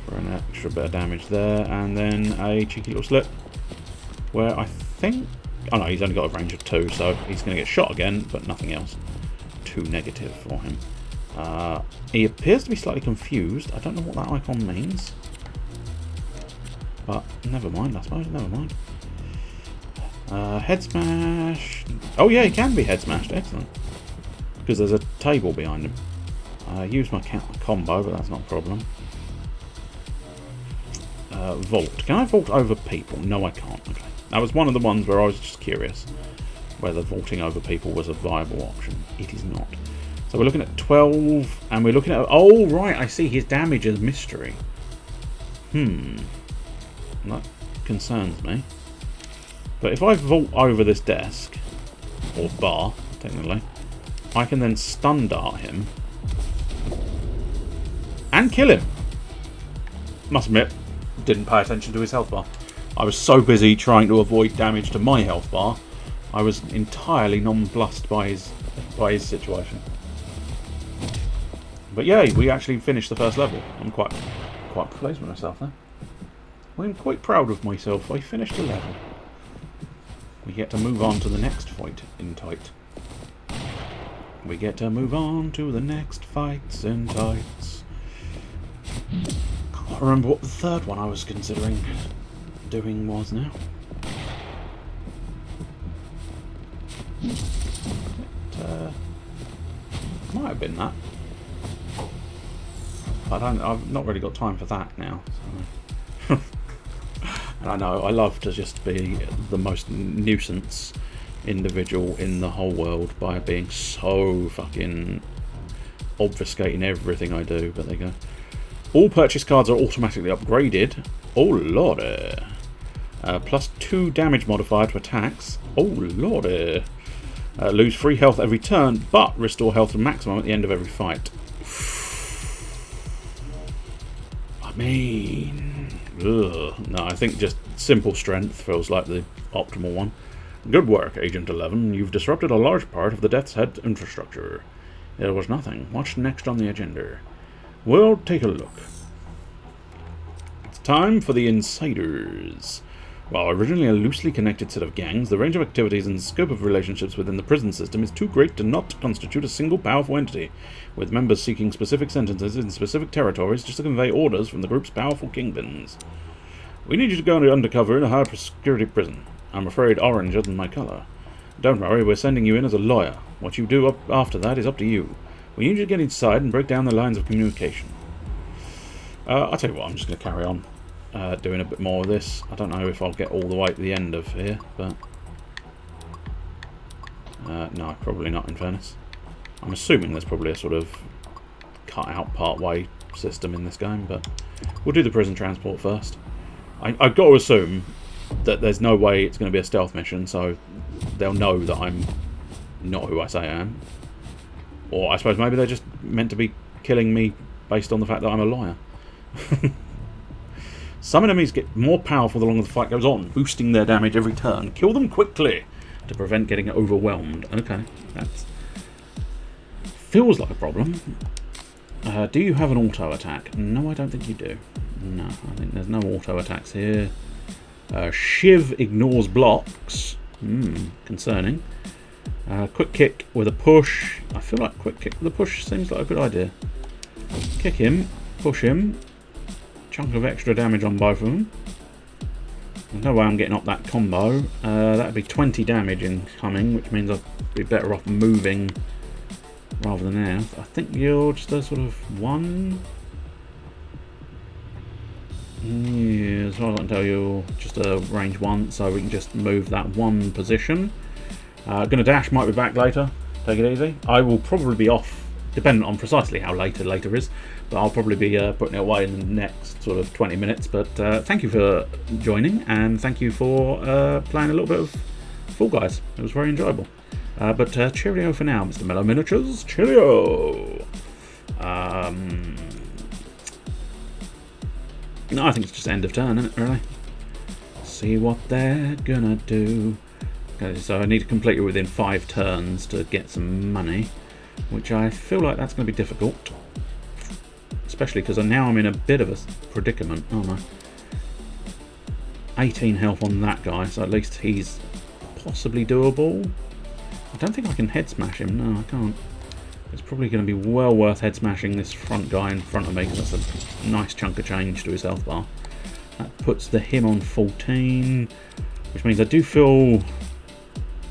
for an extra bit of damage there, and then a cheeky little slip where I think, oh no, he's only got a range of 2, so he's going to get shot again, but nothing else too negative for him. He appears to be slightly confused. I don't know what that icon means, but never mind, I suppose, never mind. Head smash. Oh yeah, he can be head smashed, excellent, because there's a table behind him. Use my combo, but that's not a problem. Vault. Can I vault over people? No, I can't. Okay. That was one of the ones where I was just curious whether vaulting over people was a viable option. It is not. So we're looking at 12, and we're looking at... Oh, right, I see. His damage is mystery. That concerns me. But if I vault over this desk, or bar, technically, I can then stun dart him and kill him. Must admit, didn't pay attention to his health bar. I was so busy trying to avoid damage to my health bar, I was entirely nonplussed by his situation. But yay, we actually finished the first level. I'm quite pleased with myself there. I'm quite proud of myself. I finished the level. We get to move on to the next fight in tight. We get to move on to the next fights in tights. Can't remember what the third one I was considering doing was now. Might have been that. I've not really got time for that now. So. And I know I love to just be the most nuisance individual in the whole world by being so fucking obfuscating everything I do, but there you go. All purchase cards are automatically upgraded. Oh lordy. Plus 2 damage modifier to attacks. Oh lordy. Lose free health every turn, but restore health to maximum at the end of every fight. I mean... Ugh. No, I think just simple strength feels like the optimal one. Good work, Agent 11. You've disrupted a large part of the Death's Head infrastructure. It was nothing. What's next on the agenda? We'll take a look. It's time for the Insiders. While originally a loosely connected set of gangs, the range of activities and scope of relationships within the prison system is too great to not constitute a single powerful entity, with members seeking specific sentences in specific territories just to convey orders from the group's powerful kingpins. We need you to go undercover in a high security prison. I'm afraid orange isn't my colour. Don't worry, we're sending you in as a lawyer. What you do after that is up to you. We need you to get inside and break down the lines of communication. I'll tell you what, I'm just going to carry on. Doing a bit more of this. I don't know if I'll get all the way to the end of here, but no, probably not, in fairness. I'm assuming there's probably a sort of cut out part way system in this game, but we'll do the prison transport first. I've got to assume that there's no way it's going to be a stealth mission, so they'll know that I'm not who I say I am. Or I suppose maybe they're just meant to be killing me based on the fact that I'm a liar. Some enemies get more powerful the longer the fight goes on, boosting their damage every turn. Kill them quickly to prevent getting overwhelmed. Okay, that feels like a problem. Do you have an auto attack? No, I don't think you do. No, I think there's no auto attacks here. Shiv ignores blocks. Concerning. Quick kick with a push. I feel like quick kick with a push seems like a good idea. Kick him, push him. Chunk of extra damage on both of them. There's no way I'm getting up that combo. That'd be 20 damage incoming, which means I'd be better off moving rather than out. I think you're just a sort of one. Yeah, as far as I can tell, you're just a range 1, so we can just move that one position. Gonna dash, might be back later. Take it easy. I will probably be off, depending on precisely how later is, but I'll probably be putting it away in the next sort of 20 minutes. But thank you for joining, and thank you for playing a little bit of Fall Guys. It was very enjoyable. But cheerio for now, Mr. Mellow Miniatures. Cheerio! No, I think it's just end of turn, isn't it, really? See what they're gonna do. Okay, so I need to complete it within 5 turns to get some money, which I feel like that's going to be difficult. Especially because now I'm in a bit of a predicament, aren't I? 18 health on that guy, so at least he's possibly doable. I don't think I can head smash him. No, I can't. It's probably going to be well worth head smashing this front guy in front of me, because that's a nice chunk of change to his health bar. That puts him on 14, which means I do feel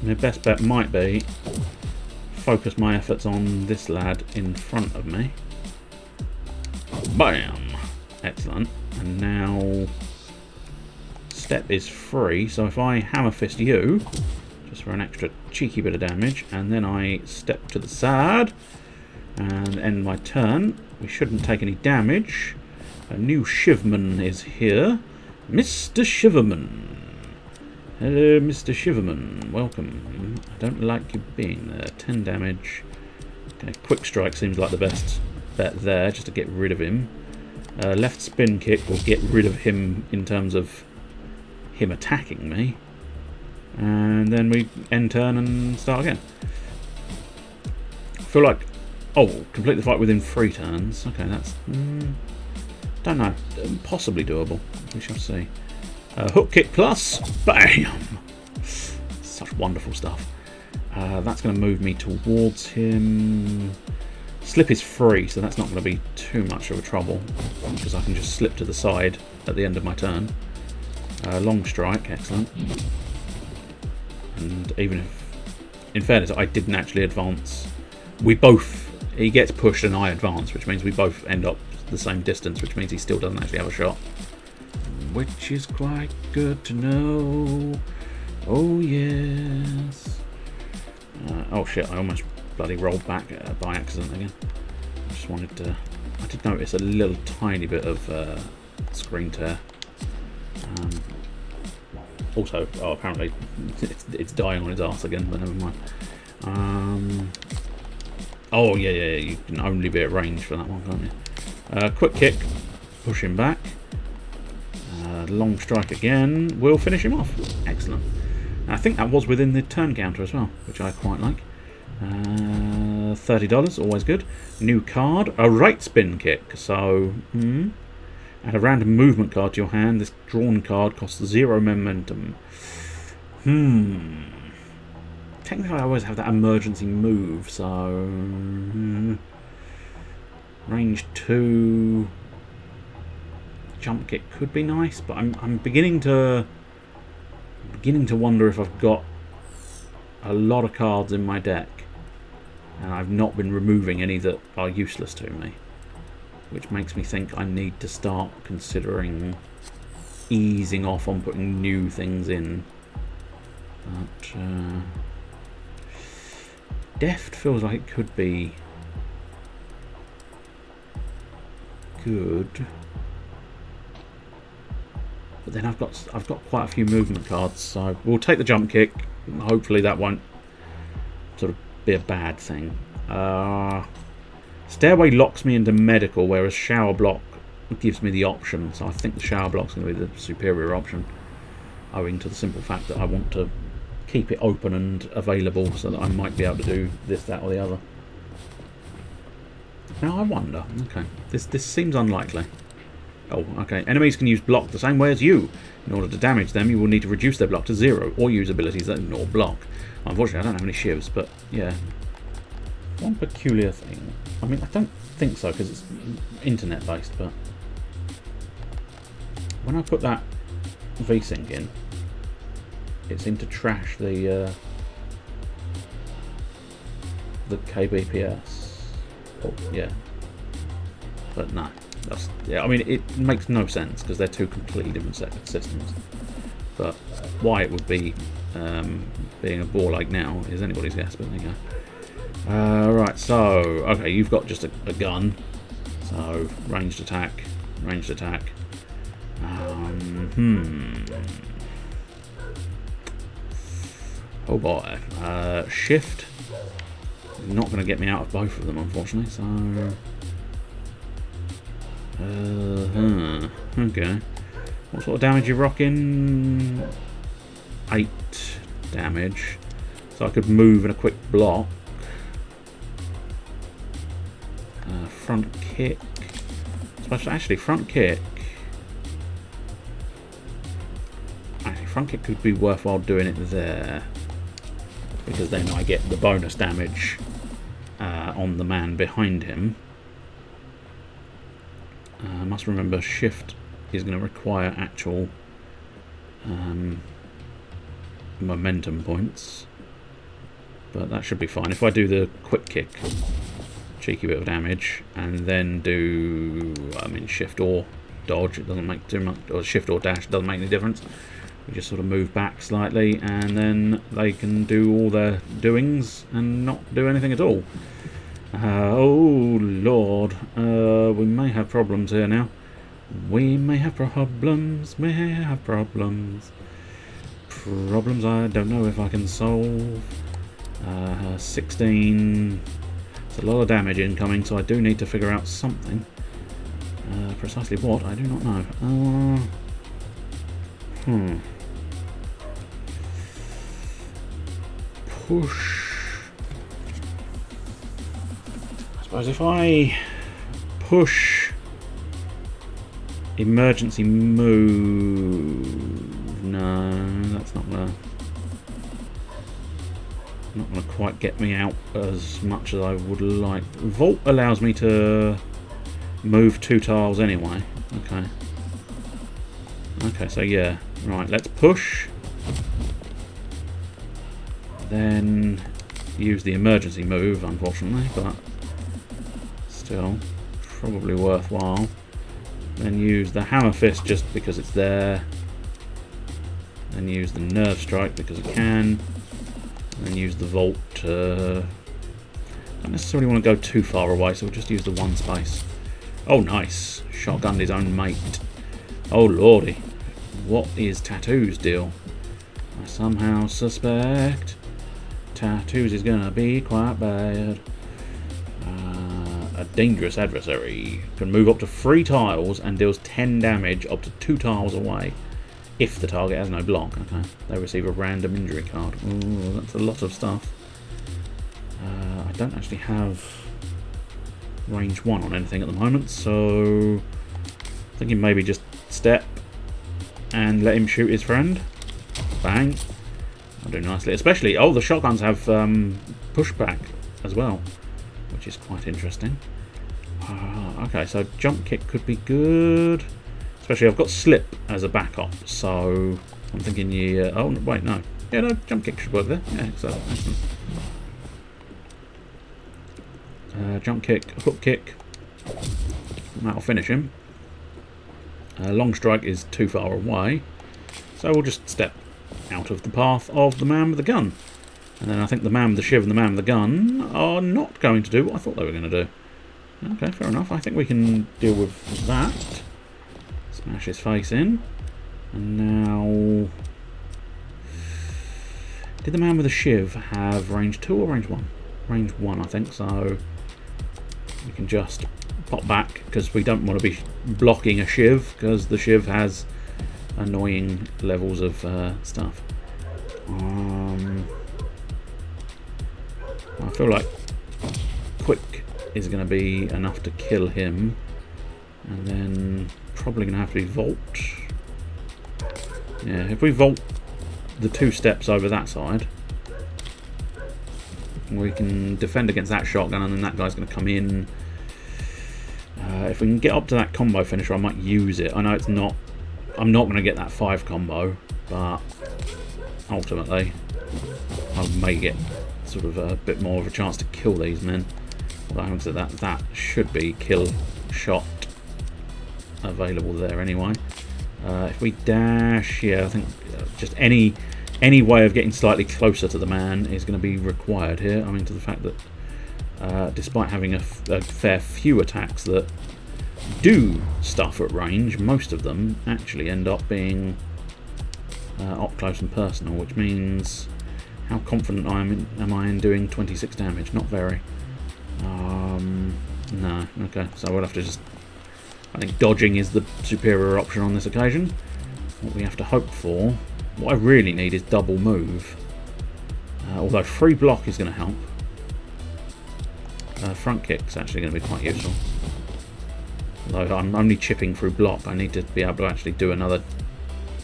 my best bet might be focus my efforts on this lad in front of me. Bam! Excellent. And now step is free, so if I hammer fist you, just for an extra cheeky bit of damage, and then I step to the side and end my turn, we shouldn't take any damage. A new Shivman is here. Mr. Shiverman. Hello, Mr. Shiverman. Welcome. I don't like you being there. 10 damage. Okay, quick strike seems like the best bet there, just to get rid of him. Left spin kick will get rid of him in terms of him attacking me. And then we end turn and start again. I feel like... Oh, complete the fight within 3 turns. Okay, that's... don't know. Possibly doable. We shall see. Hook kick plus. Bam! Such wonderful stuff. That's going to move me towards him. Slip is free, so that's not going to be too much of a trouble, because I can just slip to the side at the end of my turn. Long strike, excellent. And even if, in fairness, I didn't actually advance, we both, he gets pushed and I advance, which means we both end up the same distance, which means he still doesn't actually have a shot. Which is quite good to know. Oh yes. Oh shit, I almost bloody rolled back by accident again. I just wanted to... I did notice a little tiny bit of screen tear. Also, oh, apparently it's dying on its arse again, but never mind. Oh yeah, you can only be at range for that one, can't you? Quick kick, push him back. Long strike again, will finish him off. Excellent. I think that was within the turn counter as well, which I quite like. $30, always good. New card, a right spin kick. So, add a random movement card to your hand. This drawn card costs 0 momentum. Technically, I always have that emergency move, so... range 2... jump kick could be nice, but I'm beginning to wonder if I've got a lot of cards in my deck and I've not been removing any that are useless to me, which makes me think I need to start considering easing off on putting new things in. But deft feels like it could be good. But then I've got quite a few movement cards, so we'll take the jump kick. Hopefully that won't sort of be a bad thing. Stairway locks me into medical, whereas shower block gives me the option. So I think the shower block's going to be the superior option, owing to the simple fact that I want to keep it open and available so that I might be able to do this, that, or the other. Now I wonder. Okay, this seems unlikely. Oh, okay. Enemies can use block the same way as you. In order to damage them, you will need to reduce their block to 0, or use abilities that ignore block. Unfortunately, I don't have any shivs, but yeah. One peculiar thing. I mean, I don't think so, because it's internet-based, but when I put that VSync in, it seemed to trash the kbps. Oh, yeah. But no. That's, yeah, I mean, it makes no sense because they're two completely different systems. But why it would be being a bore like now is anybody's guess, but there you go. Right, so, okay, you've got just a gun. So, ranged attack, ranged attack. Oh boy. Shift. Not going to get me out of both of them, unfortunately, so... okay. What sort of damage you rocking? 8 damage. So I could move in a quick block. Front kick. Actually, front kick. Actually, front kick could be worthwhile doing it there, because then I get the bonus damage on the man behind him. I must remember shift is going to require actual momentum points, but that should be fine. If I do the quick kick, cheeky bit of damage, and then do, I mean, shift or dodge, it doesn't make too much, or shift or dash, doesn't make any difference. We just sort of move back slightly, and then they can do all their doings and not do anything at all. Oh lord, we may have problems here now. We may have problems, Problems I don't know if I can solve. 16. It's a lot of damage incoming, so I do need to figure out something. Precisely what, I do not know. Push. I suppose if I push emergency move, no, that's not gonna quite get me out as much as I would like. Vault allows me to move 2 tiles anyway. Okay, so yeah, right, let's push, then use the emergency move, unfortunately, but still probably worthwhile. Then use the hammer fist just because it's there, then use the nerve strike because it can, and then use the vault. Don't necessarily want to go too far away, so we'll just use the 1 space. Oh nice, shotgunned his own mate. Oh lordy, what is Tattoo's deal? I somehow suspect Tattoos is gonna be quite bad. A dangerous adversary can move up to 3 tiles and deals 10 damage up to 2 tiles away if the target has no block. Okay, they receive a random injury card. Ooh, that's a lot of stuff. I don't actually have range 1 on anything at the moment, so thinking maybe just step and let him shoot his friend. Bang. I'll do nicely. Especially, oh, the shotguns have pushback as well, which is quite interesting. Okay, so jump kick could be good. Especially, I've got slip as a backup, so I'm thinking, yeah. Oh, wait, no. Yeah, no, jump kick should work there. Yeah, so excellent. Jump kick, hook kick. That'll finish him. Long strike is too far away, so we'll just step out of the path of the man with the gun. And then I think the man with the shiv and the man with the gun are not going to do what I thought they were going to do. Okay, fair enough. I think we can deal with that. Smash his face in. And now... Did the man with the shiv have range 2 or range 1? Range 1, I think, so... we can just pop back because we don't want to be blocking a shiv, because the shiv has annoying levels of stuff. I feel like quick is going to be enough to kill him, and then probably going to have to be vault. Yeah, if we vault the 2 steps over that side, we can defend against that shotgun, and then that guy's going to come in. If we can get up to that combo finisher, I might use it. I know it's not, I'm not going to get that 5 combo, but ultimately I may get sort of a bit more of a chance to kill these men. Although that should be kill shot available there anyway. If we dash, yeah, I think just any way of getting slightly closer to the man is going to be required here. I mean, to the fact that despite having a fair few attacks that do stuff at range, most of them actually end up being up close and personal, which means how confident am I in doing 26 damage? Not very. No, okay, so we'll have to just, I think dodging is the superior option on this occasion. What we have to hope for, what I really need is double move. Although free block is going to help. Front kick's actually going to be quite useful. Although I'm only chipping through block, I need to be able to actually do another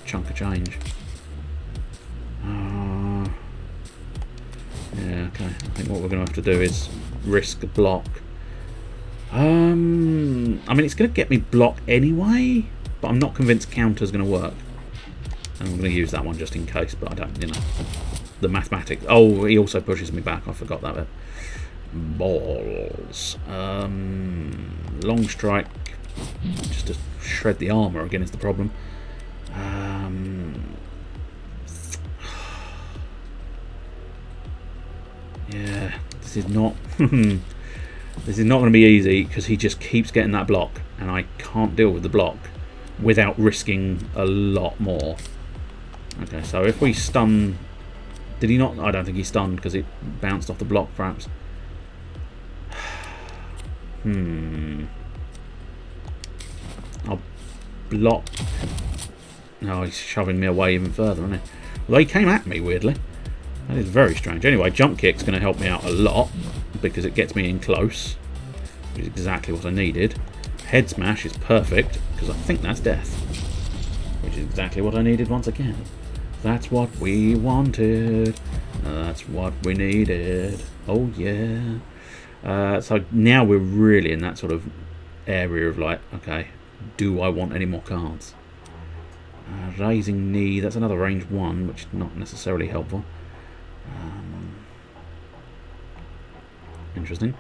chunk of change. Yeah, okay. I think what we're going to have to do is risk a block. I mean, it's going to get me block anyway, but I'm not convinced counter's going to work. And I'm going to use that one just in case, but I don't, you know. The mathematics. Oh, he also pushes me back. I forgot that bit. Balls. Long strike. Just to shred the armour again is the problem. Yeah, this is not this is not going to be easy because he just keeps getting that block, and I can't deal with the block without risking a lot more. Okay, so if we stun, did he not? I don't think he stunned because it bounced off the block, perhaps. I'll block. No, he's shoving me away even further, isn't he? Although he came at me weirdly. That is very strange. Anyway, jump kick's going to help me out a lot because it gets me in close, which is exactly what I needed. Head smash is perfect because I think that's death, which is exactly what I needed once again. That's what we wanted. That's what we needed. Oh yeah. So now we're really in that sort of area of like, okay, do I want any more cards? Raising knee, that's another range 1, which is not necessarily helpful. Interesting.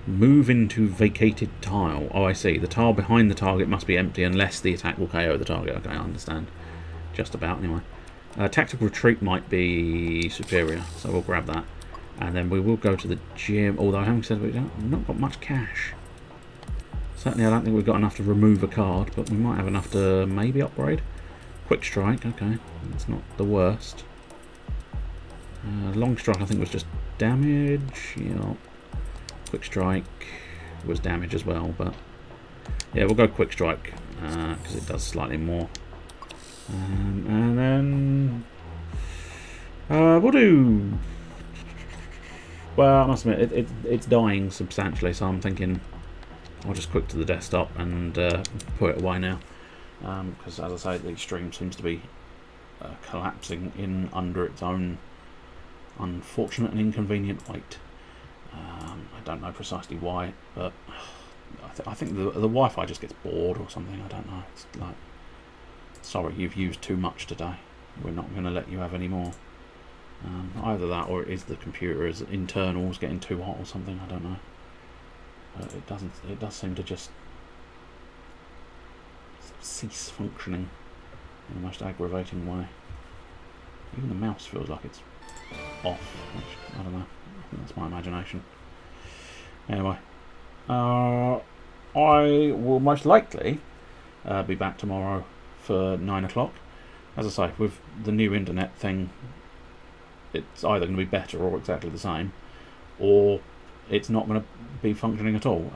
Move into vacated tile. Oh, I see. The tile behind the target must be empty unless the attack will KO the target. Okay, I understand. Just about, anyway. Tactical retreat might be superior, so we'll grab that. And then we will go to the gym, although having said we've not got much cash. Certainly I don't think we've got enough to remove a card, but we might have enough to maybe upgrade. Quick strike, okay. That's not the worst. Long strike I think was just damage. Yeah. Quick strike was damage as well, but yeah, we'll go quick strike because it does slightly more. And then we'll do. Well, I must admit it's dying substantially, so I'm thinking I'll just quick to the desktop and put it away now, because as I say, the stream seems to be collapsing in under its own unfortunate and inconvenient weight. I don't know precisely why, but I think the Wi-Fi just gets bored or something. I don't know. It's like, sorry, you've used too much today. We're not going to let you have any more. Either that, or it is the computer's internals getting too hot or something. I don't know. But it doesn't. It does seem to just cease functioning in the most aggravating way. Even the mouse feels like it's off, which I don't know. I think that's my imagination. Anyway, I will most likely be back tomorrow for 9 o'clock. As I say, with the new internet thing, it's either going to be better or exactly the same, or it's not going to be functioning at all.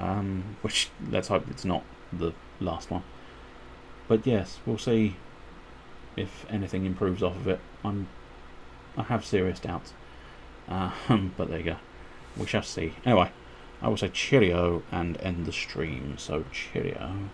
Which, let's hope it's not the last one. But yes, we'll see if anything improves off of it. I have serious doubts. But there you go. We shall see. Anyway, I will say cheerio and end the stream. So cheerio.